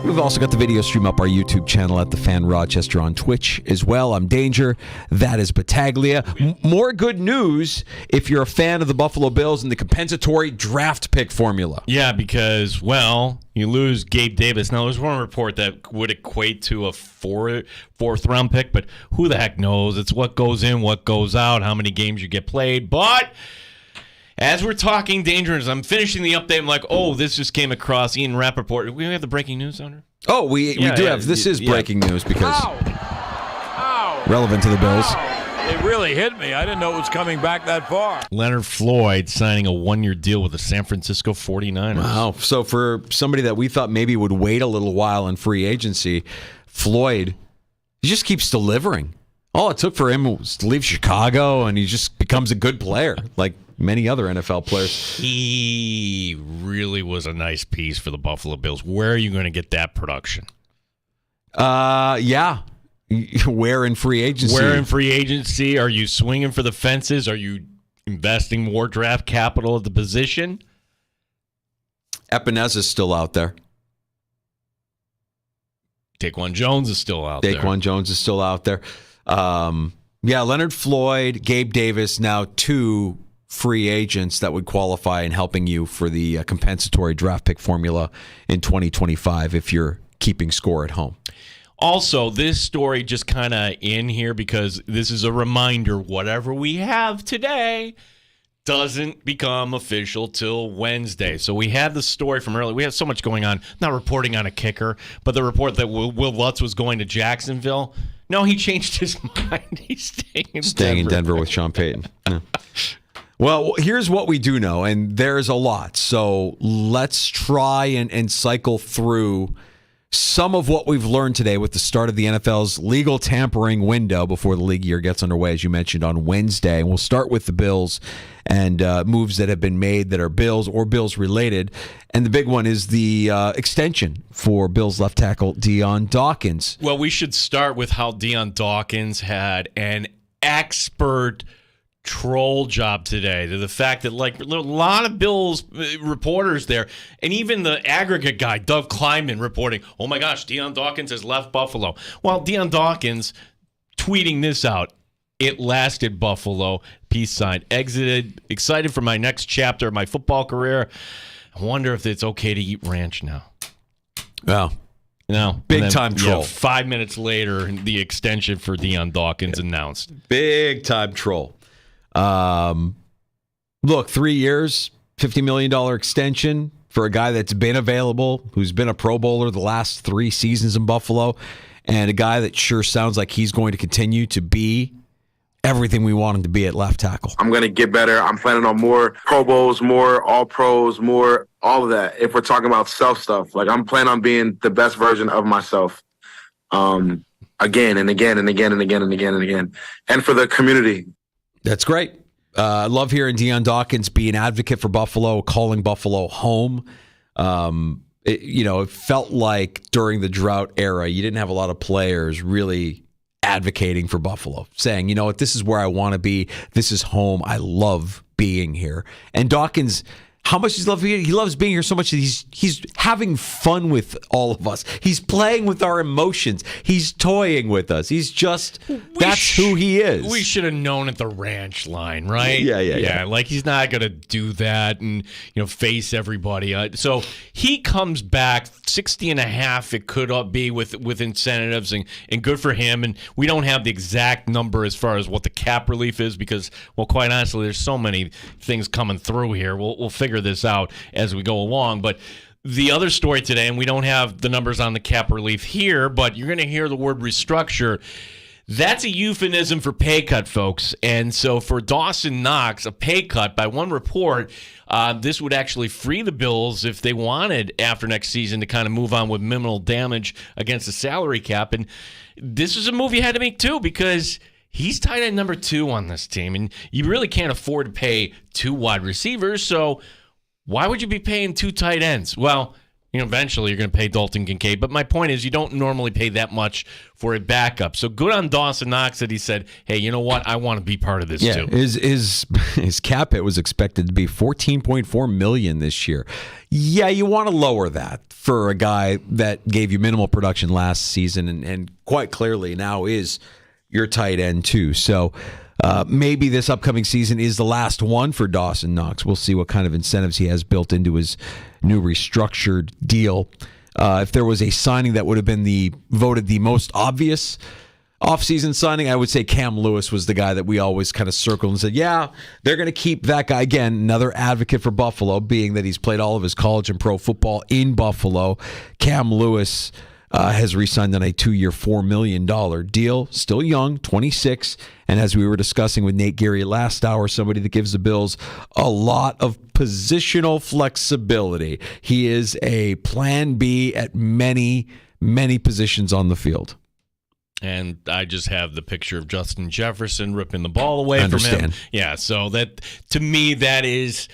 We've also got the video stream up our YouTube channel at The Fan Rochester on Twitch as well. I'm Danger. That is Battaglia. More good news if you're a fan of the Buffalo Bills and the compensatory draft pick formula. Yeah, because, well, you lose Gabe Davis. Now, there's one report that would equate to a fourth-round pick, but who the heck knows? It's what goes in, what goes out, how many games you get played. But as we're talking Dangerous, I'm finishing the update. I'm like, oh, this just came across Ian Rappaport. We have the breaking news on her? Oh, we do have. This is breaking news because relevant to the Bills. It really hit me. I didn't know it was coming back that far. Leonard Floyd signing a 1-year deal with the San Francisco 49ers. Wow. So for somebody that we thought maybe would wait a little while in free agency, Floyd, he just keeps delivering. All it took for him was to leave Chicago, and he just becomes a good player, like many other NFL players. He really was a nice piece for the Buffalo Bills. Where are you going to get that production? Yeah. Where in free agency? Where in free agency? Are you swinging for the fences? Are you investing more draft capital at the position? Epeneza's still out there. Daquan Jones is still out there. Daquan Jones is still out there. Yeah, Leonard Floyd, Gabe Davis, now 2 free agents that would qualify in helping you for the compensatory draft pick formula in 2025 if you're keeping score at home. Also, this story just kind of in here because this is a reminder, whatever we have today doesn't become official till Wednesday. So we had the story from earlier. We had so much going on, not reporting on a kicker, but the report that Will Lutz was going to Jacksonville. No, he changed his mind. He's staying in Denver with Sean Payton. Yeah. Well, here's what we do know, and there's a lot. So let's try and cycle through some of what we've learned today with the start of the NFL's legal tampering window before the league year gets underway, as you mentioned, on Wednesday. And we'll start with the Bills and moves that have been made that are Bills or Bills related. And the big one is the extension for Bills left tackle Deion Dawkins. Well, we should start with how Deion Dawkins had an expert troll job today to the fact that like a lot of Bills reporters there, and even the aggregate guy, Doug Kleinman, reporting, oh my gosh, Deion Dawkins has left Buffalo. Well, Deion Dawkins tweeting this out. It lasted, Buffalo. Peace sign. Exited. Excited for my next chapter of my football career. I wonder if it's okay to eat ranch now. Well, no. Big time troll. 5 minutes later, the extension for Deion Dawkins announced. Big time troll. Look, 3 years, $50 million extension for a guy that's been available, who's been a Pro Bowler the last 3 seasons in Buffalo, and a guy that sure sounds like he's going to continue to be everything we want him to be at left tackle. I'm going to get better. I'm planning on more Pro Bowls, more All-Pros, more all of that. If we're talking about self stuff, like I'm planning on being the best version of myself again and again and again and again and again and again. And for the community. That's great. I love hearing Deion Dawkins be an advocate for Buffalo, calling Buffalo home. It felt like during the drought era, you didn't have a lot of players really advocating for Buffalo, saying, you know what, this is where I want to be. This is home. I love being here. And Dawkins, how much does he love being here? He loves being here so much that he's having fun with all of us. He's playing with our emotions. He's toying with us. He's just, that's who he is. We should have known at the ranch line, right? Yeah. Like he's not going to do that and, face everybody. So he comes back 60 and a half. It could be with incentives and good for him. And we don't have the exact number as far as what the cap relief is because, well, quite honestly, there's so many things coming through here. We'll figure this out as we go along. But the other story today, and we don't have the numbers on the cap relief here, but you're going to hear the word restructure. That's a euphemism for pay cut, folks. And so for Dawson Knox, a pay cut, by one report, this would actually free the Bills if they wanted after next season to kind of move on with minimal damage against the salary cap. And this is a move you had to make too because he's tight end number 2 on this team, and you really can't afford to pay 2 wide receivers, so why would you be paying 2 tight ends? Well, eventually you're going to pay Dalton Kincaid, but my point is you don't normally pay that much for a backup. So good on Dawson Knox that he said, hey, you know what? I want to be part of this too. His cap hit was expected to be $14.4 million this year. Yeah, you want to lower that for a guy that gave you minimal production last season and quite clearly now is your tight end too. So maybe this upcoming season is the last one for Dawson Knox. We'll see what kind of incentives he has built into his new restructured deal. If there was a signing that would have been voted the most obvious offseason signing, I would say Cam Lewis was the guy that we always kind of circled and said, yeah, they're going to keep that guy. Again, another advocate for Buffalo, being that he's played all of his college and pro football in Buffalo. Cam Lewis has re-signed on a 2-year, $4 million deal. Still young, 26. And as we were discussing with Nate Geary last hour, somebody that gives the Bills a lot of positional flexibility. He is a plan B at many, many positions on the field. And I just have the picture of Justin Jefferson ripping the ball away from him. Yeah, so that to me, that is...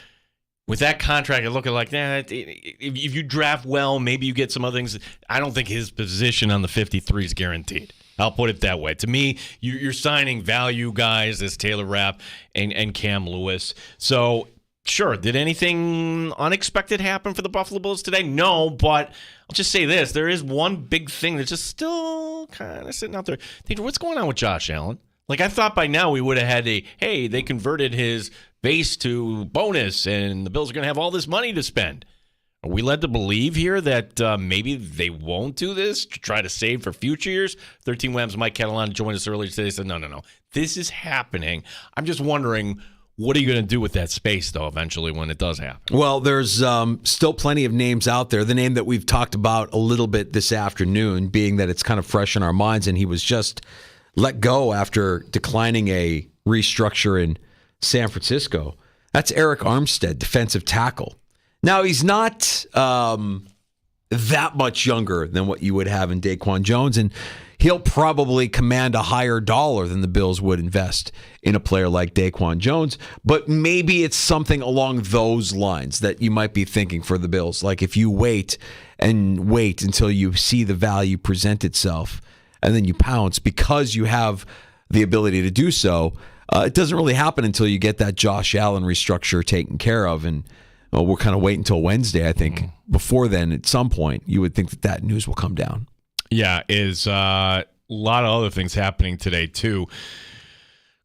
With that contract, I look at like, if you draft well, maybe you get some other things. I don't think his position on the 53 is guaranteed. I'll put it that way. To me, you're signing value guys as Taylor Rapp and Cam Lewis. So, sure, did anything unexpected happen for the Buffalo Bills today? No, but I'll just say this. There is one big thing that's just still kind of sitting out there. What's going on with Josh Allen? Like, I thought by now we would have had hey, they converted his base to bonus, and the Bills are going to have all this money to spend. Are we led to believe here that maybe they won't do this to try to save for future years? 13 Wham's Mike Catalan joined us earlier today. Said, no. This is happening. I'm just wondering, what are you going to do with that space, though, eventually when it does happen? Well, there's still plenty of names out there. The name that we've talked about a little bit this afternoon, being that it's kind of fresh in our minds, and he was just let go after declining a restructure in San Francisco. That's Eric Armstead, defensive tackle. Now, he's not that much younger than what you would have in Daquan Jones, and he'll probably command a higher dollar than the Bills would invest in a player like Daquan Jones, but maybe it's something along those lines that you might be thinking for the Bills. Like if you wait until you see the value present itself, and then you pounce because you have the ability to do so. It doesn't really happen until you get that Josh Allen restructure taken care of, and we'll kind of wait until Wednesday, I think. Before then, at some point, you would think that news will come down. Yeah, is a lot of other things happening today, too.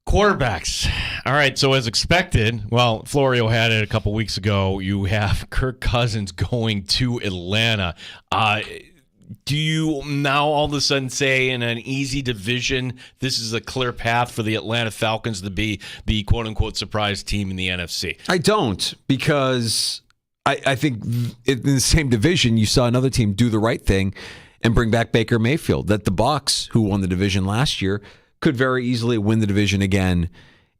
Quarterbacks. All right, so as expected, well, Florio had it a couple weeks ago. You have Kirk Cousins going to Atlanta. Do you now all of a sudden say in an easy division, this is a clear path for the Atlanta Falcons to be the quote-unquote surprise team in the NFC? I don't, because I think in the same division, you saw another team do the right thing and bring back Baker Mayfield. That the Bucs, who won the division last year, could very easily win the division again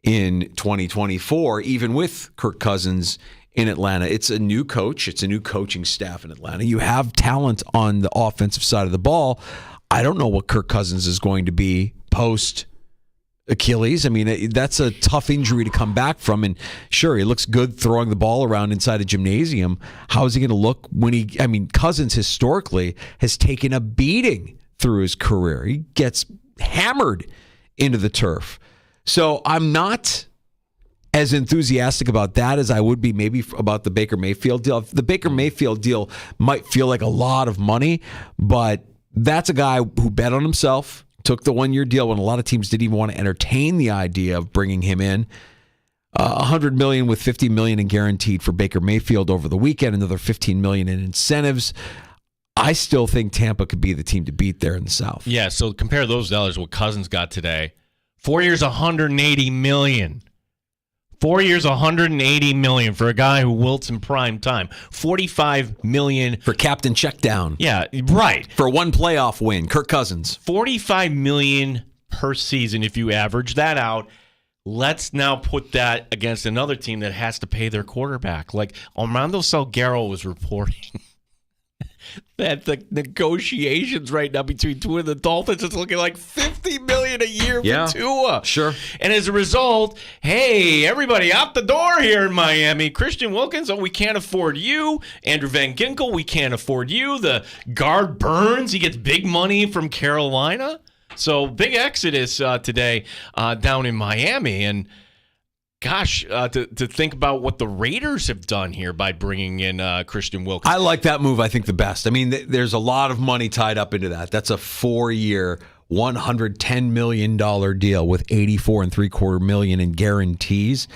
in 2024, even with Kirk Cousins in Atlanta. It's a new coach. It's a new coaching staff in Atlanta. You have talent on the offensive side of the ball. I don't know what Kirk Cousins is going to be post Achilles. I mean, that's a tough injury to come back from. And sure, he looks good throwing the ball around inside a gymnasium. How is he going to look when Cousins historically has taken a beating through his career. He gets hammered into the turf. So I'm not as enthusiastic about that as I would be maybe about the Baker Mayfield deal. The Baker Mayfield deal might feel like a lot of money, but that's a guy who bet on himself, took the one-year deal when a lot of teams didn't even want to entertain the idea of bringing him in. $100 million with $50 million in guaranteed for Baker Mayfield over the weekend, another $15 million in incentives. I still think Tampa could be the team to beat there in the South. Yeah, so compare those dollars what Cousins got today. 4 years, $180 million. 4 years, $180 million for a guy who wilts in prime time. $45 million for captain checkdown. Yeah, right. For one playoff win, Kirk Cousins. $45 million per season if you average that out. Let's now put that against another team that has to pay their quarterback. Like Armando Salguero was reporting that the negotiations right now between Tua and the Dolphins is looking like $50 million a year for Tua. Sure. And as a result, hey, everybody out the door here in Miami. Christian Wilkins, we can't afford you. Andrew Van Ginkel, we can't afford you. The guard Burns, he gets big money from Carolina. So big exodus today down in Miami. And gosh, to think about what the Raiders have done here by bringing in Christian Wilkins. I like that move, I think, the best. I mean, there's a lot of money tied up into that. That's a 4-year, $110 million deal with $84.75 million in guarantees.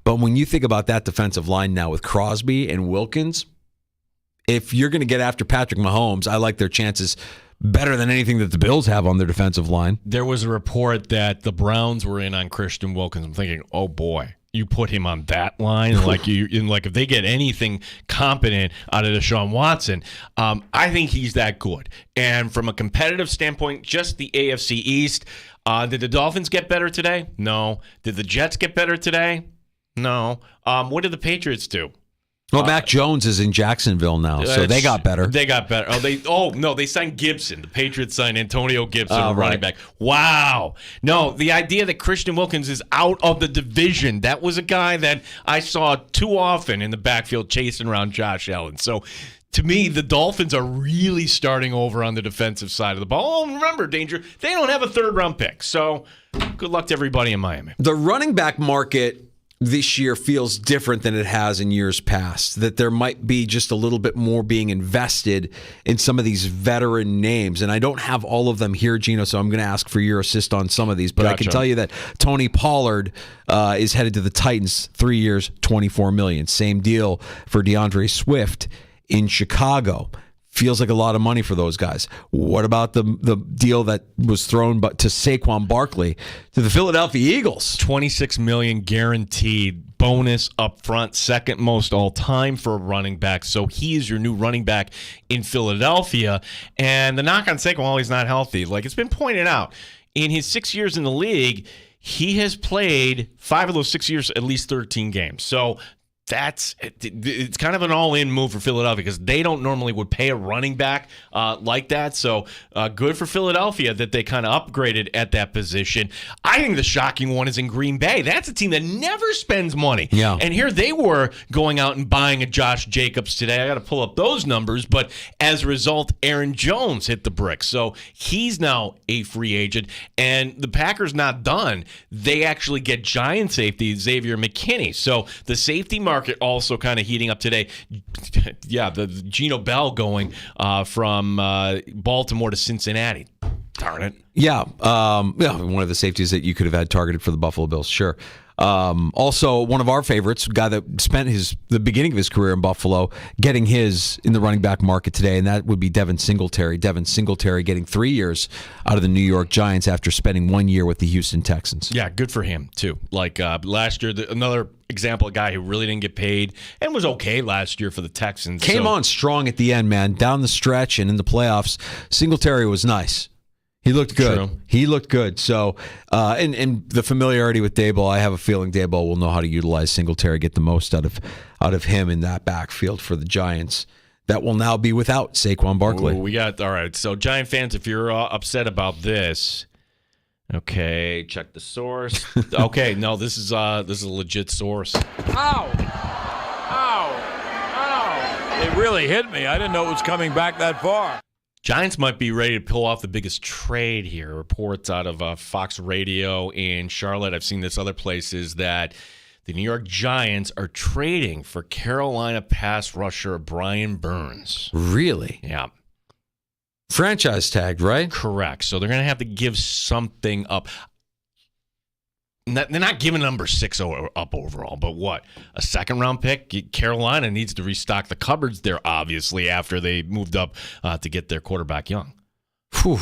But when you think about that defensive line now with Crosby and Wilkins, if you're going to get after Patrick Mahomes, I like their chances better than anything that the Bills have on their defensive line. There was a report that the Browns were in on Christian Wilkins. I'm thinking, oh boy, you put him on that line, like if they get anything competent out of Deshaun Watson, I think he's that good. And from a competitive standpoint, just the AFC East, did the Dolphins get better today? No. Did the Jets get better today? No. What did the Patriots do? Well, Mac Jones is in Jacksonville now, so they got better. They got better. They signed Gibson. The Patriots signed Antonio Gibson, running back. Wow. No, the idea that Christian Wilkins is out of the division, that was a guy that I saw too often in the backfield chasing around Josh Allen. So, to me, the Dolphins are really starting over on the defensive side of the ball. Oh, remember, Danger, they don't have a third-round pick. So, good luck to everybody in Miami. The running back market this year feels different than it has in years past, that there might be just a little bit more being invested in some of these veteran names. And I don't have all of them here, Gino, so I'm going to ask for your assist on some of these. But I can tell you that Tony Pollard is headed to the Titans, 3 years, $24 million. Same deal for DeAndre Swift in Chicago. Feels like a lot of money for those guys. What about the deal that was thrown to Saquon Barkley to the Philadelphia Eagles? $26 million guaranteed bonus up front, second most all time for a running back. So he is your new running back in Philadelphia. And the knock on Saquon, while he's not healthy, like it's been pointed out, in his 6 years in the league, he has played 5 of those 6 years at least 13 games. So it's kind of an all-in move for Philadelphia because they don't normally would pay a running back like that. So good for Philadelphia that they kind of upgraded at that position. I think the shocking one is in Green Bay. That's a team that never spends money. Yeah. And here they were going out and buying a Josh Jacobs today. I got to pull up those numbers, but as a result, Aaron Jones hit the bricks. So he's now a free agent, and the Packers not done. They actually get Giant safety Xavier McKinney. So the safety market also kind of heating up today. Yeah, the Geno Bell going from Baltimore to Cincinnati. Darn it. Yeah, one of the safeties that you could have had targeted for the Buffalo Bills, sure. Also, one of our favorites, a guy that spent the beginning of his career in Buffalo, getting his in the running back market today, and that would be Devin Singletary. Devin Singletary getting 3 years out of the New York Giants after spending 1 year with the Houston Texans. Yeah, good for him, too. Like last year, another example of a guy who really didn't get paid and was okay last year for the Texans. Came on strong at the end, man. Down the stretch and in the playoffs, Singletary was nice. He looked good. True. He looked good. So, and the familiarity with Daboll, I have a feeling Daboll will know how to utilize Singletary, get the most out of him in that backfield for the Giants. That will now be without Saquon Barkley. Ooh, all right. So, Giant fans, if you're upset about this, okay, check the source. Okay, no, this is a legit source. Ow! It really hit me. I didn't know it was coming back that far. Giants might be ready to pull off the biggest trade here. Reports out of Fox Radio in Charlotte. I've seen this other places that the New York Giants are trading for Carolina pass rusher Brian Burns. Really? Yeah. Franchise tagged, right? Correct. So they're going to have to give something up. They're not giving number 6 up overall, but what? A second-round pick? Carolina needs to restock the cupboards there, obviously, after they moved up to get their quarterback young. Whew.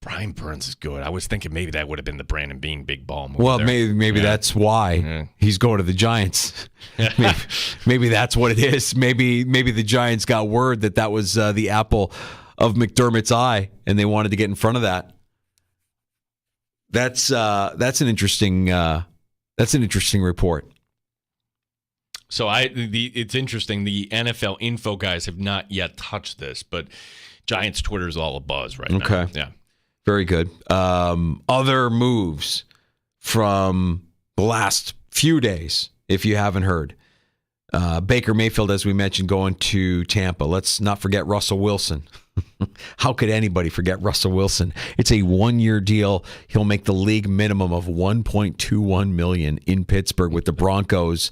Brian Burns is good. I was thinking maybe that would have been the Brandon Bean big ball move. Well, there. maybe that's why he's going to the Giants. maybe that's what it is. Maybe the Giants got word that was the apple of McDermott's eye, and they wanted to get in front of that. That's an interesting report. So it's interesting. The NFL info guys have not yet touched this, but Giants Twitter is all abuzz right now. Okay, yeah, very good. Other moves from the last few days, if you haven't heard, Baker Mayfield, as we mentioned, going to Tampa. Let's not forget Russell Wilson. How could anybody forget Russell Wilson? It's a 1-year deal. He'll make the league minimum of $1.21 million in Pittsburgh, with the Broncos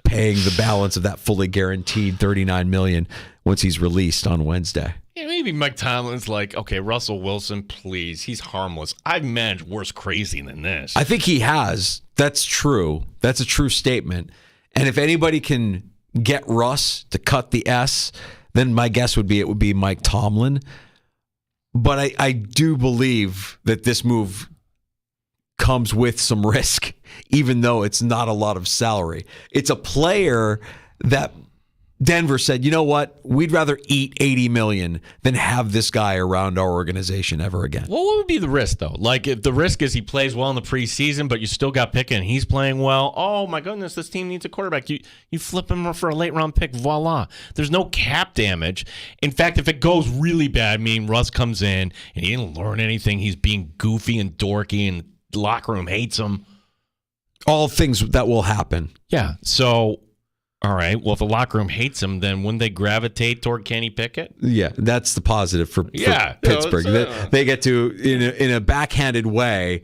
paying the balance of that fully guaranteed $39 million once he's released on Wednesday. Yeah, maybe Mike Tomlin's like, okay, Russell Wilson, please. He's harmless. I've managed worse crazy than this. I think he has. That's true. That's a true statement. And if anybody can get Russ to cut the S, then my guess would be it would be Mike Tomlin. But I do believe that this move comes with some risk, even though it's not a lot of salary. It's a player that Denver said, you know what? We'd rather eat $80 million than have this guy around our organization ever again. Well, what would be the risk, though? Like, if the risk is he plays well in the preseason, but you still got Pickett and he's playing well, oh, my goodness, this team needs a quarterback. You flip him for a late-round pick, voila. There's no cap damage. In fact, if it goes really bad, meaning Russ comes in and he didn't learn anything, he's being goofy and dorky and the locker room hates him. All things that will happen. Yeah, so... All right. Well, if the locker room hates him, then wouldn't they gravitate toward Kenny Pickett? Yeah, that's the positive for Pittsburgh. They get to, in a backhanded way,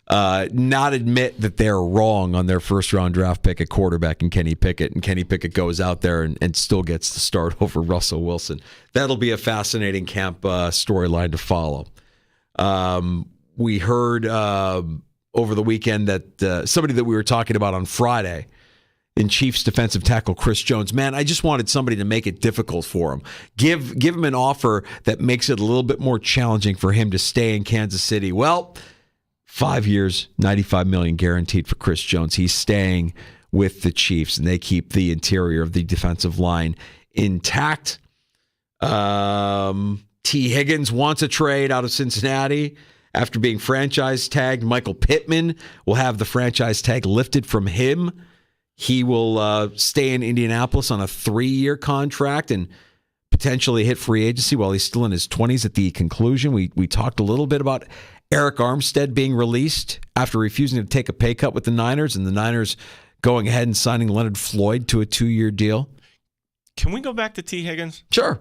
not admit that they're wrong on their first-round draft pick at quarterback in Kenny Pickett, and Kenny Pickett goes out there and still gets to start over Russell Wilson. That'll be a fascinating camp storyline to follow. We heard over the weekend that somebody that we were talking about on Friday, in Chiefs defensive tackle Chris Jones. Man, I just wanted somebody to make it difficult for him. Give him an offer that makes it a little bit more challenging for him to stay in Kansas City. Well, 5 years, $95 million guaranteed for Chris Jones. He's staying with the Chiefs, and they keep the interior of the defensive line intact. T. Higgins wants a trade out of Cincinnati after being franchise tagged. Michael Pittman will have the franchise tag lifted from him. he will stay in Indianapolis on a 3-year contract and potentially hit free agency while he's still in his 20s at the conclusion. We talked a little bit about Eric Armstead being released after refusing to take a pay cut with the Niners, and the Niners going ahead and signing Leonard Floyd to a 2-year deal. Can we go back to T. Higgins? Sure.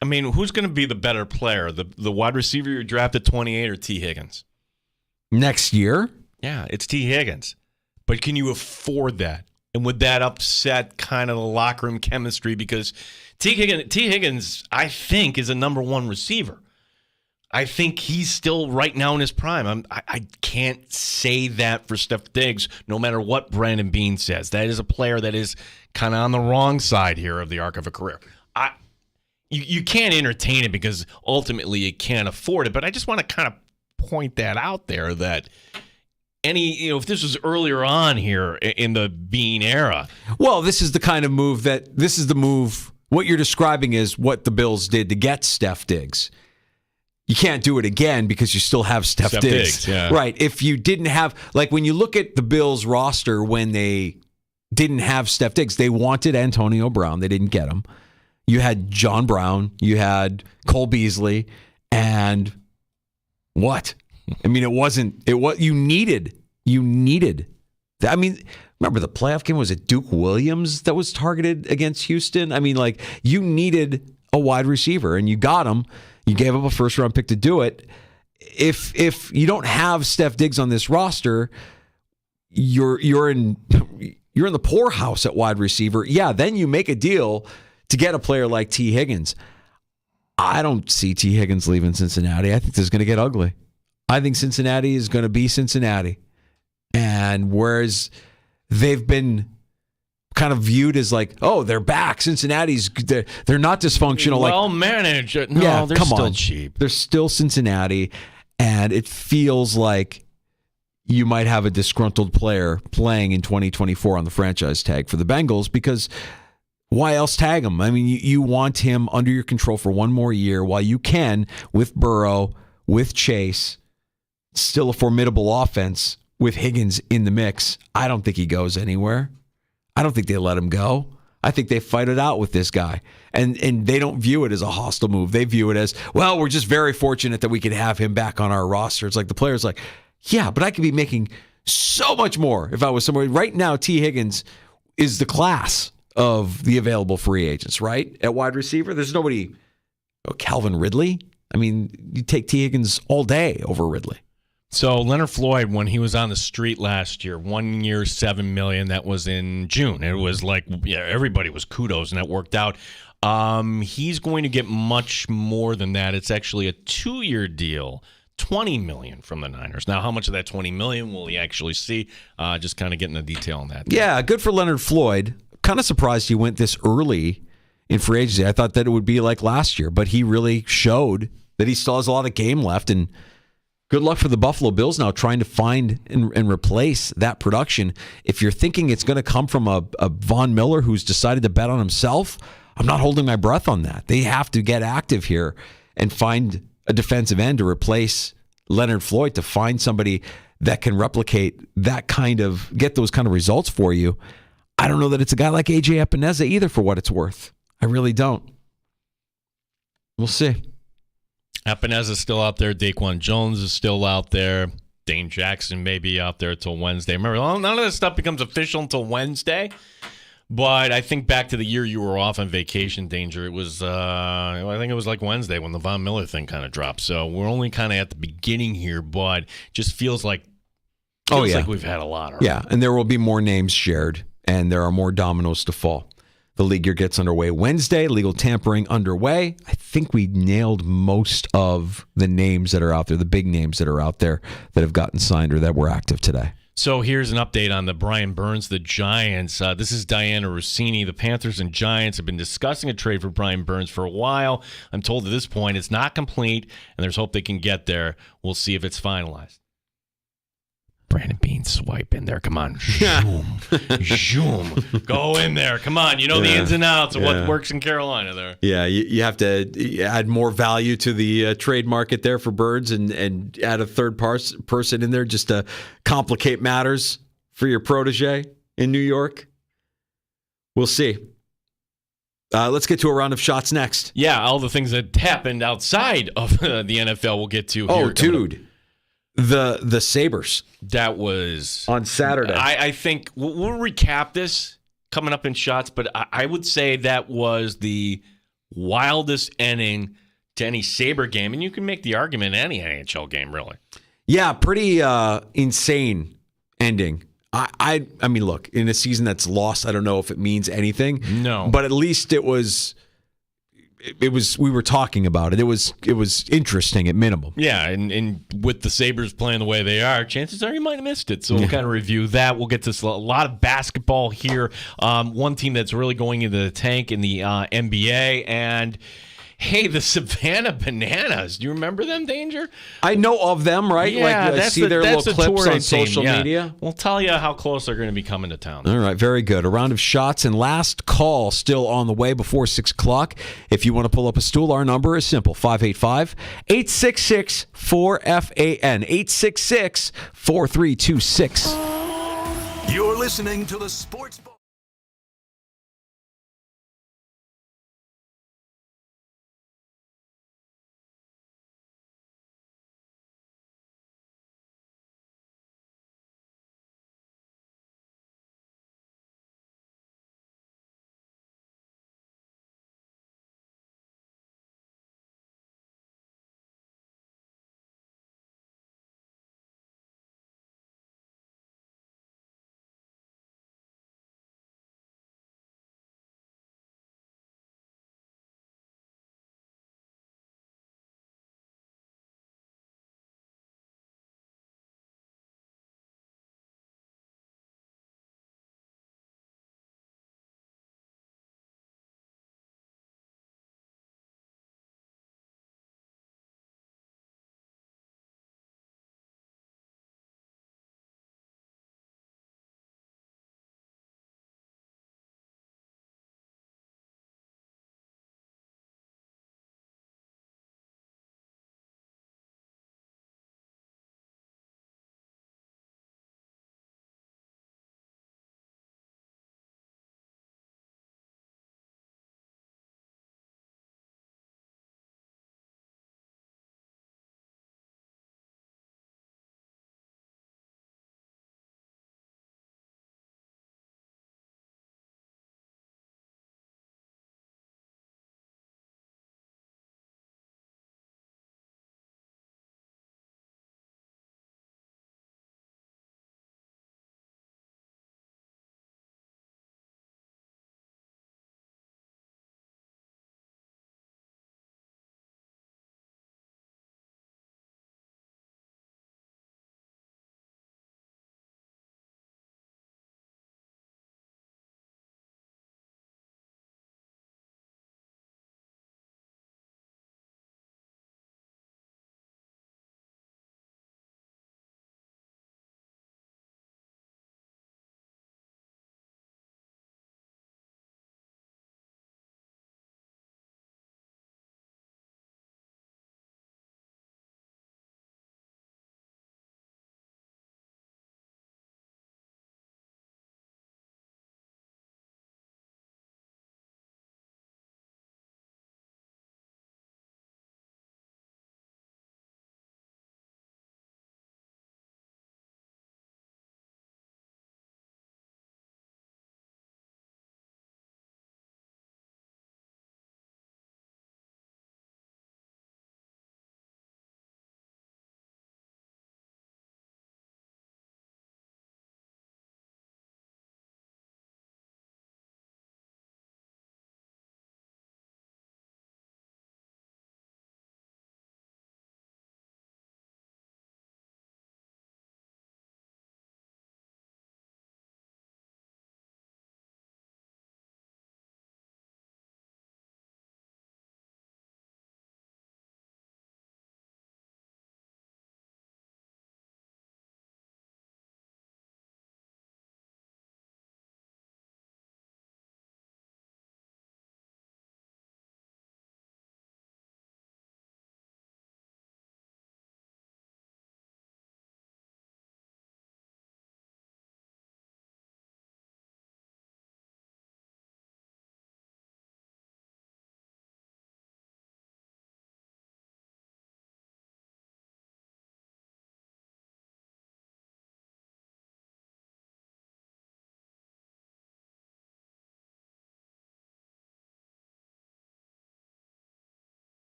I mean, who's going to be the better player, the wide receiver you drafted 28 or T. Higgins? Next year? Yeah, it's T. Higgins. But can you afford that? And would that upset kind of the locker room chemistry? Because T. Higgins, I think, is a number one receiver. I think he's still right now in his prime. I can't say that for Steph Diggs, no matter what Brandon Beane says. That is a player that is kind of on the wrong side here of the arc of a career. You can't entertain it because ultimately you can't afford it. But I just want to kind of point that out there that if this was earlier on here in the Beane era. Well, this is the kind of move what you're describing is what the Bills did to get Steph Diggs. You can't do it again because you still have Steph Diggs. Yeah. Right. If you didn't have, like when you look at the Bills roster when they didn't have Steph Diggs, they wanted Antonio Brown. They didn't get him. You had John Brown. You had Cole Beasley. And what? I mean, you needed. I mean, remember the playoff game? Was it Duke Williams that was targeted against Houston? I mean, like, you needed a wide receiver, and you got him. You gave up a first-round pick to do it. If you don't have Steph Diggs on this roster, you're in the poorhouse at wide receiver. Yeah, then you make a deal to get a player like T. Higgins. I don't see T. Higgins leaving Cincinnati. I think this is going to get ugly. I think Cincinnati is going to be Cincinnati. And whereas they've been kind of viewed as like, oh, they're back. Cincinnati's, they're not dysfunctional. Well managed. No, yeah, they're come still on. cheap. They're still Cincinnati. And it feels like you might have a disgruntled player playing in 2024 on the franchise tag for the Bengals because why else tag him? I mean, you want him under your control for one more year while you can with Burrow, with Chase, still a formidable offense with Higgins in the mix. I don't think he goes anywhere. I don't think they let him go. I think they fight it out with this guy. And they don't view it as a hostile move. They view it as, well, we're just very fortunate that we could have him back on our roster. It's like the player's like, yeah, but I could be making so much more if I was somebody. Right now, T. Higgins is the class of the available free agents, right? At wide receiver, there's nobody. Calvin Ridley? I mean, you take T. Higgins all day over Ridley. So Leonard Floyd, when he was on the street last year, 1 year, $7 million. That was in June. It was like, yeah, everybody was kudos, and that worked out. He's going to get much more than that. It's actually a 2-year deal, $20 million from the Niners. Now, how much of that $20 million will he actually see? Just kind of getting the detail on that. Yeah, good for Leonard Floyd. Kind of surprised he went this early in free agency. I thought that it would be like last year, but he really showed that he still has a lot of game left, and good luck for the Buffalo Bills now trying to find and replace that production. If you're thinking it's going to come from a Von Miller who's decided to bet on himself, I'm not holding my breath on that. They have to get active here and find a defensive end to replace Leonard Floyd, to find somebody that can replicate that get those kind of results for you. I don't know that it's a guy like A.J. Epineza either, for what it's worth. I really don't. We'll see. Epeneza's still out there. Daquan Jones is still out there. Dane Jackson may be out there till Wednesday. Remember, none of this stuff becomes official until Wednesday. But I think back to the year you were off on vacation, Danger. It was, I think it was like Wednesday when the Von Miller thing kind of dropped. So we're only kind of at the beginning here, but just feels like like we've had a lot already. Yeah, and there will be more names shared, and there are more dominoes to fall. The league year gets underway Wednesday. Legal tampering underway. I think we nailed most of the names that are out there, the big names that are out there that have gotten signed or that were active today. So here's an update on the Brian Burns, the Giants. This is Diana Rossini. The Panthers and Giants have been discussing a trade for Brian Burns for a while. I'm told at this point it's not complete, and there's hope they can get there. We'll see if it's finalized. Brandon Beane swipe in there. Come on. Zoom. Zoom. Go in there. Come on. You know the ins and outs of what works in Carolina there. Yeah, you have to add more value to the trade market there for Burns and add a third person in there just to complicate matters for your protege in New York? We'll see. Let's get to a round of shots next. Yeah, all the things that happened outside of the NFL we'll get to here. Oh, dude. The Sabres. That was on Saturday. I think we'll recap this coming up in shots, but I would say that was the wildest ending to any Sabre game, and you can make the argument any NHL game, really. Yeah, pretty insane ending. I mean, look, in a season that's lost, I don't know if it means anything. No, but at least it was. We were talking about it. It was interesting at minimum. Yeah, and with the Sabres playing the way they are, chances are you might have missed it. So we'll kind of review that. We'll get to a lot of basketball here. One team that's really going into the tank in the NBA, and hey, the Savannah Bananas. Do you remember them, Danger? I know of them, right? Yeah, I see their little clips on social media. We'll tell you how close they're going to be coming to town. All right, very good. A round of shots and last call still on the way before 6 o'clock. If you want to pull up a stool, our number is simple, 585-866-4FAN, 866-4326. You're listening to the Sports Bar.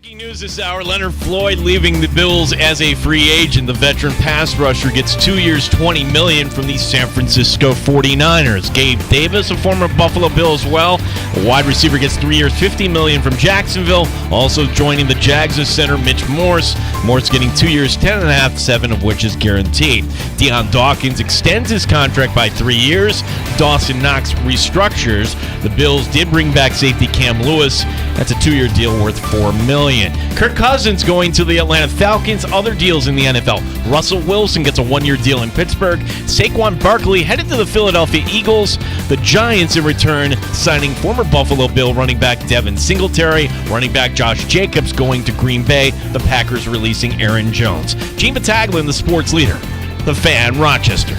Breaking news this hour, Leonard Floyd leaving the Bills as a free agent. The veteran pass rusher gets 2 years, $20 million from the San Francisco 49ers. Gabe Davis, a former Buffalo Bill as well. A wide receiver gets 3 years, $50 million from Jacksonville. Also joining the Jags is center Mitch Morse. Morse getting 2 years, $10.5, 7 of which is guaranteed. Deion Dawkins extends his contract by 3 years. Dawson Knox restructures. The Bills did bring back safety Cam Lewis. That's a 2-year deal worth $4 million. Kirk Cousins going to the Atlanta Falcons. Other deals in the NFL. Russell Wilson gets a 1-year deal in Pittsburgh. Saquon Barkley headed to the Philadelphia Eagles. The Giants in return signing former Buffalo Bill running back Devin Singletary. Running back Josh Jacobs going to Green Bay. The Packers releasing Aaron Jones. Gene Battaglia, the sports leader. The Fan, Rochester.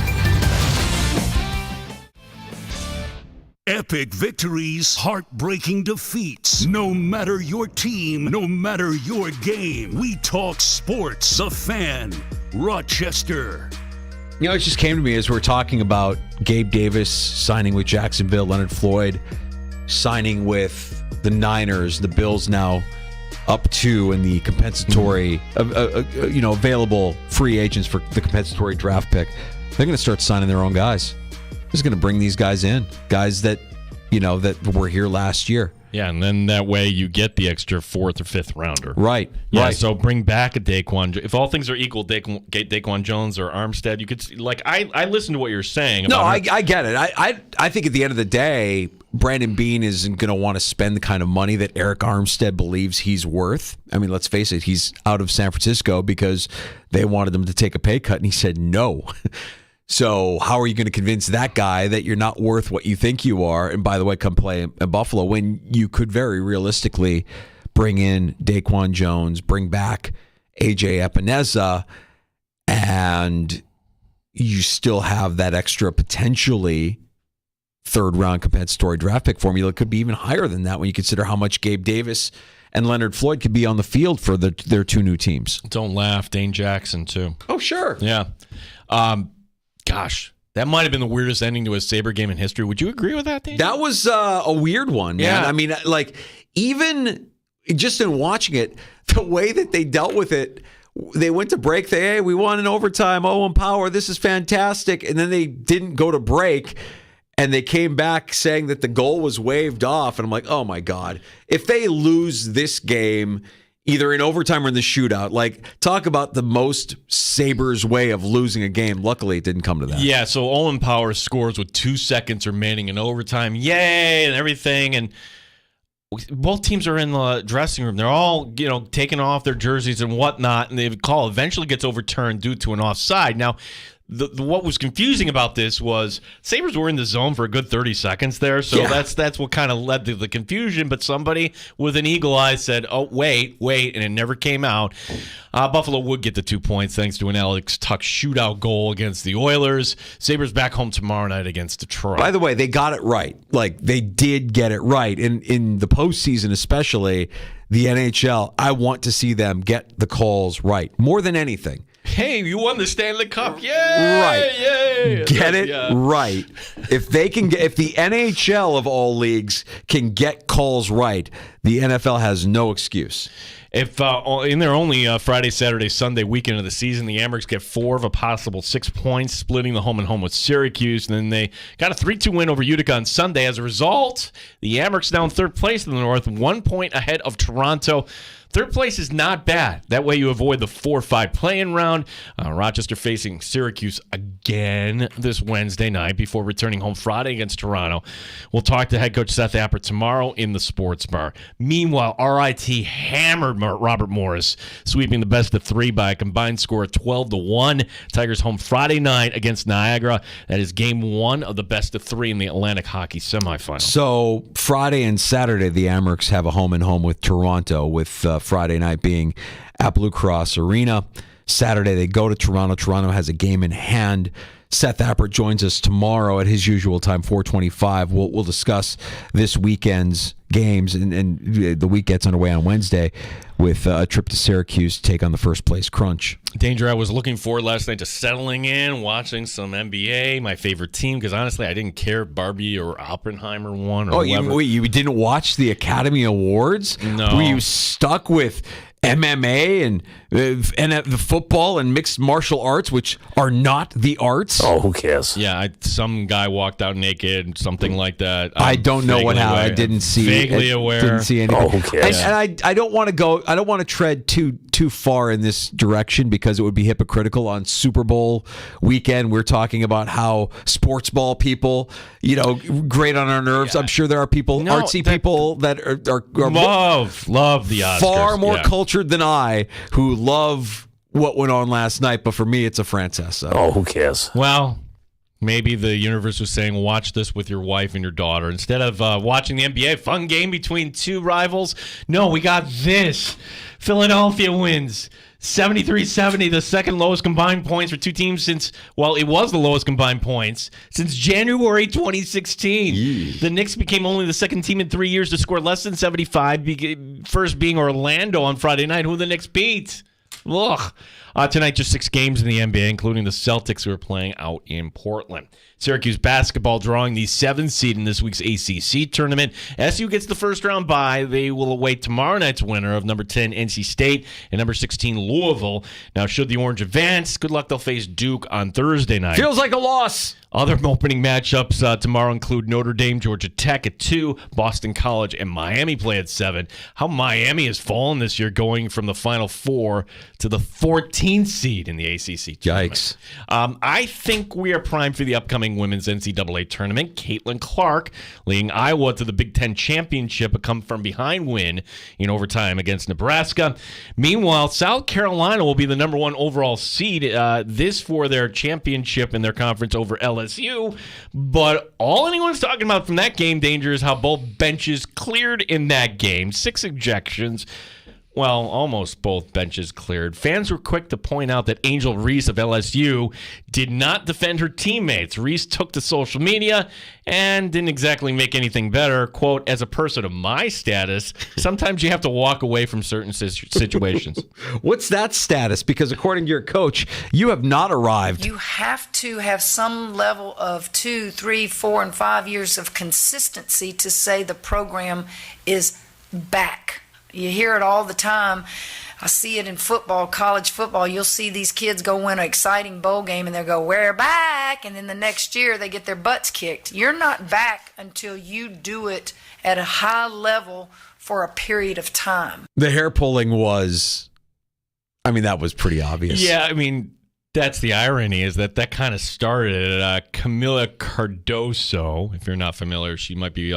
Epic victories, heartbreaking defeats. No matter your team, no matter your game, we talk sports. The Fan, Rochester. You know, it just came to me as we're talking about Gabe Davis signing with Jacksonville, Leonard Floyd signing with the Niners, the Bills now up to in the compensatory, available free agents for the compensatory draft pick. They're going to start signing their own guys. Just going to bring these guys in, guys that were here last year. Yeah, and then that way you get the extra 4th or 5th rounder. Right. Yeah, right. So bring back a Daquan. If all things are equal, Daquan Jones or Armstead, you could see, I listen to what you're saying. No, I get it. I think at the end of the day, Brandon Beane isn't going to want to spend the kind of money that Eric Armstead believes he's worth. I mean, let's face it, he's out of San Francisco because they wanted him to take a pay cut, and he said no. So how are you going to convince that guy that you're not worth what you think you are? And by the way, come play in Buffalo when you could very realistically bring in Daquan Jones, bring back A.J. Epineza, and you still have that extra potentially 3rd-round compensatory draft pick formula. It could be even higher than that when you consider how much Gabe Davis and Leonard Floyd could be on the field for their 2 new teams. Don't laugh. Dane Jackson, too. Oh, sure. Yeah. Gosh, that might have been the weirdest ending to a Sabre game in history. Would you agree with that, Dane? That was a weird one, man. Yeah. I mean, even just in watching it, the way that they dealt with it, they went to break. Hey, we won in overtime. Owen Power, this is fantastic. And then they didn't go to break, and they came back saying that the goal was waved off. And I'm like, oh, my God. If they lose this game either in overtime or in the shootout, talk about the most Sabres way of losing a game. Luckily, it didn't come to that. Yeah, so Owen Power scores with 2 seconds remaining in overtime. Yay, and everything. And both teams are in the dressing room. They're all, taking off their jerseys and whatnot, and the call eventually gets overturned due to an offside. Now, what was confusing about this was Sabres were in the zone for a good 30 seconds there, so that's what kind of led to the confusion. But somebody with an eagle eye said, oh, wait, and it never came out. Buffalo would get the 2 points thanks to an Alex Tuck shootout goal against the Oilers. Sabres back home tomorrow night against Detroit. By the way, they got it right. They did get it right. In the postseason especially, the NHL, I want to see them get the calls right more than anything. Hey, you won the Stanley Cup. Yay! Right. Yay! Get it right. If the NHL of all leagues can get calls right, the NFL has no excuse. If in their only Friday, Saturday, Sunday weekend of the season, the Amherst get 4 of a possible 6 points, splitting the home and home with Syracuse. And then they got a 3-2 win over Utica on Sunday. As a result, the Amherst now in 3rd place in the North, 1 point ahead of Toronto. 3rd place is not bad. That way you avoid the 4-5 play-in round. Rochester facing Syracuse again this Wednesday night before returning home Friday against Toronto. We'll talk to head coach Seth Appert tomorrow in the Sports Bar. Meanwhile, RIT hammered Robert Morris, sweeping the best of 3 by a combined score of 12-1. Tigers home Friday night against Niagara. That is game 1 of the best of 3 in the Atlantic Hockey semifinal. So Friday and Saturday, the Amherst have a home and home with Toronto, with Friday night being at Blue Cross Arena. Saturday, they go to Toronto. Toronto has a game in hand. Seth Appert joins us tomorrow at his usual time, 4:25. We'll discuss this weekend's games, and the week gets underway on Wednesday with a trip to Syracuse to take on the first place Crunch. Danger, I was looking forward last night to settling in, watching some NBA, my favorite team, because honestly, I didn't care if Barbie or Oppenheimer won. Or You didn't watch the Academy Awards? No. Were you stuck with MMA and the football and mixed martial arts, which are not the arts? Oh, who cares? Yeah, some guy walked out naked, something like that. I don't know what happened. I didn't see. Vaguely aware. Didn't see anything. Oh, who cares? And I don't want to go. I don't want to tread too far in this direction because it would be hypocritical. On Super Bowl weekend, we're talking about how sports ball people, grate on our nerves. I'm sure there are artsy people that are love the Oscars. Far more cultured than I, who love what went on last night. But for me, it's a Francesa. Oh, who cares? Well, maybe the universe was saying, watch this with your wife and your daughter. Instead of watching the NBA, fun game between two rivals. No, we got this. Philadelphia wins 73-70, the second lowest combined points for two teams since, it was the lowest combined points since January 2016. Yee. The Knicks became only the second team in 3 years to score less than 75, first being Orlando on Friday night, who the Knicks beat. Ugh. Tonight, just 6 games in the NBA, including the Celtics, who are playing out in Portland. Syracuse basketball drawing the 7th seed in this week's ACC tournament. SU gets the first round bye. They will await tomorrow night's winner of number 10 NC State and number 16 Louisville. Now, should the Orange advance, good luck, they'll face Duke on Thursday night. Feels like a loss. Other opening matchups tomorrow include Notre Dame, Georgia Tech at 2, Boston College, and Miami play at 7. How Miami has fallen this year, going from the Final Four to the 14th seed in the ACC tournament. Yikes. I think we are primed for the upcoming women's NCAA tournament. Caitlin Clark leading Iowa to the Big Ten championship, a come-from-behind win in overtime against Nebraska. Meanwhile, South Carolina will be the number 1 overall seed, this for their championship in their conference over LSU. But all anyone's talking about from that game, Danger, is how both benches cleared in that game. 6 ejections. Well, almost both benches cleared. Fans were quick to point out that Angel Reese of LSU did not defend her teammates. Reese took to social media and didn't exactly make anything better. Quote, as a person of my status, sometimes you have to walk away from certain situations. What's that status? Because according to your coach, you have not arrived. You have to have some level of 2, 3, 4, and 5 years of consistency to say the program is back. You hear it all the time. I see it in football, college football. You'll see these kids go win an exciting bowl game and they'll go, we're back. And then the next year they get their butts kicked. You're not back until you do it at a high level for a period of time. The hair pulling was, that was pretty obvious. Yeah, that's the irony, is that kind of started Camila Cardoso. If you're not familiar, she might be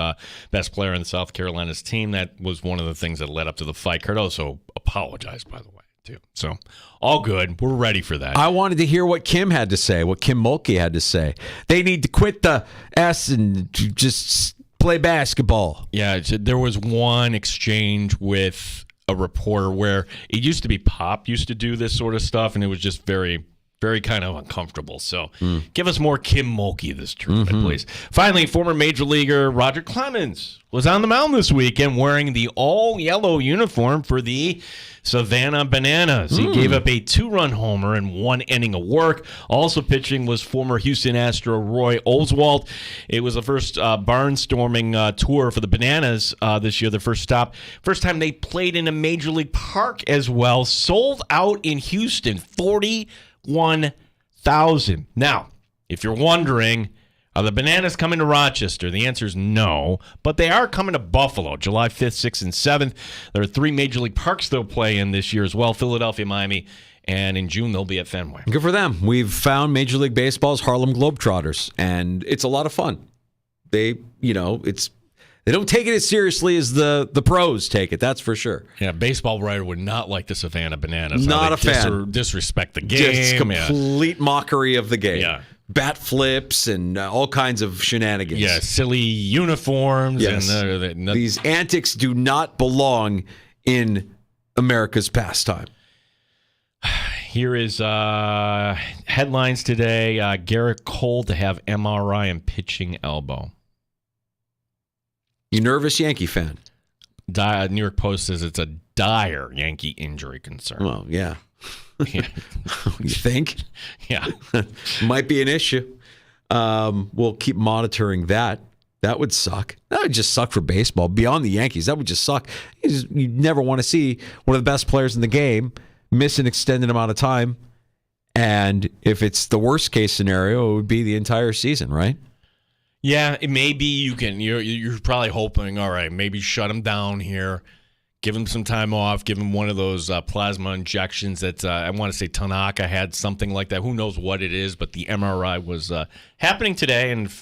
best player in the South Carolina's team. That was one of the things that led up to the fight. Cardoso apologized, by the way, too. So all good. We're ready for that. I wanted to hear what Kim had to say, what Kim Mulkey had to say. They need to quit the S and just play basketball. Yeah, there was one exchange with a reporter where it used to be Pop used to do this sort of stuff, and it was just very kind of uncomfortable. So give us more Kim Mulkey this tournament, please. Finally, former Major Leaguer Roger Clemens was on the mound this weekend wearing the all-yellow uniform for the Savannah Bananas. He gave up a 2-run homer in 1 inning of work. Also pitching was former Houston Astro Roy Oswalt. It was the first barnstorming tour for the Bananas this year, the first stop. First time they played in a Major League park as well. Sold out in Houston, 41,000. Now, if you're wondering, are the Bananas coming to Rochester? The answer is no, but they are coming to Buffalo, July 5th, 6th, and 7th. There are 3 Major League parks they'll play in this year as well, Philadelphia, Miami, and in June they'll be at Fenway. Good for them. We've found Major League Baseball's Harlem Globetrotters, and it's a lot of fun. They don't take it as seriously as the pros take it, that's for sure. Yeah, a baseball writer would not like the Savannah Bananas. Not a fan. Disrespect the game. Just complete mockery of the game. Yeah. Bat flips and all kinds of shenanigans. Yeah, silly uniforms. Yes. And these antics do not belong in America's pastime. Here is headlines today. Garrett Cole to have MRI and pitching elbow. You nervous Yankee fan? New York Post says it's a dire Yankee injury concern. Well, yeah. Yeah. You think? Yeah. Might be an issue. We'll keep monitoring that. That would suck. That would just suck for baseball. Beyond the Yankees, that would just suck. You never want to see one of the best players in the game miss an extended amount of time. And if it's the worst case scenario, it would be the entire season, right? Yeah, maybe you can. You're probably hoping, all right, maybe shut him down here, give him some time off, give him one of those plasma injections that I want to say Tanaka had something like that. Who knows what it is, but the MRI was happening today, and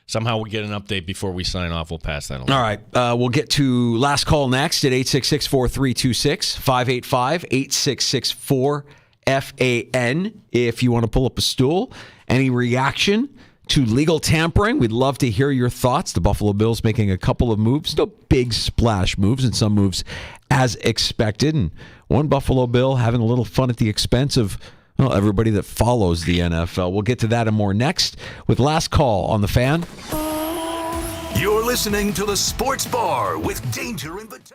somehow we get an update before we sign off. We'll pass that along. All right. We'll get to last call next at 866-4326, 585-8664-FAN. If you want to pull up a stool, any reaction to legal tampering, we'd love to hear your thoughts. The Buffalo Bills making a couple of moves, no big splash moves, and some moves as expected. And one Buffalo Bill having a little fun at the expense of everybody that follows the NFL. We'll get to that and more next with Last Call on The Fan. You're listening to The Sports Bar with Danger and Battaglia.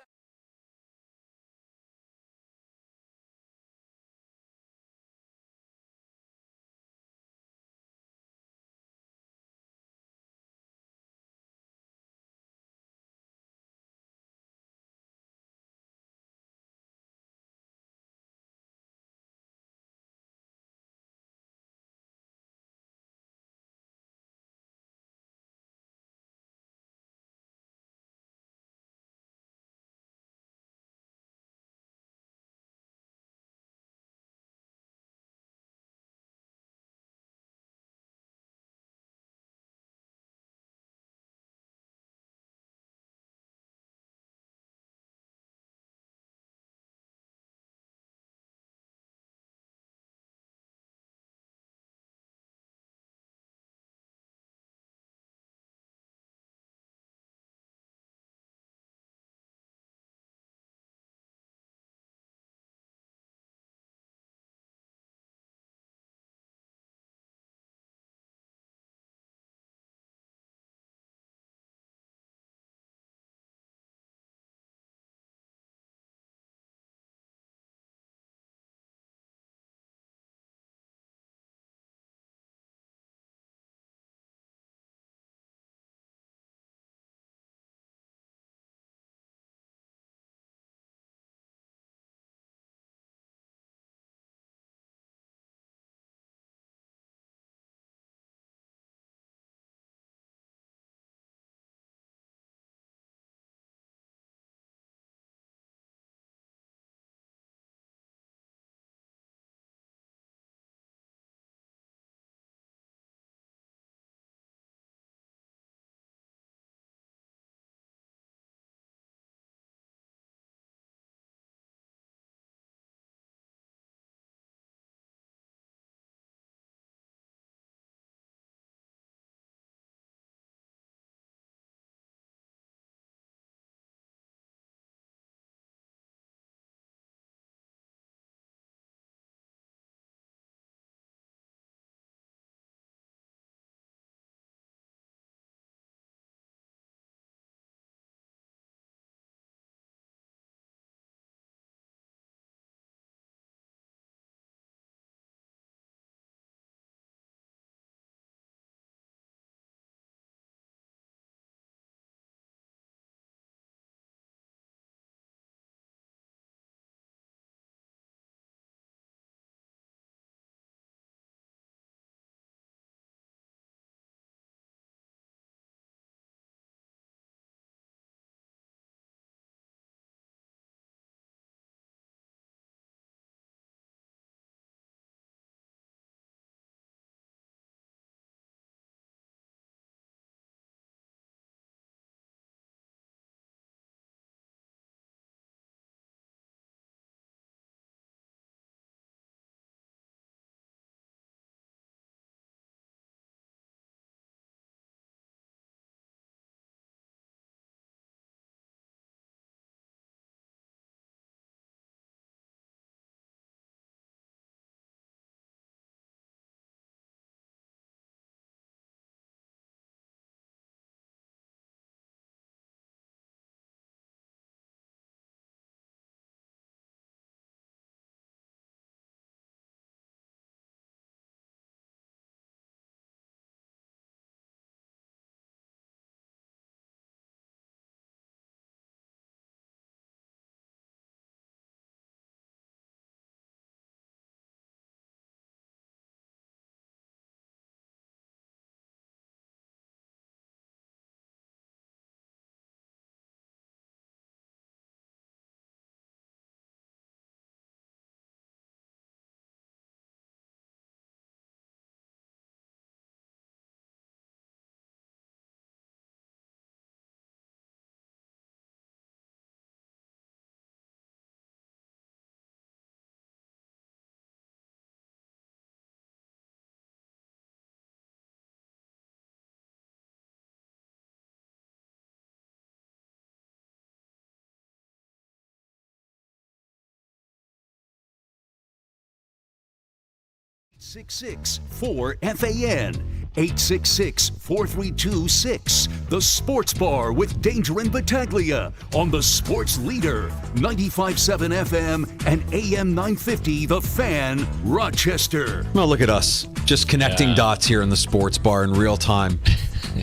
866-4FAN. 866-432-6. The Sports Bar with Danger and Battaglia on the Sports Leader, 95.7 FM and AM 950, The Fan, Rochester. Well, look at us. Just connecting dots here in the Sports Bar in real time.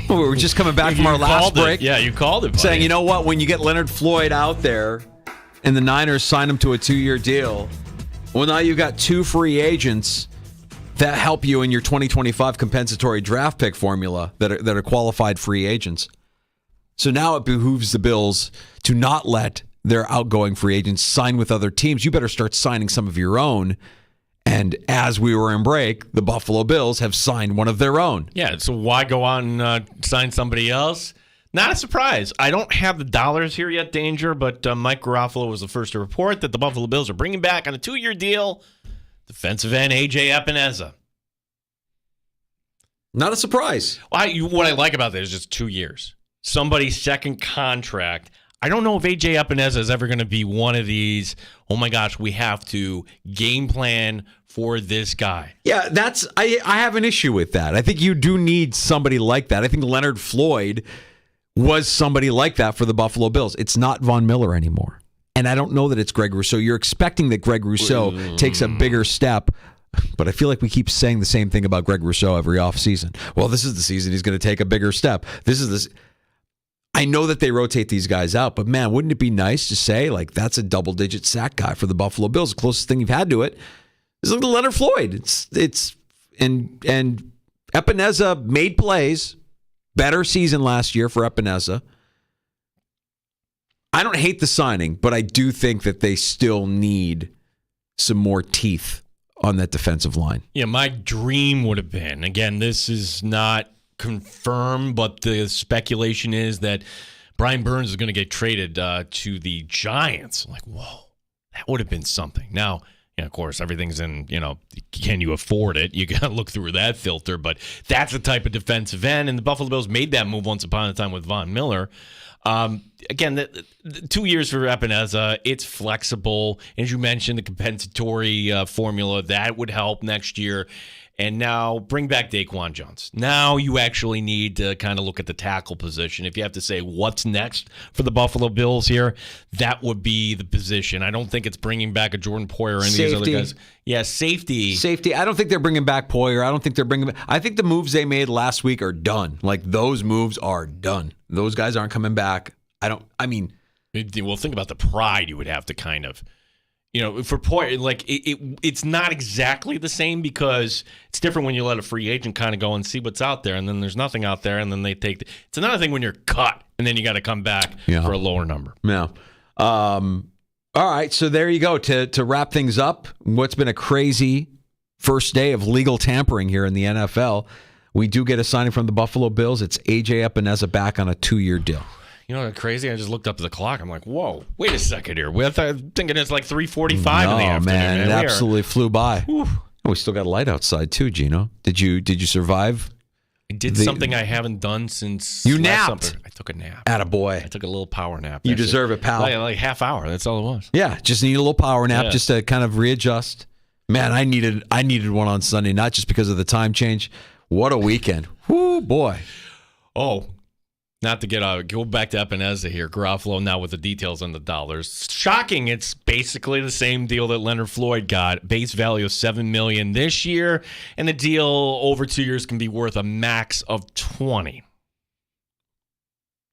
We were just coming back from our last break. Yeah, you called it, buddy. Saying, you know what? When you get Leonard Floyd out there and the Niners sign him to a 2-year deal, well, now you've got 2 free agents that help you in your 2025 compensatory draft pick formula that are qualified free agents. So now it behooves the Bills to not let their outgoing free agents sign with other teams. You better start signing some of your own. And as we were in break, the Buffalo Bills have signed one of their own. Yeah, so why go out and sign somebody else? Not a surprise. I don't have the dollars here yet, Danger, but Mike Garofalo was the first to report that the Buffalo Bills are bringing back on a 2-year deal defensive end A.J. Epineza. Not a surprise. What I like about that is just 2 years. Somebody's second contract. I don't know if A.J. Epineza is ever going to be one of these, oh my gosh, we have to game plan for this guy. Yeah, I have an issue with that. I think you do need somebody like that. I think Leonard Floyd was somebody like that for the Buffalo Bills. It's not Von Miller anymore. And I don't know that it's Greg Rousseau. You're expecting that Greg Rousseau takes a bigger step, but I feel like we keep saying the same thing about Greg Rousseau every offseason. Well, this is the season he's going to take a bigger step. I know that they rotate these guys out, but man, wouldn't it be nice to say, like, that's a double-digit sack guy for the Buffalo Bills? The closest thing you've had to it is look at Leonard Floyd. And Epineza made plays. Better season last year for Epineza. I don't hate the signing, but I do think that they still need some more teeth on that defensive line. Yeah, my dream would have been, again, this is not confirmed, but the speculation is that Brian Burns is going to get traded to the Giants. Like, whoa, that would have been something. Now, of course, everything's in, can you afford it? You got to look through that filter, but that's the type of defensive end, and the Buffalo Bills made that move once upon a time with Von Miller. Again, the 2 years for Epineza, it's flexible. As you mentioned, the compensatory formula, that would help next year. And now bring back Daquan Jones. Now you actually need to kind of look at the tackle position. If you have to say what's next for the Buffalo Bills here, that would be the position. I don't think it's bringing back a Jordan Poyer or any of these other guys. Yeah, safety. Safety. I don't think they're bringing back Poyer. I think the moves they made last week are done. Like, those moves are done. Those guys aren't coming back. Well, think about the pride you would have to kind of, for Poyer, like it's not exactly the same because it's different when you let a free agent kind of go and see what's out there, and then there's nothing out there, and then they take. It's another thing when you're cut, and then you got to come back for a lower number. Yeah. All right, so there you go. To wrap things up, what's been a crazy first day of legal tampering here in the NFL, we do get a signing from the Buffalo Bills. It's A.J. Epineza back on a 2-year deal. You know what's crazy? I just looked up at the clock. I'm like, whoa, wait a second here. I'm thinking it's like 3:45 in the afternoon. Man, it absolutely flew by. We still got a light outside too, Gino. Did you survive? I did something I haven't done since you last napped. summer. I took a nap. Attaboy. I took a little power nap. You deserve it, pal. Like half hour. That's all it was. Yeah, just need a little power nap just to kind of readjust. Man, I needed one on Sunday, not just because of the time change. What a weekend. Whoo, boy. Oh, not to go back to Epineza here. Garofalo now with the details on the dollars. Shocking. It's basically the same deal that Leonard Floyd got. Base value of $7 million this year, and the deal over 2 years can be worth a max of $20.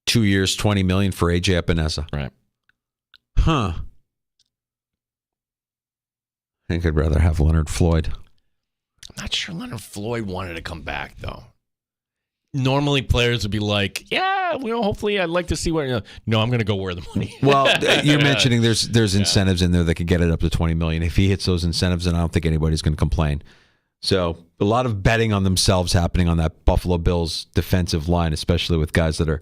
2 years, $20 million for A.J. Epineza. Right. Huh. I think I'd rather have Leonard Floyd. I'm not sure Leonard Floyd wanted to come back, though. Normally, players would be like, hopefully I'd like to see what... No, I'm going to go where the money is. Well, you're mentioning there's incentives in there that could get it up to $20 million. If he hits those incentives, then I don't think anybody's going to complain. So a lot of betting on themselves happening on that Buffalo Bills defensive line, especially with guys that are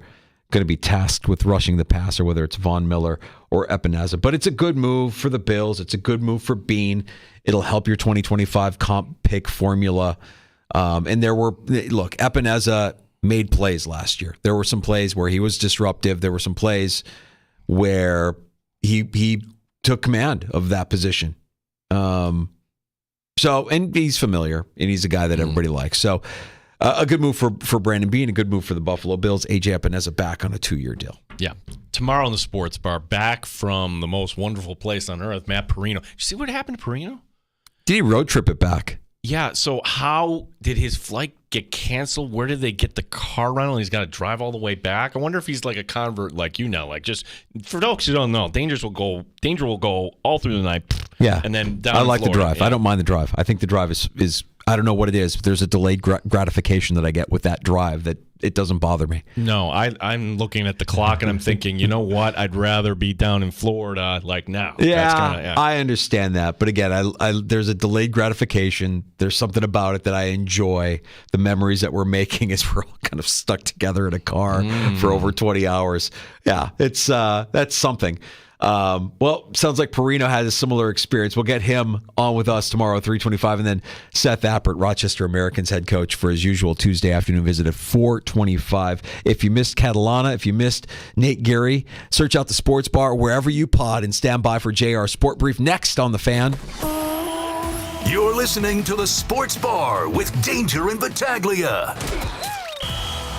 going to be tasked with rushing the passer, whether it's Von Miller or Epineza. But it's a good move for the Bills. It's a good move for Bean. It'll help your 2025 comp pick formula. And Epineza made plays last year. There were some plays where he was disruptive. There were some plays where he took command of that position. So, and he's familiar, and he's a guy that everybody likes. So, a good move for Brandon Beane, a good move for the Buffalo Bills. A.J. Epineza back on a 2-year deal. Yeah. Tomorrow in the Sports Bar, back from the most wonderful place on earth, Matt Perino. Did you see what happened to Perino? Did he road trip it back? Yeah, so how did his flight get canceled? Where did they get the car rental? He's got to drive all the way back. I wonder if he's like a convert like like just for folks who don't know, Danger will go all through the night. Yeah. And then down I in like Florida. the drive. Yeah. I don't mind the drive. I think the drive is I don't know what it is, but there's a delayed gratification that I get with that drive that it doesn't bother me. No, I'm looking at the clock and I'm thinking, you know what? I'd rather be down in Florida like now. Yeah, I understand that. But again, I there's a delayed gratification. There's something about it that I enjoy. The memories that we're making as we're all kind of stuck together in a car for over 20 hours. Yeah, it's that's something. Well, sounds like Perino had a similar experience. We'll get him on with us tomorrow at 3:25, and then Seth Appert, Rochester Americans head coach, for his usual Tuesday afternoon visit at 4:25. If you missed Catalana, if you missed Nate Geary, search out the Sports Bar wherever you pod and stand by for JR Sport Brief next on The Fan. You're listening to the Sports Bar with Danger and Battaglia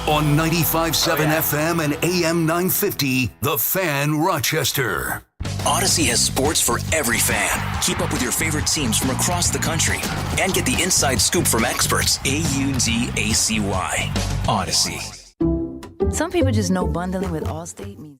on 95.7 FM and AM 950, The Fan Rochester. Odyssey has sports for every fan. Keep up with your favorite teams from across the country and get the inside scoop from experts. AUDACY. Odyssey. Some people just know bundling with Allstate means